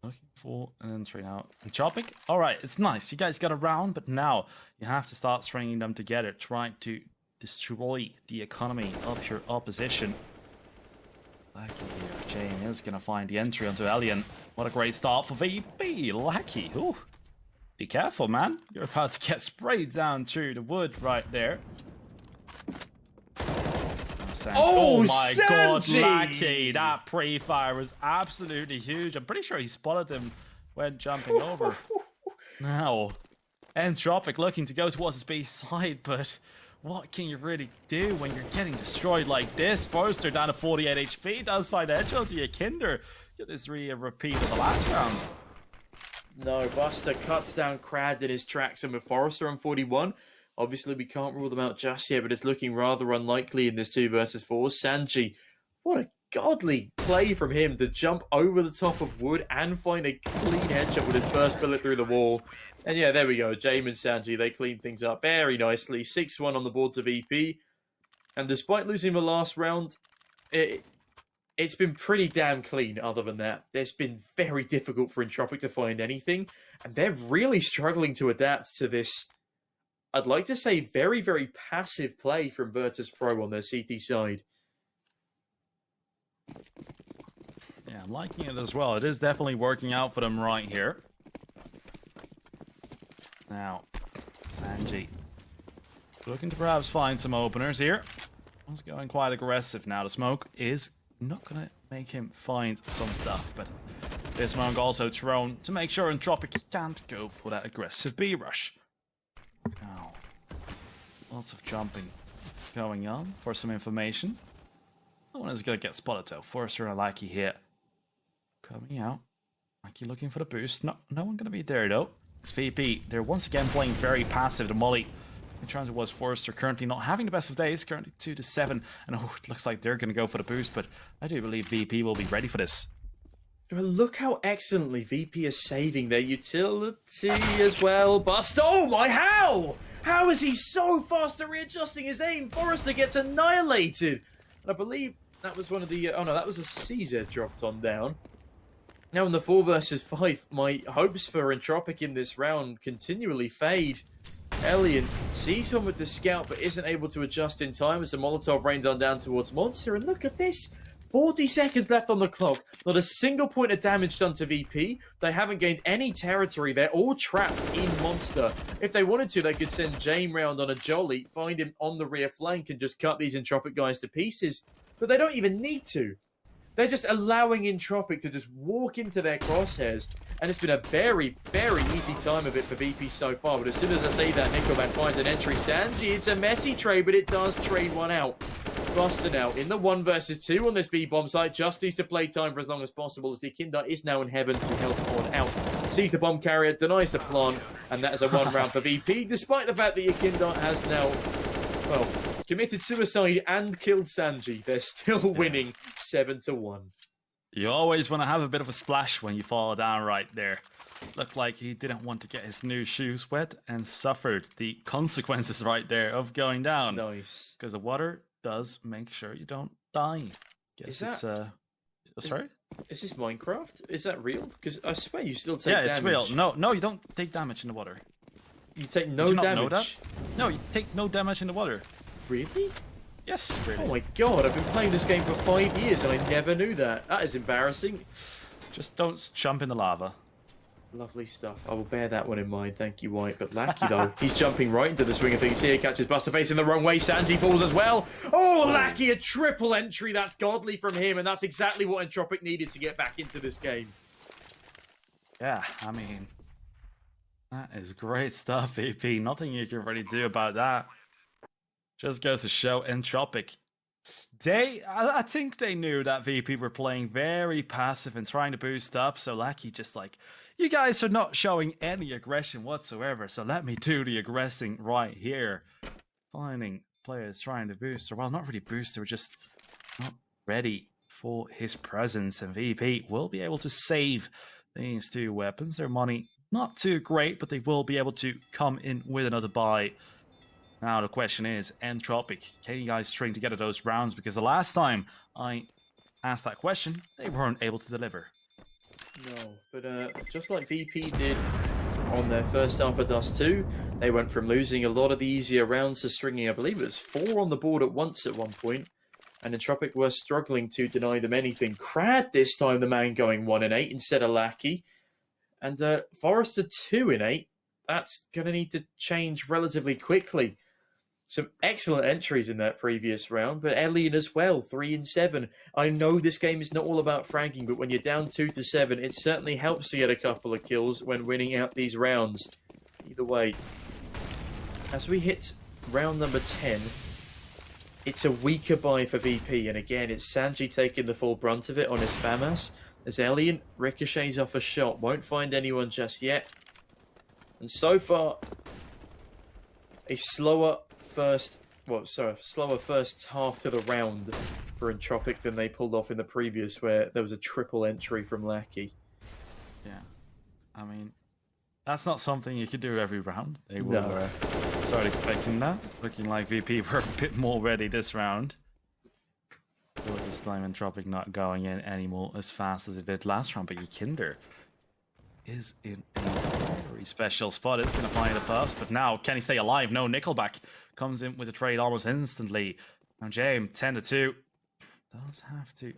I: looking for an entry now. Entropiq? Alright, it's nice. You guys got around, but now you have to start stringing them together, trying to destroy the economy of your opposition. Lucky here. Jane is going to find the entry onto Alien. What a great start for VP. Lucky. Ooh. Be careful, man. You're about to get sprayed down through the wood right there. Oh my god, Lucky. That pre-fire was absolutely huge. I'm pretty sure he spotted him when jumping over. Now, Entropiq looking to go towards his B side, but what can you really do when you're getting destroyed like this? Forrester down to 48 HP, does find a headshot to your Kinder. Get this really a repeat of the last round.
H: No, Buster cuts down Crad in his tracks, and with Forrester on 41, obviously we can't rule them out just yet, but it's looking rather unlikely in this 2 versus 4. Sanji, what a godly play from him to jump over the top of wood and find a clean headshot with his first bullet through the wall. And yeah, there we go. James and Sanji, they clean things up very nicely. 6-1 on the board to VP. And despite losing the last round, it's been pretty damn clean other than that. It's been very difficult for Entropiq to find anything. And they're really struggling to adapt to this, I'd like to say, very, very passive play from Virtuspro on their CT side.
I: Yeah, I'm liking it as well. It is definitely working out for them right here. Now, Sanji looking to perhaps find some openers here. He's going quite aggressive now. The smoke is not going to make him find some stuff, but this smoke also thrown to make sure Entropiq can't go for that aggressive B rush. Now, lots of jumping going on for some information. No one is going to get spotted though. Forrester and Lucky here. Coming out. Lucky looking for the boost. No one going to be there though. It's VP. They're once again playing very passive. The Molly in terms of was Forrester currently not having the best of days. Currently 2-7. And oh, it looks like they're going to go for the boost. But I do believe VP will be ready for this.
H: Look how excellently VP is saving their utility as well. Bust. Oh my, how? How is he so fast at readjusting his aim? Forrester gets annihilated. And I believe that was one of the... oh no, that was a CZ dropped on down. Now in the 4 versus 5, my hopes for Entropiq in this round continually fade. Alien sees one with the scout but isn't able to adjust in time as the Molotov rains down towards Monster. And look at this. 40 seconds left on the clock. Not a single point of damage done to VP. They haven't gained any territory. They're all trapped in Monster. If they wanted to, they could send Jame round on a jolly, find him on the rear flank and just cut these Entropiq guys to pieces. But they don't even need to. They're just allowing Entropiq to just walk into their crosshairs. And it's been a very, very easy time of it for VP so far. But as soon as I say that, Nickelback finds an entry. Sanji, it's a messy trade, but it does trade one out. Buster now in the 1 versus 2 on this B-bomb site. Just needs to play time for as long as possible as the Kindar is now in heaven to help on out. Sees the bomb carrier, denies the plant, and that is a 1 round for VP, despite the fact that Yakindar has now, well, committed suicide and killed Sanji. They're still winning 7-1.
I: You always want to have a bit of a splash when you fall down right there. Looked like he didn't want to get his new shoes wet and suffered the consequences right there of going down.
H: Nice.
I: Because the water does make sure you don't die. Guess it's sorry?
H: Is this Minecraft? Is that real? Because I swear you still take damage.
I: Yeah, it's real. No, you don't take damage in the water.
H: You take no
I: Did you not
H: damage?
I: Know that? No, you take no damage in the water.
H: Really?
I: Yes, really.
H: Oh my god, I've been playing this game for 5 years and I never knew that. That is embarrassing.
I: Just don't jump in the lava.
H: Lovely stuff. I will bear that one in mind. Thank you, White. But Lackey, though, he's jumping right into the swing of things here. Catches Buster facing the wrong way. Sanji falls as well. Oh, Lackey, a triple entry. That's godly from him. And that's exactly what Entropiq needed to get back into this game.
I: Yeah, I mean, that is great stuff, VP. Nothing you can really do about that. Just goes to show Entropiq. I think they knew that VP were playing very passive and trying to boost up, so Lackey just like, you guys are not showing any aggression whatsoever, so let me do the aggressing right here. Finding players trying to boost, or well, not really boost, they were just not ready for his presence, and VP will be able to save these two weapons. Their money not too great, but they will be able to come in with another buy. Now the question is, Entropiq, can you guys string together those rounds? Because the last time I asked that question, they weren't able to deliver.
H: No, but just like VP did on their first Alpha Dust 2, they went from losing a lot of the easier rounds to stringing, I believe it was 4 on the board at once at one point, and Entropiq were struggling to deny them anything. Crad this time, the man going 1 and 8 instead of Lackey, and Forrester 2 and 8. That's going to need to change relatively quickly. Some excellent entries in that previous round, but Elian as well, 3 and 7. I know this game is not all about fragging, but when you're down 2 to 7, it certainly helps to get a couple of kills when winning out these rounds. Either way, as we hit round number 10, it's a weaker buy for VP, and again, it's Sanji taking the full brunt of it on his FAMAS, as Elian ricochets off a shot, won't find anyone just yet. And so far, a slower first half to the round for Entropiq than they pulled off in the previous, where there was a triple entry from Lackey.
I: Yeah, I mean, that's not something you could do every round. They will start expecting that. Looking like VP were a bit more ready this round. So this time Entropiq not going in anymore as fast as it did last round, but Yikinder is in a very special spot. It's going to find a burst, but now can he stay alive? No, Nickelback comes in with a trade almost instantly. Now James, 10-2, does have to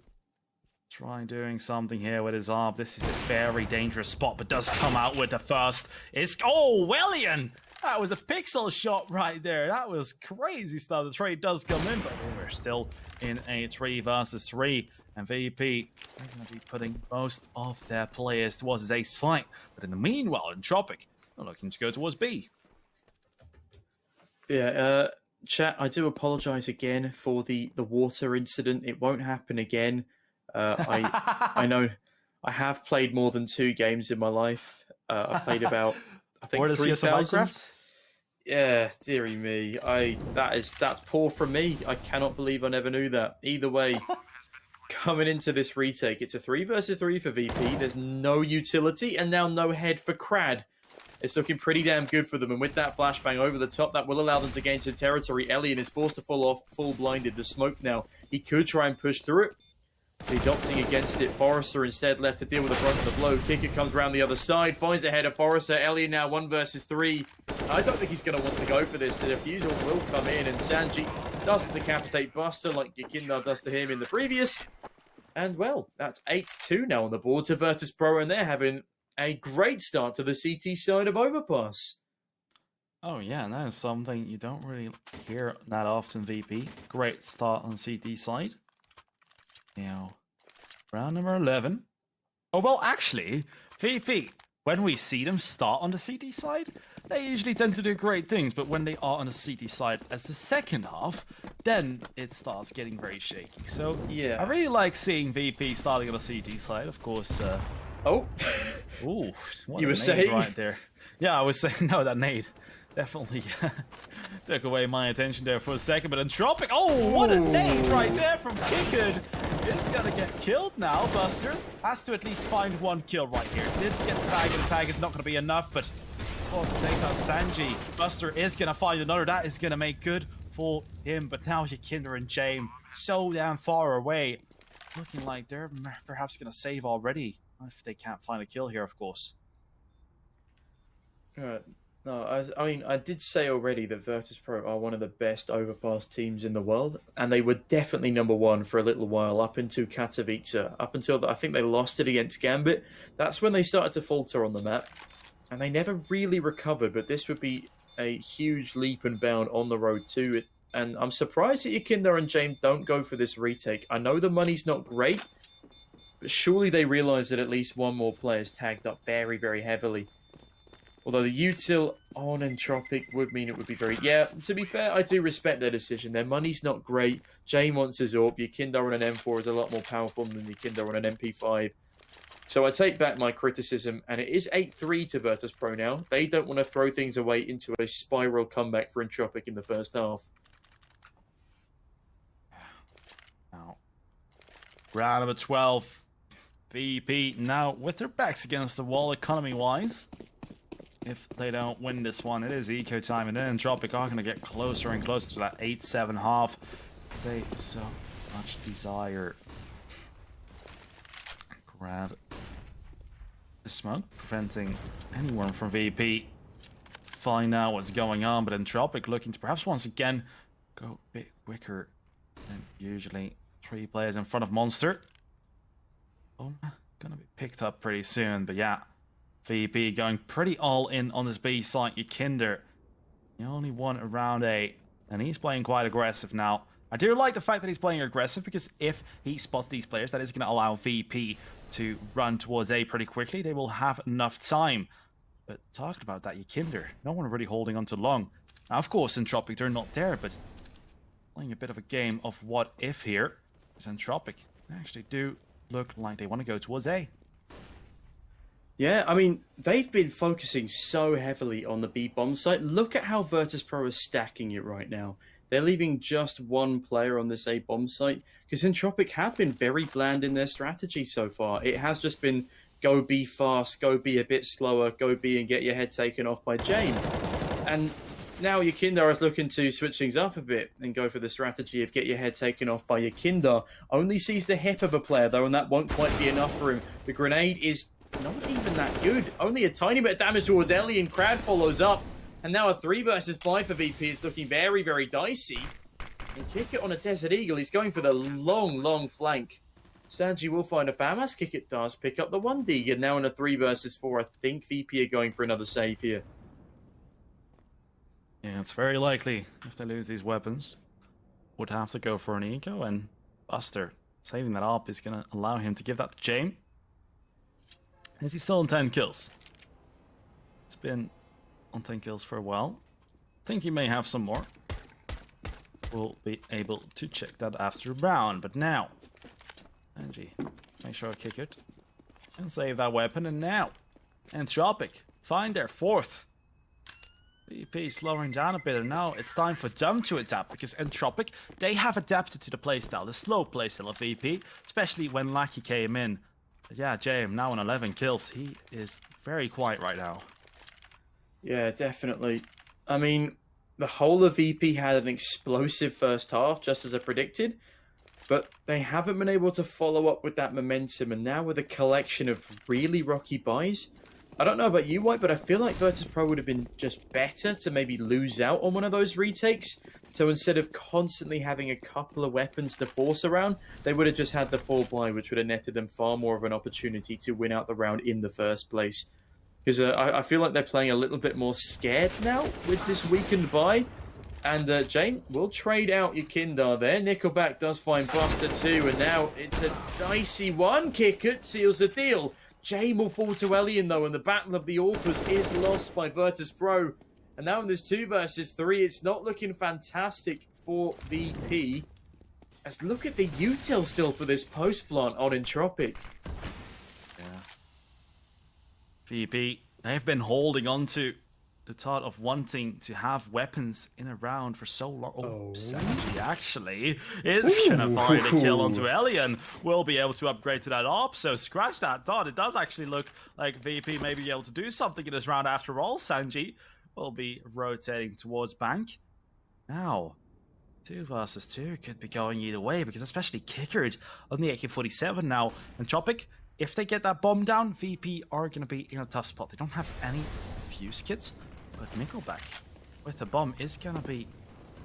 I: try doing something here with his arm. This is a very dangerous spot, but does come out with the first. Oh, Wellian! That was a pixel shot right there. That was crazy stuff. The trade does come in, but we're still in a 3 versus 3. And VP are going to be putting most of their players towards his A site. But in the meanwhile, Entropiq are looking to go towards B.
H: Yeah, chat, I do apologise again for the water incident. It won't happen again. I know I have played more than 2 games in my life. I played about, I think, 3,000. Yeah, dearie me. That's poor from me. I cannot believe I never knew that. Either way, coming into this retake, it's a 3 versus 3 for VP. There's no utility, and now no head for Crad. It's looking pretty damn good for them, and with that flashbang over the top, that will allow them to gain some territory. Elian is forced to fall off, full blinded. The smoke now. He could try and push through it. He's opting against it. Forrester instead left to deal with the brunt of the blow. Kicker comes around the other side, finds a head of Forrester. Elian now 1 versus 3. I don't think he's going to want to go for this. The defusal will come in, and Sanji doesn't decapitate Buster like Yikinder does to him in the previous. And, well, that's 8-2 now on the board to Virtuspro, and they're having a great start to the CT side of Overpass.
I: Oh, yeah, that is something you don't really hear that often, VP. Great start on CT side. Now, round number 11. Oh, well, actually, VP, when we see them start on the CT side, they usually tend to do great things, but when they are on the CT side as the second half, then it starts getting very shaky. So, yeah, I really like seeing VP starting on the CT side, of course. Ooh, what
H: you were
I: nade
H: saying
I: right there. Yeah, I was saying, no, that nade definitely took away my attention there for a second, but Entropiq, oh, what a nade right there from Kickard. Is gonna get killed now. Buster has to at least find 1 kill right here. Did get the tag, and the tag is not gonna be enough, but of course it takes out Sanji. Buster is gonna find another. That is gonna make good for him, but now Yikinder and James so damn far away. Looking like they're perhaps gonna save already, if they can't find a kill here, of course.
H: No, I mean, I did say already that Virtuspro are one of the best Overpass teams in the world, and they were definitely number 1 for a little while, up into Katowice, up until I think they lost it against Gambit. That's when they started to falter on the map, and they never really recovered, but this would be a huge leap and bound on the road to it, and I'm surprised that Yikinder and James don't go for this retake. I know the money's not great, But surely they realise that at least one more player is tagged up very, very heavily. Although the util on Entropiq would mean it would be very... Yeah, to be fair, I do respect their decision. Their money's not great. Jane wants his AWP. Your Kindar on an M4 is a lot more powerful than your Kindar on an MP5. So I take back my criticism, and it is 8-3 to Virtuspro now. They don't want to throw things away into a spiral comeback for Entropiq in the first half.
I: Now, round number 12. VP now with their backs against the wall economy-wise. If they don't win this one, it is eco time, and then Entropiq are going to get closer and closer to that 8-7 half they so much desire. Grab the smoke, preventing anyone from VP find out what's going on, but Entropiq looking to perhaps once again go a bit quicker than usually. 3 players in front of Monster. Oh, gonna be picked up pretty soon, but yeah. VP going pretty all in on this B site. Yakinder, the only one around A, and he's playing quite aggressive now. I do like the fact that he's playing aggressive, because if he spots these players, that is going to allow VP to run towards A pretty quickly. They will have enough time. But talking about that, Yakinder, no one really holding on too long. Now, of course, Entropiq, they're not there, but playing a bit of a game of what if here. Because Entropiq, they actually do look like they want to go towards A.
H: Yeah, I mean, they've been focusing so heavily on the B bomb site. Look at how Virtuspro is stacking it right now. They're leaving just one player on this A bomb site, because Entropiq have been very bland in their strategy so far. It has just been go B fast, go B a bit slower, go B and get your head taken off by Jane. And now Yakinder is looking to switch things up a bit and go for the strategy of get your head taken off by Yakinder. Only sees the hip of a player though, and that won't quite be enough for him. The grenade is not even that good. Only a tiny bit of damage towards Ellie, and Crad follows up. And now a 3 versus 5 for VP. It's looking very, very dicey. And kick it on a Desert Eagle. He's going for the long, long flank. Sanji will find a FAMAS. Kick it does pick up the 1 dig. And now in a 3 versus 4, I think VP are going for another save here.
I: Yeah, it's very likely if they lose these weapons, would have to go for an eco, and Buster saving that up is going to allow him to give that to Jane. Is he still on 10 kills? It's been on 10 kills for a while. Think he may have some more. We'll be able to check that after round, but now ENG, make sure I kick it and save that weapon, and now Entropiq find their 4th. VP slowing down a bit, and now it's time for them to adapt, because Entropiq, they have adapted to the playstyle, the slow playstyle of VP, especially when Lackey came in. But yeah, James now on 11 kills. He is very quiet right now.
H: Yeah, definitely. I mean, the whole of VP had an explosive first half, just as I predicted, but they haven't been able to follow up with that momentum, and now with a collection of really rocky buys, I don't know about you, White, but I feel like Virtuspro would have been just better to maybe lose out on one of those retakes. So instead of constantly having a couple of weapons to force around, they would have just had the 4 buy, which would have netted them far more of an opportunity to win out the round in the first place. Because I feel like they're playing a little bit more scared now with this weakened buy. And Jane will trade out Yakinder there. Nickelback does find Buster too, and now it's a dicey one. Kick it seals the deal. Jane will fall to Elian though, and the Battle of the Authors is lost by Virtuspro. And now in this 2 versus 3, it's not looking fantastic for VP. As look at the util still for this post plant on Entropiq.
I: Yeah. VP, they've been holding on to the thought of wanting to have weapons in a round for so long. Oh, Sanji actually is going to find a kill onto Elian. Will be able to upgrade to that op, so scratch that thought. It does actually look like VP may be able to do something in this round after all. Sanji will be rotating towards Bank. Now, 2 versus 2 could be going either way, because especially Kickered on the AK-47 now. Entropiq, if they get that bomb down, VP are going to be in a tough spot. They don't have any fuse kits, but Nickelback with the bomb is going to be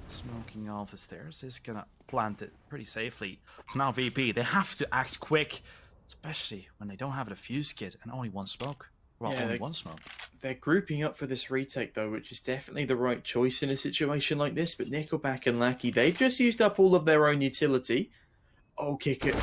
I: smoking off the stairs. Is going to plant it pretty safely. So now VP, they have to act quick, especially when they don't have a fuse kit and only 1 smoke. Well, yeah, only 1 smoke.
H: They're grouping up for this retake, though, which is definitely the right choice in a situation like this. But Nickelback and Lackey, they've just used up all of their own utility. Oh, kick it.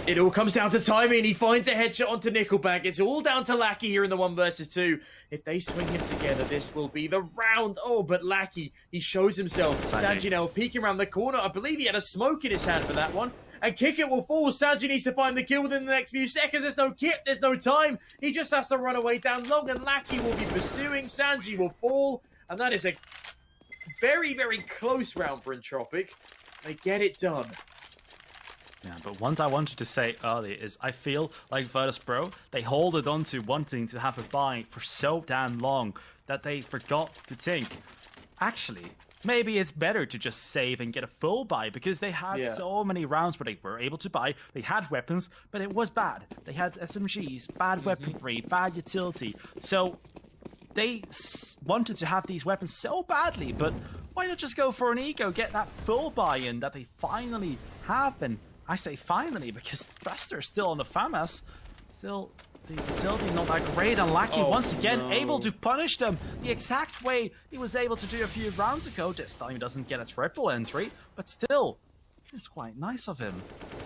H: It all comes down to timing. He finds a headshot onto Nickelback. It's all down to Lackey here in the 1 versus 2. If they swing him together, this will be the round. Oh, but Lackey, he shows himself. Sanji now peeking around the corner. I believe he had a smoke in his hand for that one. And kick it will fall. Sanji needs to find the kill within the next few seconds. There's no kit. There's no time. He just has to run away down long, and Lackey will be pursuing. Sanji will fall. And that is a very, very close round for Entropiq. They get it done.
I: Yeah, but one I wanted to say earlier is I feel like Virtuspro, they hold it on to wanting to have a buy for so damn long that they forgot to think, actually, maybe it's better to just save and get a full buy, because they had so many rounds where they were able to buy, they had weapons, but it was bad. They had SMGs, bad weaponry, bad utility, so they wanted to have these weapons so badly, but why not just go for an ego, get that full buy-in that they finally have, and I say finally because Buster's still on the FAMAS. Still, the utility not that great, and Lackey once again able to punish them the exact way he was able to do a few rounds ago. This time he doesn't get a triple entry, but still, it's quite nice of him.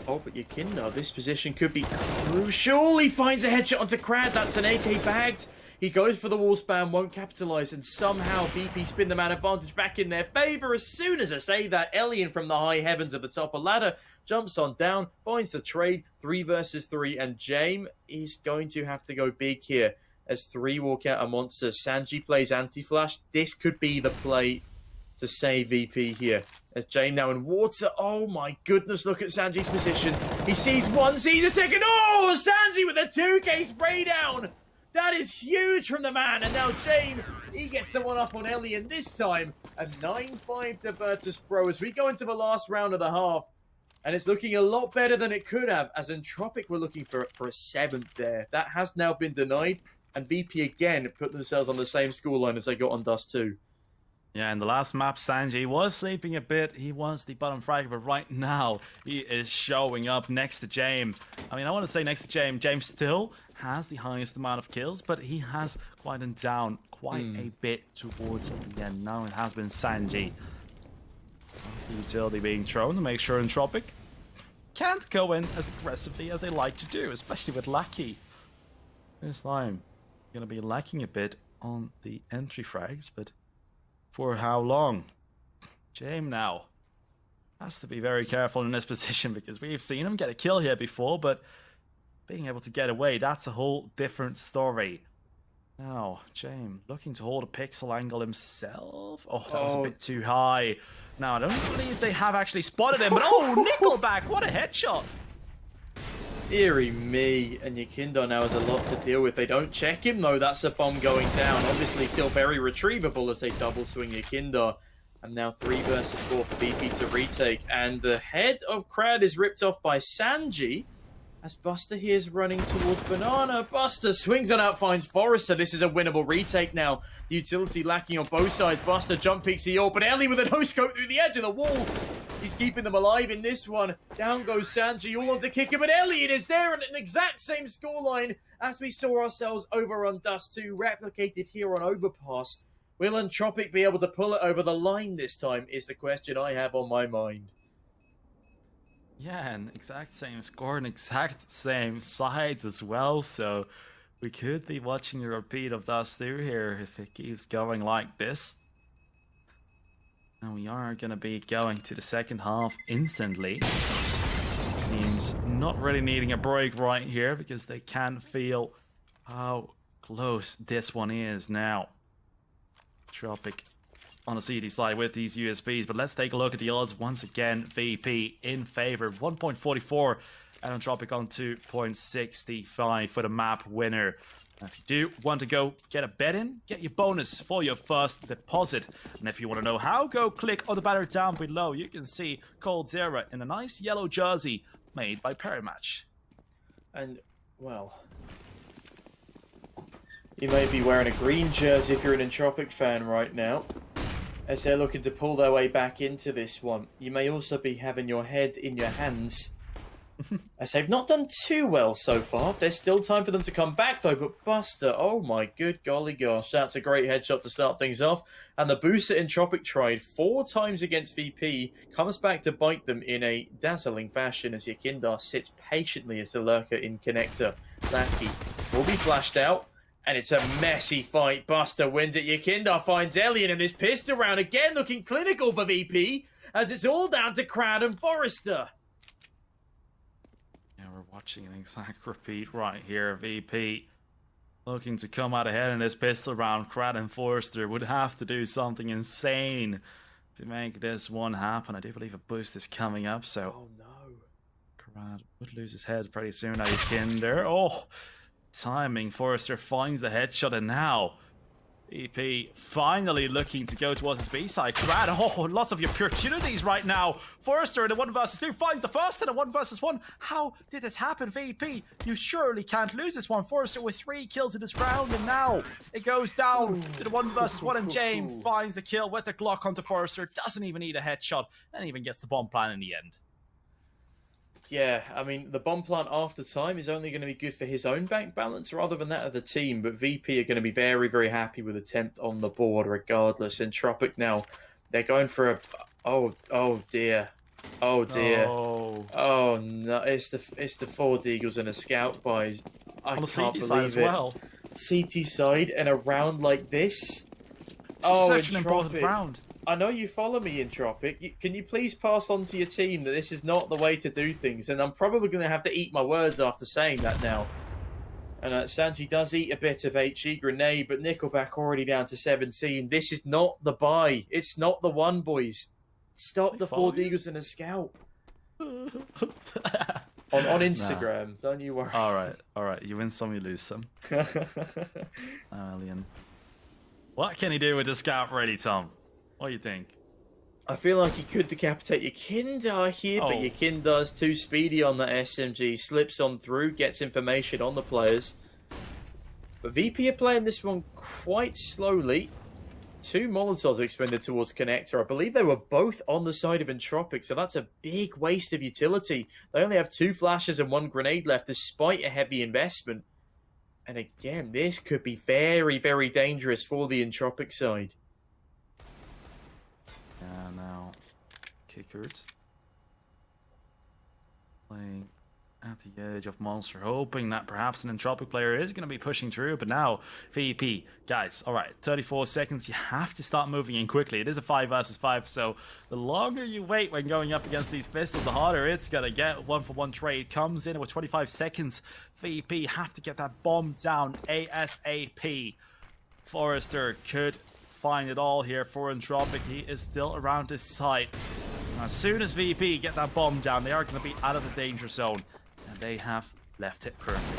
H: Oh, but Yakinda, this position could be crucial. He finds a headshot onto Crad. That's an AK bagged. He goes for the wall spam, won't capitalize, and somehow VP spin the man advantage back in their favor. As soon as I say that, Elian from the high heavens of the top of ladder jumps on down, finds the trade, 3 versus 3, and James is going to have to go big here as 3 walk out a monster. Sanji plays anti-flash. This could be the play to save VP here. As James now in water. Oh my goodness, look at Sanji's position. He sees one, sees a second. Oh, Sanji with a 2K spray down. That is huge from the man, and now James, he gets the one up on Elian this time. A 9-5 to Virtuspro as we go into the last round of the half. And it's looking a lot better than it could have, as Entropiq were looking for a 7th there. That has now been denied, and VP again put themselves on the same scoreline as they got on Dust 2.
I: Yeah, in the last map, Sanji was sleeping a bit. He was the bottom fragger, but right now, he is showing up next to James. I mean, I want to say next to James. James still has the highest amount of kills, but he has quieted down quite a bit towards the end. Now it has been Sanji. The utility being thrown to make sure Entropiq can't go in as aggressively as they like to do, especially with Lackey. This time, going to be lacking a bit on the entry frags, but for how long? James now has to be very careful in this position, because we've seen him get a kill here before, but being able to get away, that's a whole different story. Now, James looking to hold a pixel angle himself. Oh, that was a bit too high. Now, I don't believe they have actually spotted him, but oh, Nickelback, what a headshot.
H: Deary me, and Yakinda now has a lot to deal with. They don't check him, though. That's a bomb going down. Obviously, still very retrievable as they double swing Yakinda. And now 3 versus 4 for VP to retake. And the head of Crad is ripped off by Sanji, as Buster here is running towards Banana. Buster swings on out, finds Forrester. This is a winnable retake now. The utility lacking on both sides. Buster jump peeks the AWP, but Ellie with a no-scope through the edge of the wall. He's keeping them alive in this one. Down goes Sanji, all on to kick him, but Elliot is there at an exact same scoreline as we saw ourselves over on Dust 2, replicated here on Overpass. Will Entropiq be able to pull it over the line this time, is the question I have on my mind.
I: Yeah, and exact same score and exact same sides as well, so we could be watching a repeat of Dust 2 here if it keeps going like this. And we are going to be going to the second half instantly. Teams not really needing a break right here, because they can feel how close this one is now. Entropiq on the CD side with these USBs, but let's take a look at the odds once again. VP in favor, 1.44, and Entropiq on 2.65 for the map winner. Now, if you do want to go get a bet in, get your bonus for your first deposit. And if you want to know how, go click on the banner down below. You can see Cold Zera in a nice yellow jersey made by Perimatch.
H: And, well, you may be wearing a green jersey if you're an Entropiq fan right now, as they're looking to pull their way back into this one. You may also be having your head in your hands As they've not done too well so far. There's still time for them to come back, though. But Buster, oh my good golly gosh, that's a great headshot to start things off. And the booster Entropiq tried 4 times against VP, comes back to bite them in a dazzling fashion as Yakindar sits patiently as the lurker in connector. Lackey will be flashed out. And it's a messy fight. Buster wins it. Yakindar finds Elian, and this pistol round again looking clinical for VP, as it's all down to Crowd and Forrester.
I: Yeah, we're watching an exact repeat right here. VP looking to come out ahead in this pistol round. Crad and Forrester would have to do something insane to make this one happen. I do believe a boost is coming up, so...
H: Oh, no.
I: Crad would lose his head pretty soon. Now Kinder. Oh, timing. Forrester finds the headshot, and now... EP finally looking to go towards his B-side. Crad, oh, lots of opportunities right now. Forrester in a 1 versus 2 finds the first in a 1 versus 1. How did this happen, VP? You surely can't lose this one. Forrester with 3 kills in this round, and now it goes down to the 1 versus 1, and James finds the kill with the Glock onto Forrester. Doesn't even need a headshot, and even gets the bomb plan in the end.
H: Yeah, I mean, the bomb plant after time is only going to be good for his own bank balance rather than that of the team, but VP are going to be very, very happy with a 10th on the board regardless. Entropiq now, they're going for a... Oh dear. Oh dear. Oh no, it's the 4 Deagles and a scout by... I
I: on the
H: can't
I: CT
H: believe
I: side as
H: it.
I: well.
H: CT side and a round like this?
I: It's such an important round.
H: I know you follow me, Entropiq. Can you please pass on to your team that this is not the way to do things? And I'm probably going to have to eat my words after saying that now. And Sanji does eat a bit of HE grenade, but Nickelback already down to 17. This is not the buy. It's not the one, boys. Stop the 4 Deagles and a scout. on Instagram, don't you worry.
I: All right. You win some, you lose some. Alien. What can he do with the scout ready, Tom? What do you think?
H: I feel like he could decapitate Yakindar here, but Yakindar's too speedy on that SMG. Slips on through, gets information on the players. But VP are playing this one quite slowly. 2 Molotovs expended towards Connector. I believe they were both on the side of Entropiq, so that's a big waste of utility. They only have 2 flashes and 1 grenade left, despite a heavy investment. And again, this could be very, very dangerous for the Entropiq side.
I: Yeah, now Kickert playing at the edge of Monster, hoping that perhaps an Entropiq player is going to be pushing through, but now VP, guys, alright, 34 seconds, you have to start moving in quickly. It is a 5 versus 5, so the longer you wait when going up against these pistols, the harder it's going to get. 1-for-1 trade comes in with 25 seconds. VP have to get that bomb down ASAP. Forrester could find it all here for Entropiq. He is still around his side. As soon as VP get that bomb down, they are going to be out of the danger zone. And they have left it currently.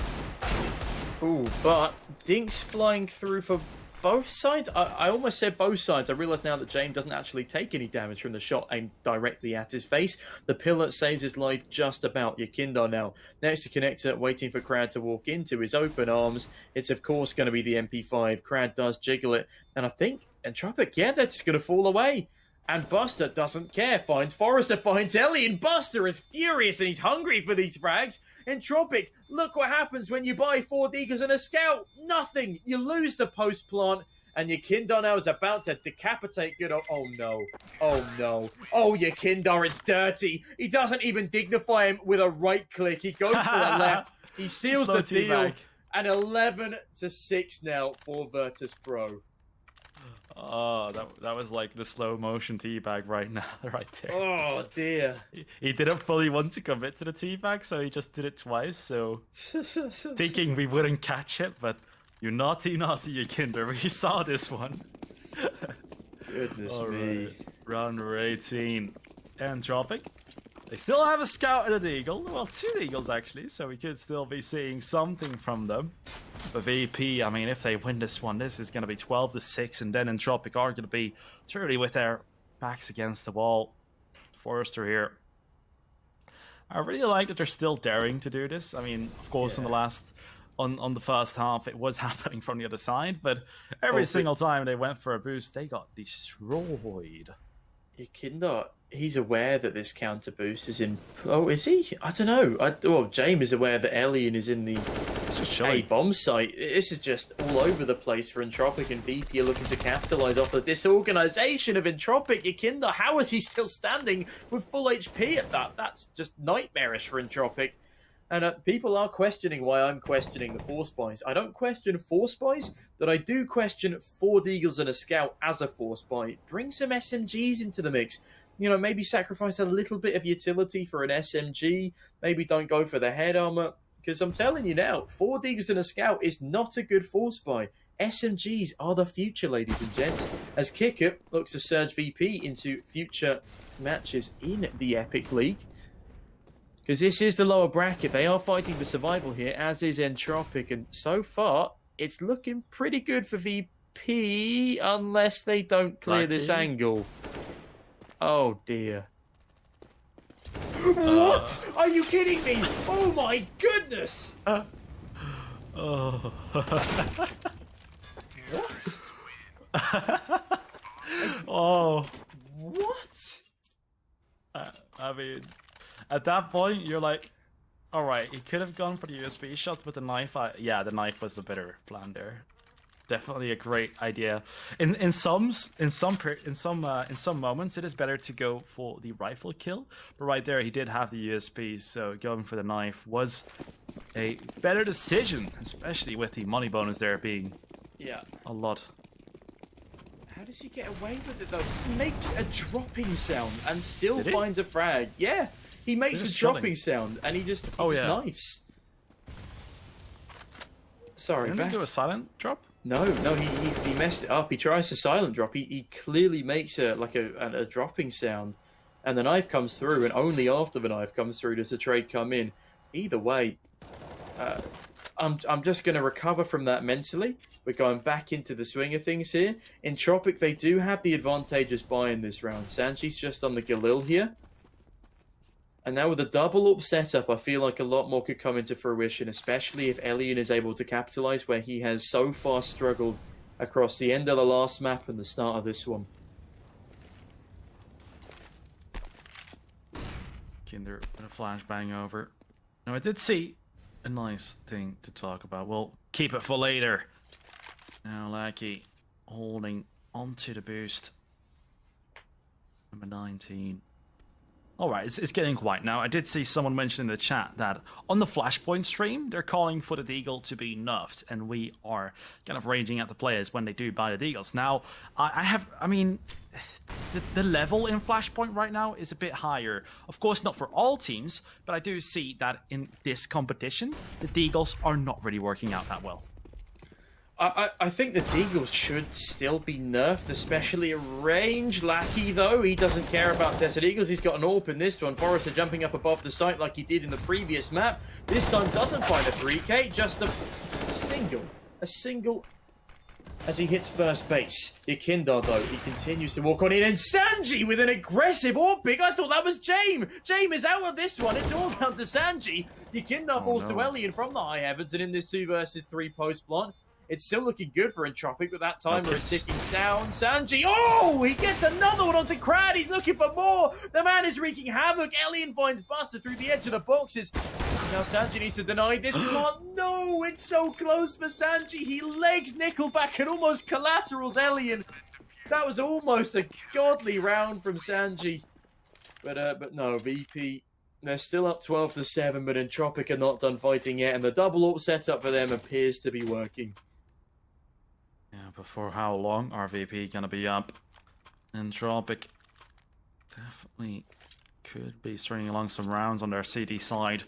H: Ooh, but Dinks flying through for both sides. I almost said both sides. I realise now that James doesn't actually take any damage from the shot aimed directly at his face. The pillar saves his life just about. Yakindar now next to Connector, waiting for Crad to walk into his open arms. It's of course going to be the MP5. Crad does jiggle it, and I think Entropiq, yeah, they're just going to fall away. And Buster doesn't care. Finds Forrester, finds Ellie, and Buster is furious and he's hungry for these frags. Entropiq, look what happens when you buy 4 Deagles and a scout. Nothing. You lose the post plant, and Yakindar now is about to decapitate good. Oh no. Oh no. Oh, Yakindar, it's dirty. He doesn't even dignify him with a right click. He goes for the left. He seals the deal. And 11-6 now for Virtuspro.
I: Oh, that was like the slow motion teabag right now, right there.
H: Oh dear.
I: He didn't fully want to commit to the teabag, so he just did it twice. So thinking we wouldn't catch it, but you naughty Yakinder. We saw this one.
H: Goodness me.
I: Right. Round number 18. Entropiq. They still have a scout and a deagle. Well, 2 deagles actually, so we could still be seeing something from them. But VP, I mean, if they win this one, this is going to be 12-6, and then Entropiq are going to be truly with their backs against the wall. Forrester here. I really like that they're still daring to do this. I mean, of course, on the last, on the first half, it was happening from the other side, but every single time they went for a boost, they got destroyed.
H: Yakindar, he's aware that this counter boost is in. Oh, is he? I don't know. Well, James is aware that Alien is in the A bomb site. This is just all over the place for Entropiq, and VP are looking to capitalize off the disorganization of Entropiq. Yakinda, how is he still standing with full HP at that? That's just nightmarish for Entropiq. And people are questioning why I'm questioning the Force Buys. I don't question Force Buys, but I do question 4 Deagles and a Scout as a Force Buy. Bring some SMGs into the mix. You know, maybe sacrifice a little bit of utility for an SMG. Maybe don't go for the head armor. Because I'm telling you now, 4 Deagles and a Scout is not a good Force Buy. SMGs are the future, ladies and gents. As Kicker looks to surge VP into future matches in the Epic League. Because this is the lower bracket. They are fighting for survival here, as is Entropiq. And so far, it's looking pretty good for VP, unless they don't clear this angle. Oh, dear. What? Are you kidding me? Oh, my goodness!
I: Oh.
H: What?
I: Oh.
H: What?
I: I mean, at that point, you're like, all right, he could have gone for the USB shot, but the knife, yeah, the knife was the better plan there. Definitely a great idea. In some moments, it is better to go for the rifle kill, but right there, he did have the USB, so going for the knife was a better decision, especially with the money bonus there being a lot.
H: How does he get away with it though? He makes a dropping sound and still finds a frag. Yeah, he makes a dropping sound and he just knifes. Sorry,
I: didn't he do a silent drop?
H: No, he messed it up. He tries to silent drop. He clearly makes a dropping sound, and the knife comes through, and only after the knife comes through does the trade come in. Either way, I'm just going to recover from that mentally. We're going back into the swing of things here. Entropiq, they do have the advantageous buy in this round. Sanji's just on the Galil here. And now with the double up setup, I feel like a lot more could come into fruition, especially if Elian is able to capitalize where he has so far struggled across the end of the last map and the start of this one.
I: Kinder with a flashbang over. Now I did see a nice thing to talk about. We'll keep it for later. Now Lackey holding onto the boost. Number 19. Alright, it's getting quiet now. I did see someone mention in the chat that on the Flashpoint stream, they're calling for the Deagle to be nerfed, and we are kind of raging at the players when they do buy the Deagles. Now, I mean, the level in Flashpoint right now is a bit higher. Of course, not for all teams, but I do see that in this competition, the Deagles are not really working out that well.
H: I think the Deagle should still be nerfed, especially a range Lackey, though. He doesn't care about Desert Eagles. He's got an AWP in this one. Forrester jumping up above the site like he did in the previous map. This time doesn't find a 3K, just a single as he hits first base. Yakinda, though, he continues to walk on in. And Sanji with an aggressive AWP. I thought that was James. James is out of this one. It's all down to Sanji. Yakinda falls to Elian from the high heavens. And in this 2 versus 3 post-plant, it's still looking good for Entropiq, but that timer is ticking down. Sanji, oh, he gets another one onto Crad. He's looking for more. The man is wreaking havoc. Elian finds Buster through the edge of the boxes. Now Sanji needs to deny this one. No, it's so close for Sanji. He legs Nickelback and almost collaterals Elian. That was almost a godly round from Sanji. But no, VP, they're still up 12-7, but Entropiq are not done fighting yet, and the double AWP setup for them appears to be working.
I: Yeah, but for how long are VP gonna be up? Entropiq definitely could be stringing along some rounds on their CD side.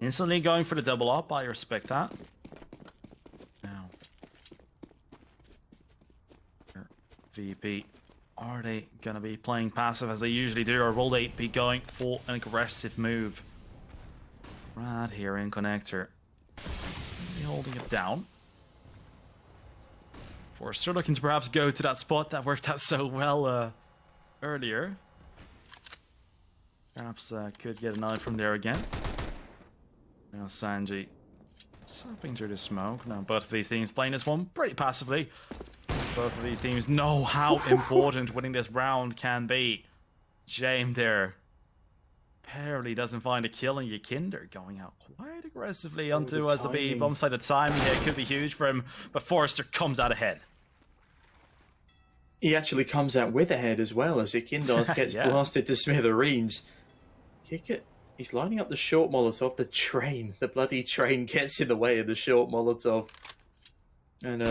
I: Instantly going for the double up, I respect that. Now, VP, are they gonna be playing passive as they usually do, or will they be going for an aggressive move? Right here in connector. Be holding it down. Forrester looking to perhaps go to that spot that worked out so well earlier. Perhaps could get an eye from there again. Now Sanji surfing through the smoke. Now both of these teams playing this one pretty passively. Both of these teams know how important winning this round can be. James there barely doesn't find a kill, and Yakinder going out quite aggressively onto as the bomb side. The timing here could be huge for him, but Forrester comes out ahead.
H: He actually comes out with a head as well as Ikindos gets blasted to smithereens. Kick it. He's lining up the short Molotov. The bloody train gets in the way of the short Molotov. And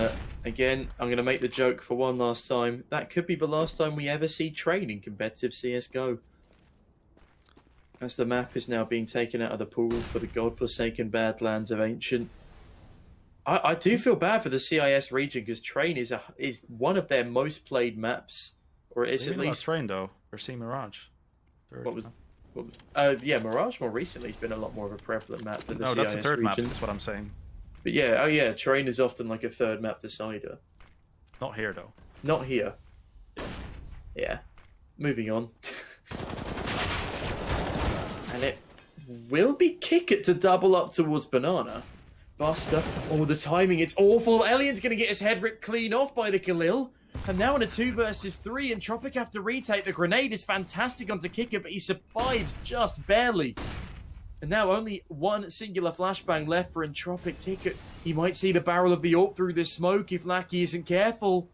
H: again, I'm going to make the joke for one last time. That could be the last time we ever see train in competitive CSGO. As the map is now being taken out of the pool for the godforsaken Badlands of Ancient. I do feel bad for the CIS region because train is one of their most played maps, or it's at least
I: train though. We're seeing Mirage.
H: Yeah, Mirage more recently has been a lot more of a prevalent map than the CIS region.
I: No, that's the third map. That's what I'm saying.
H: But yeah, train is often like a third map decider.
I: Not here though.
H: Not here. Yeah. Moving on. And it will be kick it to double up towards Banana. Buster. Oh, the timing, it's awful. Elian's going to get his head ripped clean off by the Khalil. And now in a 2 versus 3, Entropiq have to retake. The grenade is fantastic onto Kicker, but he survives just barely. And now only one singular flashbang left for Entropiq. Kicker, he might see the barrel of the AWP through this smoke if Lackey isn't careful.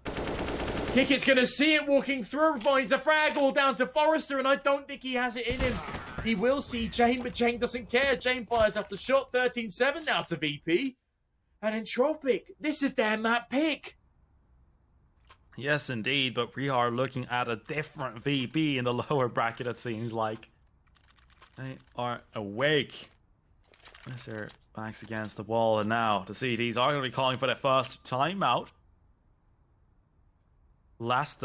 H: Kicker's going to see it walking through, finds the frag all down to Forrester, and I don't think he has it in him. He will see Jane, but Jane doesn't care. Jane fires after shot. 13-7 now to VP. And Entropiq, this is their map pick.
I: Yes, indeed, but we are looking at a different VP in the lower bracket, it seems like. They are awake with their backs against the wall, and now the CDs are going to be calling for their first timeout. Last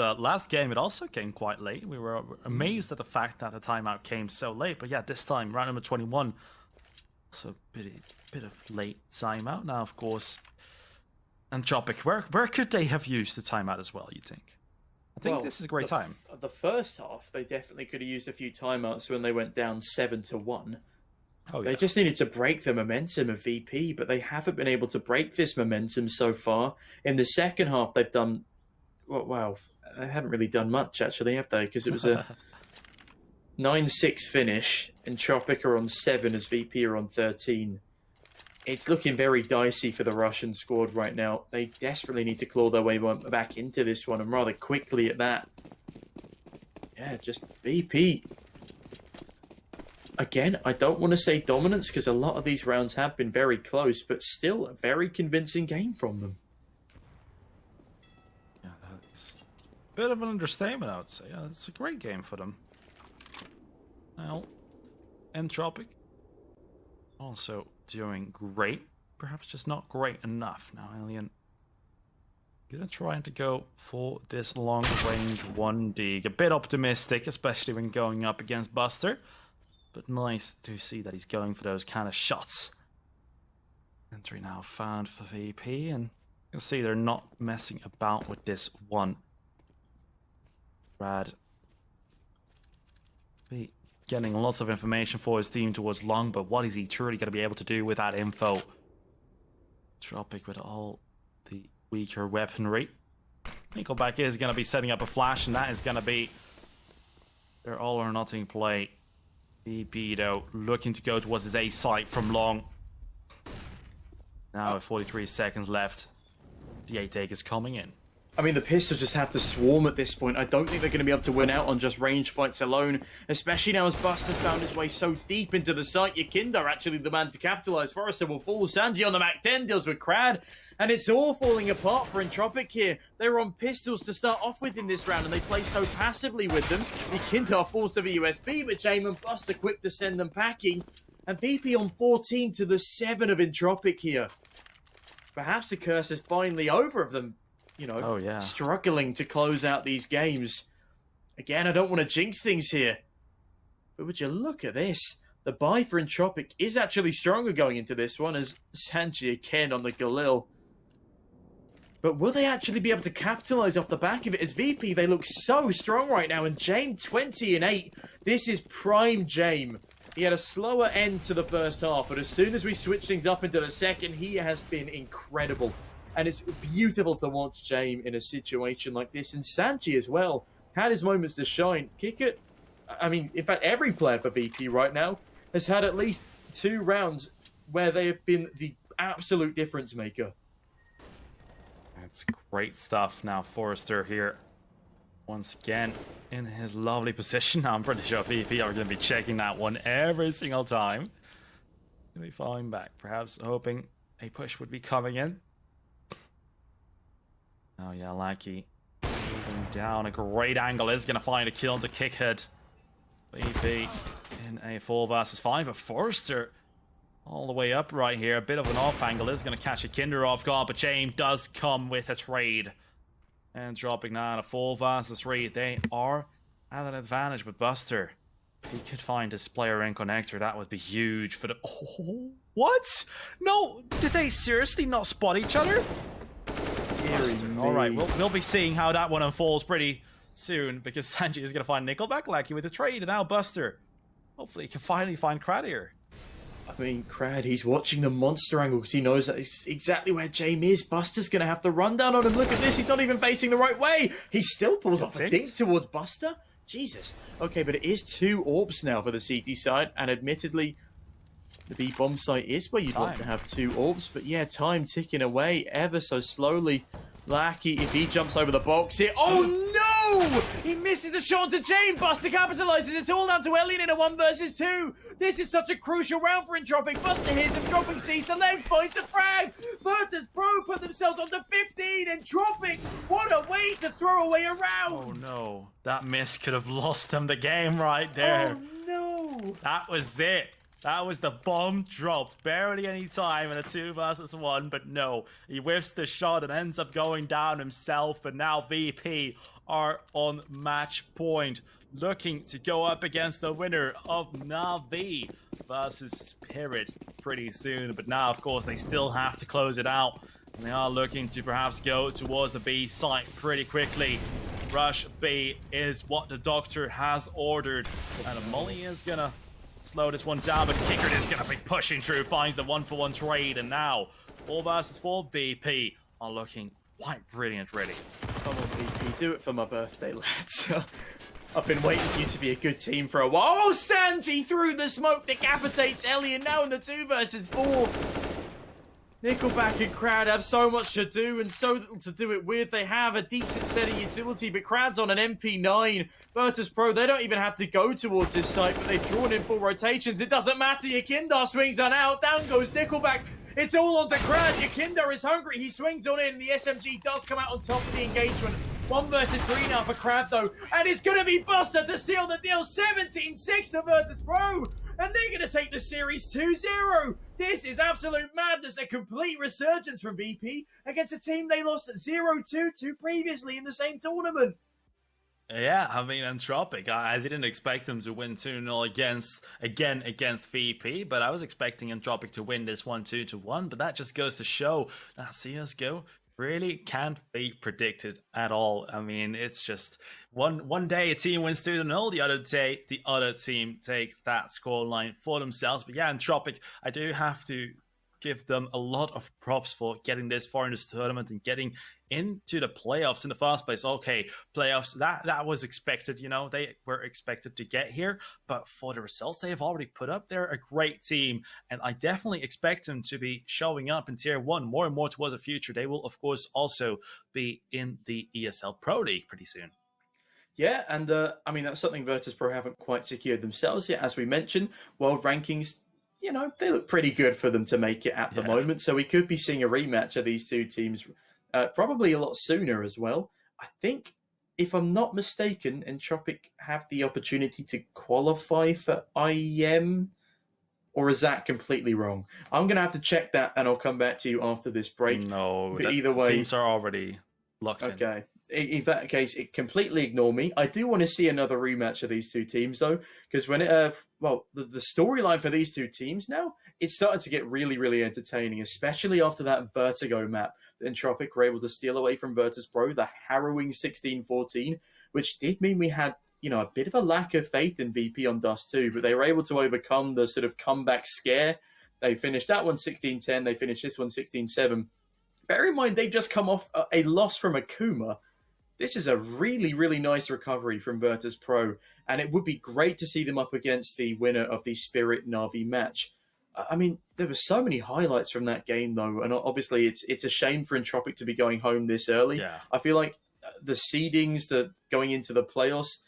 I: game, it also came quite late. We were amazed at the fact that the timeout came so late. But yeah, this time, round number 21, so bit of late timeout. Now, of course, Entropiq, where could they have used the timeout as well, you think? I think this is a great time.
H: The first half, they definitely could have used a few timeouts when they went down 7-1. Oh, yeah. They just needed to break the momentum of VP, but they haven't been able to break this momentum so far. In the second half, they've done... Wow, they haven't really done much, actually, have they? Because it was a 9-6 finish, and Entropiq are on 7 as VP are on 13. It's looking very dicey for the Russian squad right now. They desperately need to claw their way back into this one, and rather quickly at that. Yeah, just VP. Again, I don't want to say dominance, because a lot of these rounds have been very close, but still a very convincing game from them.
I: Bit of an understatement, I would say. Yeah, it's a great game for them. Now, Entropiq also doing great. Perhaps just not great enough. Now, Alien gonna try to go for this long-range 1D. A bit optimistic, especially when going up against Buster. But nice to see that he's going for those kind of shots. Entry now found for VP, and you can see they're not messing about with this one. Brad be getting lots of information for his team towards long, but what is he truly going to be able to do with that info? Entropiq with all the weaker weaponry. Nickelback is going to be setting up a flash, and that is going to be their all or nothing play. VP though looking to go towards his A site from long. Now with 43 seconds left, the A take is coming in.
H: I mean, the Pistols just have to swarm at this point. I don't think they're going to be able to win out on just range fights alone, especially now as Buster's found his way so deep into the site. Yakinder actually the man to capitalise. Forrester will fall. Sanji on the Mac 10 deals with Crad, and it's all falling apart for Entropiq here. They were on Pistols to start off with in this round, and they play so passively with them. Yakinder falls to the USB, but James and Buster quick to send them packing, and VP on 14 to the 7 of Entropiq here. Perhaps the curse is finally over of them. You know, struggling to close out these games. Again, I don't want to jinx things here. But would you look at this? The buy for Entropiq is actually stronger going into this one as Sanji again on the Galil. But will they actually be able to capitalise off the back of it? As VP, they look so strong right now. And James 20-8. This is prime James. He had a slower end to the first half. But as soon as we switch things up into the second, he has been incredible. And it's beautiful to watch James in a situation like this. And Sanji as well had his moments to shine. Kick it. I mean, in fact, every player for VP right now has had at least 2 rounds where they have been the absolute difference maker.
I: That's great stuff. Now Forrester here once again in his lovely position. I'm pretty sure VP are going to be checking that one every single time. Going to be falling back, perhaps hoping a push would be coming in. Oh yeah, Lackey moving down. A great angle is going to find a kill to kick hit. VP in a 4 versus 5, but Forrester all the way up right here. A bit of an off angle is going to catch a Kinder off guard, but James does come with a trade. And dropping now in a 4 versus 3. They are at an advantage with Buster. If he could find his player in connector, that would be huge for the... Oh, what? No, did they seriously not spot each other? Alright, we'll be seeing how that one unfolds pretty soon, because Sanji is going to find Nickelback Lackey with a trade, and now Buster. Hopefully he can finally find Crad here.
H: I mean, Crad, he's watching the monster angle because he knows that it's exactly where James is. Buster's going to have to run down on him. Look at this, he's not even facing the right way. He still pulls off a dink towards Buster. Jesus. Okay, but it is 2 AWPs now for the CT side, and admittedly, the B bomb site is where you'd want to have 2 AWPs, but yeah, time ticking away ever so slowly. Lackey, if he jumps over the box here... Oh no! He misses the shot to James. Buster capitalizes. It's all down to Elliot in a 1 versus 2. This is such a crucial round for Entropiq. Buster hears him dropping C's to left, finds the frag. Virtuspro put themselves on the 15. Entropiq, what a way to throw away a round.
I: Oh no, that miss could have lost them the game right there.
H: Oh no!
I: That was it. That was the bomb dropped. Barely any time in a 2 versus 1, but no. He whiffs the shot and ends up going down himself, but now VP are on match point, looking to go up against the winner of NAVI versus Spirit pretty soon. But now, of course, they still have to close it out, and they are looking to perhaps go towards the B site pretty quickly. Rush B is what the doctor has ordered, and a Molly is gonna slow this one down, but Kickert is going to be pushing through, finds the 1-for-1 trade, and now 4 versus 4 VP are looking quite brilliant, really.
H: Come on, VP, do it for my birthday, lads. I've been waiting for you to be a good team for a while. Oh, Sanji through the smoke decapitates Ellie, and now in the 2 versus 4. Nickelback and Crad have so much to do and so little to do it with. They have a decent set of utility, but Crad's on an MP9. Virtuspro, they don't even have to go towards this site, but they've drawn in full rotations. It doesn't matter. Yakindar swings on out. Down goes Nickelback. It's all onto Crad. Yakindar is hungry. He swings on in. The SMG does come out on top of the engagement. 1 versus 3 now for Crad, though. And it's going to be Buster to seal the deal. 17-6 to Virtuspro. And they're going to take the series 2-0. This is absolute madness. A complete resurgence from VP against a team they lost 0-2 to previously in the same tournament.
I: Yeah, I mean, Entropiq, I didn't expect them to win 2-0 against VP, but I was expecting Entropiq to win this one 2-1, but that just goes to show that CSGO really can't be predicted at all. I mean, it's just one day a team wins 2-0, the other day the other team takes that scoreline for themselves. But yeah, Entropiq, I do have to give them a lot of props for getting this far in this tournament and getting into the playoffs in the first place. Okay, playoffs, that was expected, you know, they were expected to get here, but for the results they have already put up, they're a great team, and I definitely expect them to be showing up in Tier 1 more and more towards the future. They will, of course, also be in the ESL Pro League pretty soon.
H: Yeah, and I mean, that's something Virtuspro haven't quite secured themselves yet. As we mentioned, world rankings, you know, they look pretty good for them to make it at the moment. So we could be seeing a rematch of these two teams probably a lot sooner as well. I think, if I'm not mistaken, Entropiq have the opportunity to qualify for IEM, or is that completely wrong? I'm going to have to check that, and I'll come back to you after this break.
I: No,
H: but either way,
I: teams are already locked in.
H: Okay. In that case, completely ignore me. I do want to see another rematch of these two teams, though, because when the storyline for these two teams now, it's starting to get really, really entertaining, especially after that Vertigo map that Entropiq were able to steal away from Virtuspro, the harrowing 16-14, which did mean we had, you know, a bit of a lack of faith in VP on Dust 2, but they were able to overcome the sort of comeback scare. They finished that one 16-10, they finished this one 16-7. Bear in mind, they've just come off a loss from Akuma. this is a really, really nice recovery from Virtuspro, and it would be great to see them up against the winner of the Spirit Navi match. I mean, there were so many highlights from that game, though, and obviously it's a shame for Entropiq to be going home this early.
I: Yeah.
H: I feel like the seedings that going into the playoffs,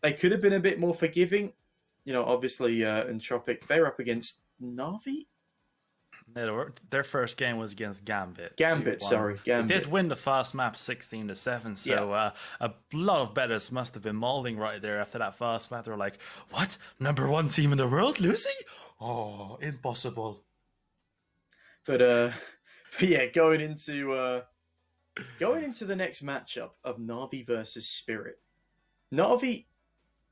H: they could have been a bit more forgiving. You know, obviously, Entropiq, they're up against Navi?
I: Their first game was against Gambit.
H: Gambit.
I: They did win the first map 16-7, so a lot of bettors must have been molding right there after that first map. They were like, what? Number 1 team in the world losing? Oh, impossible.
H: But yeah, going into the next matchup of Navi versus Spirit. Navi,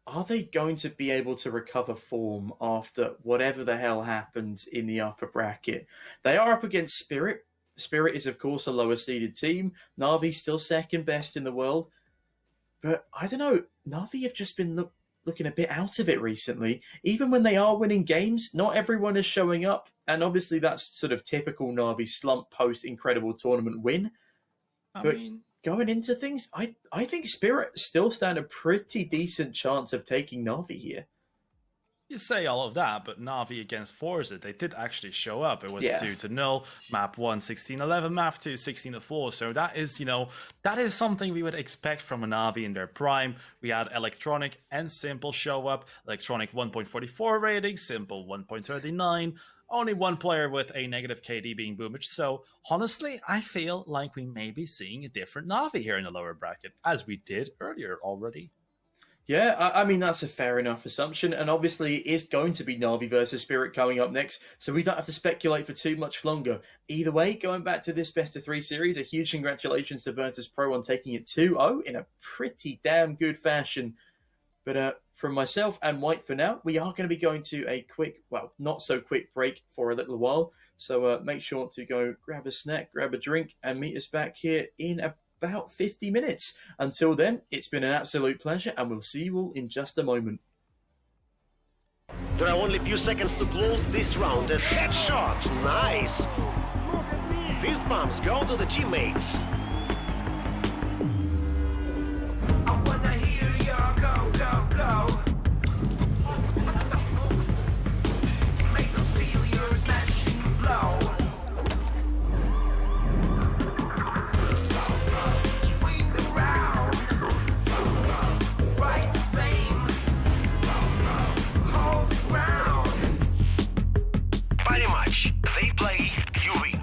H: are they going to be able to recover form after whatever the hell happened in the upper bracket? They are up against Spirit. Spirit is, of course, a lower seeded team. Navi still second best in the world. But I don't know, Navi have just been looking a bit out of it recently. Even when they are winning games, not everyone is showing up. And obviously that's sort of typical Navi slump post incredible tournament win.
I: I
H: But
I: mean,
H: going into things, I think Spirit still stand a pretty decent chance of taking Navi here.
I: you say all of that, but Navi against Forza, they did actually show up. It was 2-0, map 1, 16-11, map 2, 16-4. So that is, that is something we would expect from a Navi in their prime. We had Electronic and Simple show up. Electronic 1.44 rating, Simple 1.39. Only one player with a negative KD being Boomage. So honestly, I feel like we may be seeing a different Navi here in the lower bracket, as we did earlier already.
H: Yeah, I mean, that's a fair enough assumption. And obviously, it is going to be Navi versus Spirit coming up next, so we don't have to speculate for too much longer. Either way, going back to this best-of-3 series, a huge congratulations to Virtuspro on taking it 2-0 in a pretty damn good fashion. But from myself and White for now, we are going to be going to a quick, well, not so quick break for a little while. So make sure to go grab a snack, grab a drink, and meet us back here in about 50 minutes. Until then, it's been an absolute pleasure, and we'll see you all in just a moment.
G: There are only a few seconds to close this round. A headshot! Nice! Fist bumps go to the teammates.
A: I wanna hear your go, go, go. Make them feel your smashing blow. Win the round. Rise to fame. Hold the ground.
G: Very much. They play, you win.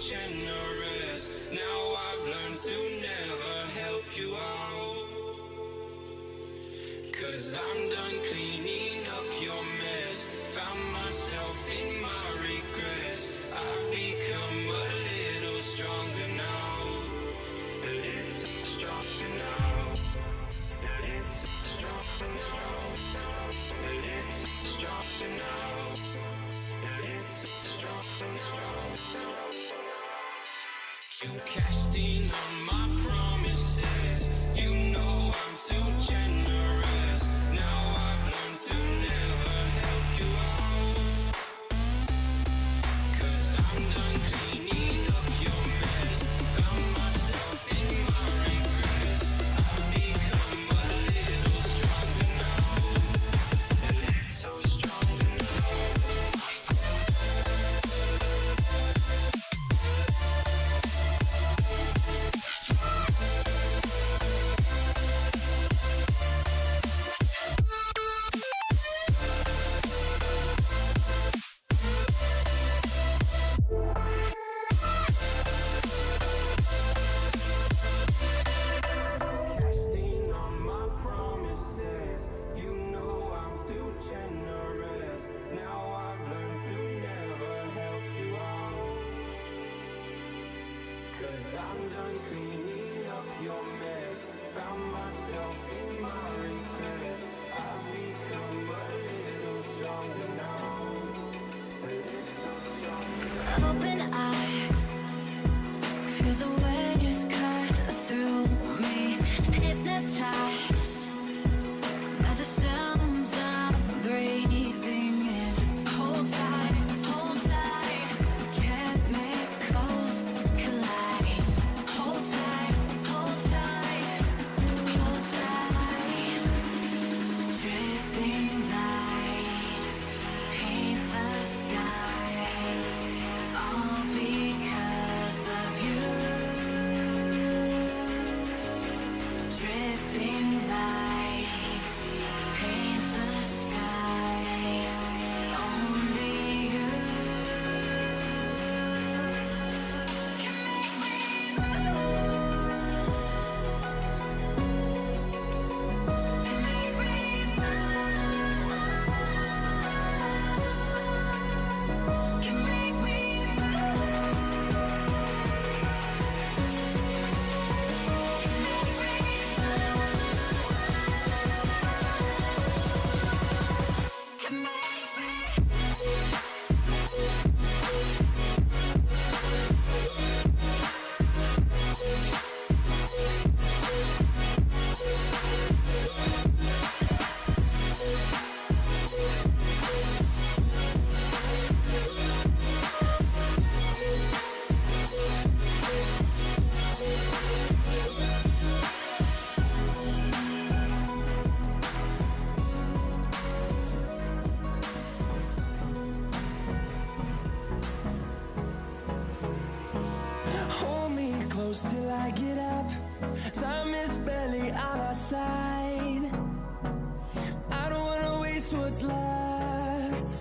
A: generous. Now I've learned to never help you out. 'Cause I'm done cleaning up your mess. Found myself in my regrets. I've become a little stronger now. A little stronger now. A little stronger now. A little stronger now. A little stronger now. You cashed in on my promises. You know I'm too generous. Now I've learned to never help you out. 'Cause I'm done cleaning up your mess. Found myself in my regrets. I've become a little stronger now. A little stronger now. Casting on my promises. You know I'm too generous. Now I've learned to never help you out. 'Cause I'm done cleaning up your mess. Found myself in my regret. I've become a little stronger now. A little stronger now.
B: Open eye, feel the waves cut through me. Hypnotized by the sounds I'm breathing in. Hold tight, chemicals collide. Hold tight, hold tight, hold tight. Dripping lights paint the skies, all because of you. Dripping lights paint the skies, only you can make me move. Can make me move. Can make me
E: Hold me close till I get up. Time is barely on our side. I don't wanna waste what's left.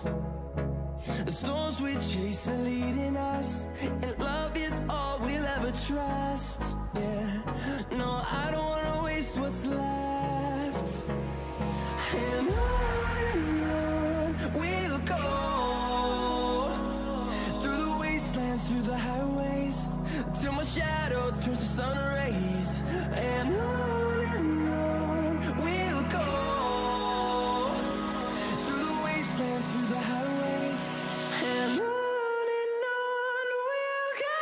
E: The storms we chase are leading us, and love is all we'll ever trust. Yeah, no, I don't wanna waste what's left. And on we'll go, through the wastelands, through the highways, till my shadow turns to sun rays. And on we'll go, through the wastelands, through the highways. And on we'll go.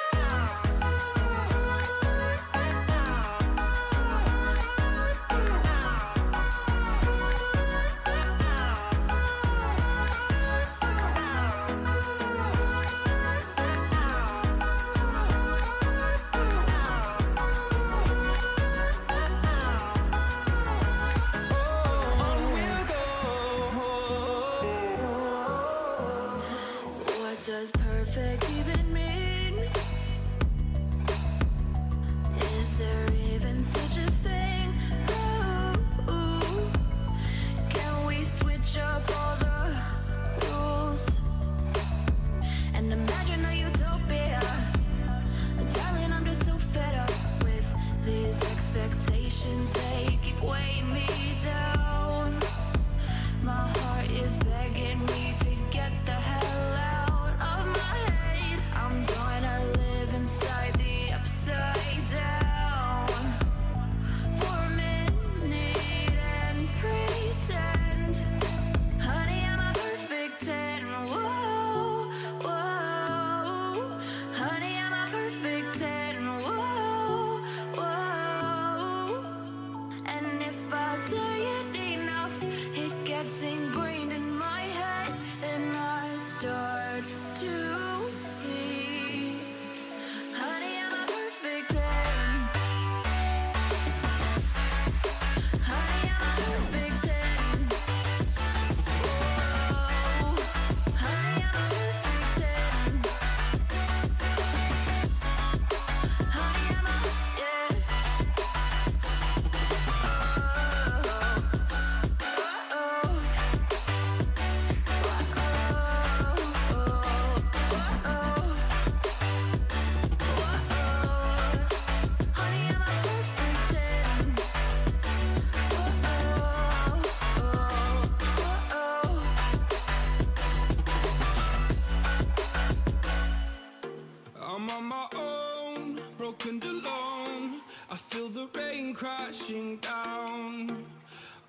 A: on my own, broken and alone. I feel the rain crashing down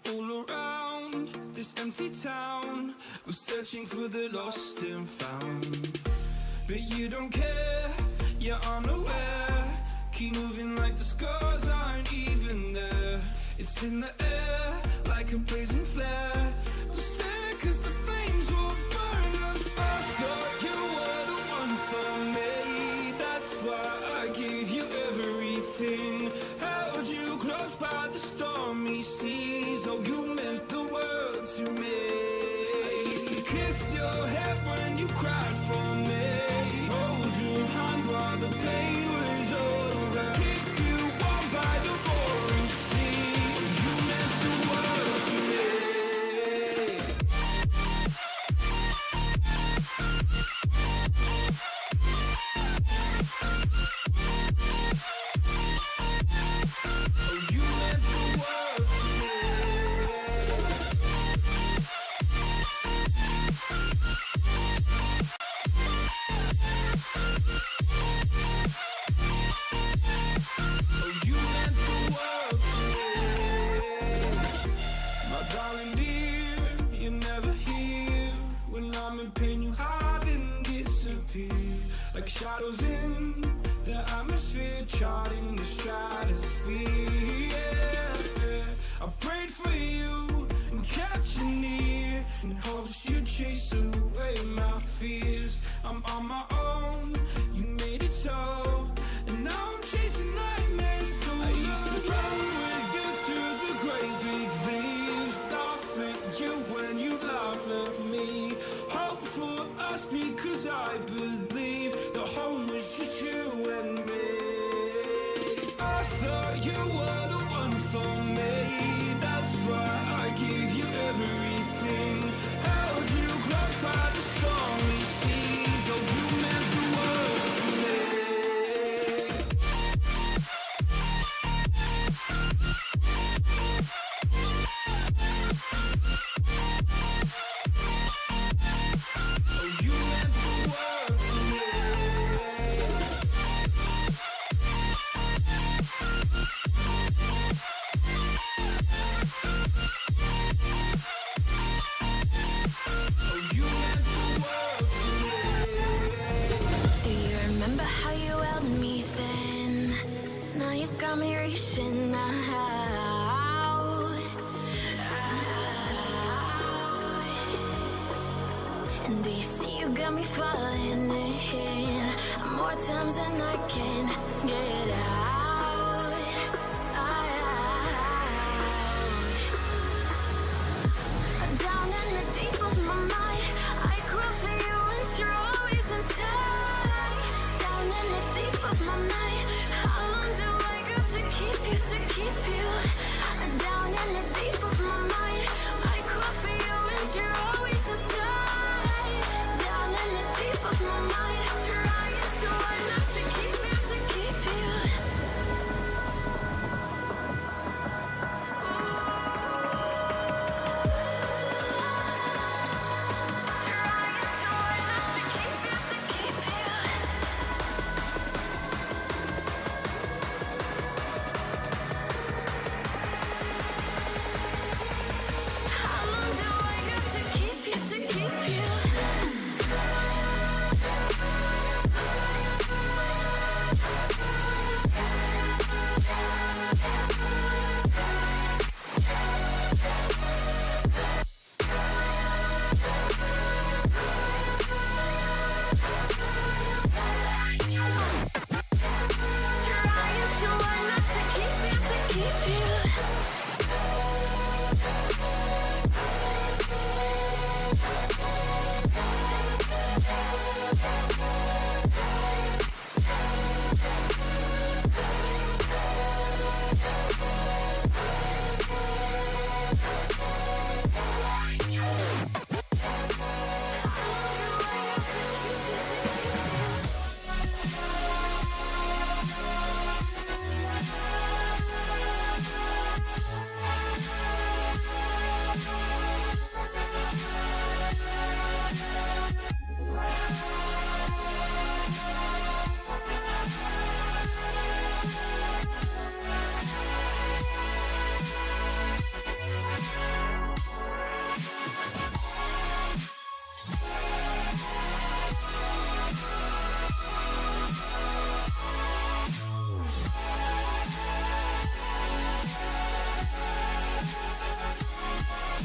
A: all around this empty town. I'm searching for the lost and found, but you don't care, you're unaware. Keep moving like the scars aren't even there. It's in the air like a blazing flare. Don't stare 'cause the flames will burn us. I thought you were the one for me, that's why I gave you everything. Held you close by the stormy seas. Oh, you meant the world to me. I used to kiss your head when you cried for me. Hold your hand while the pain was over. Keep you warm by the roaring sea. You meant the world to me. Oh, you meant the world to me. Oh, you meant the world to me. My darling dear, you're never here. When I'm in pain, you hide and disappear. Like shadows in the atmosphere, charting the stratosphere. Yeah. I prayed for you and kept you near, in hopes you'd chase away my fears. I'm on my own, you made it so, and now I'm chasing nightmares too. I used to run with you through the great big leaves, laugh at you when you laugh at me. Hope for us because I believe the home was just you and me. I thought you were the one for me, that's why I gave you everything. Held you close by the stormy seas. Oh, you meant the world to me. Oh, you meant the world to me. Oh, you meant the world to me.
B: Do you remember how you held me then? Now you got me reaching out. And do you see you got me falling in more times than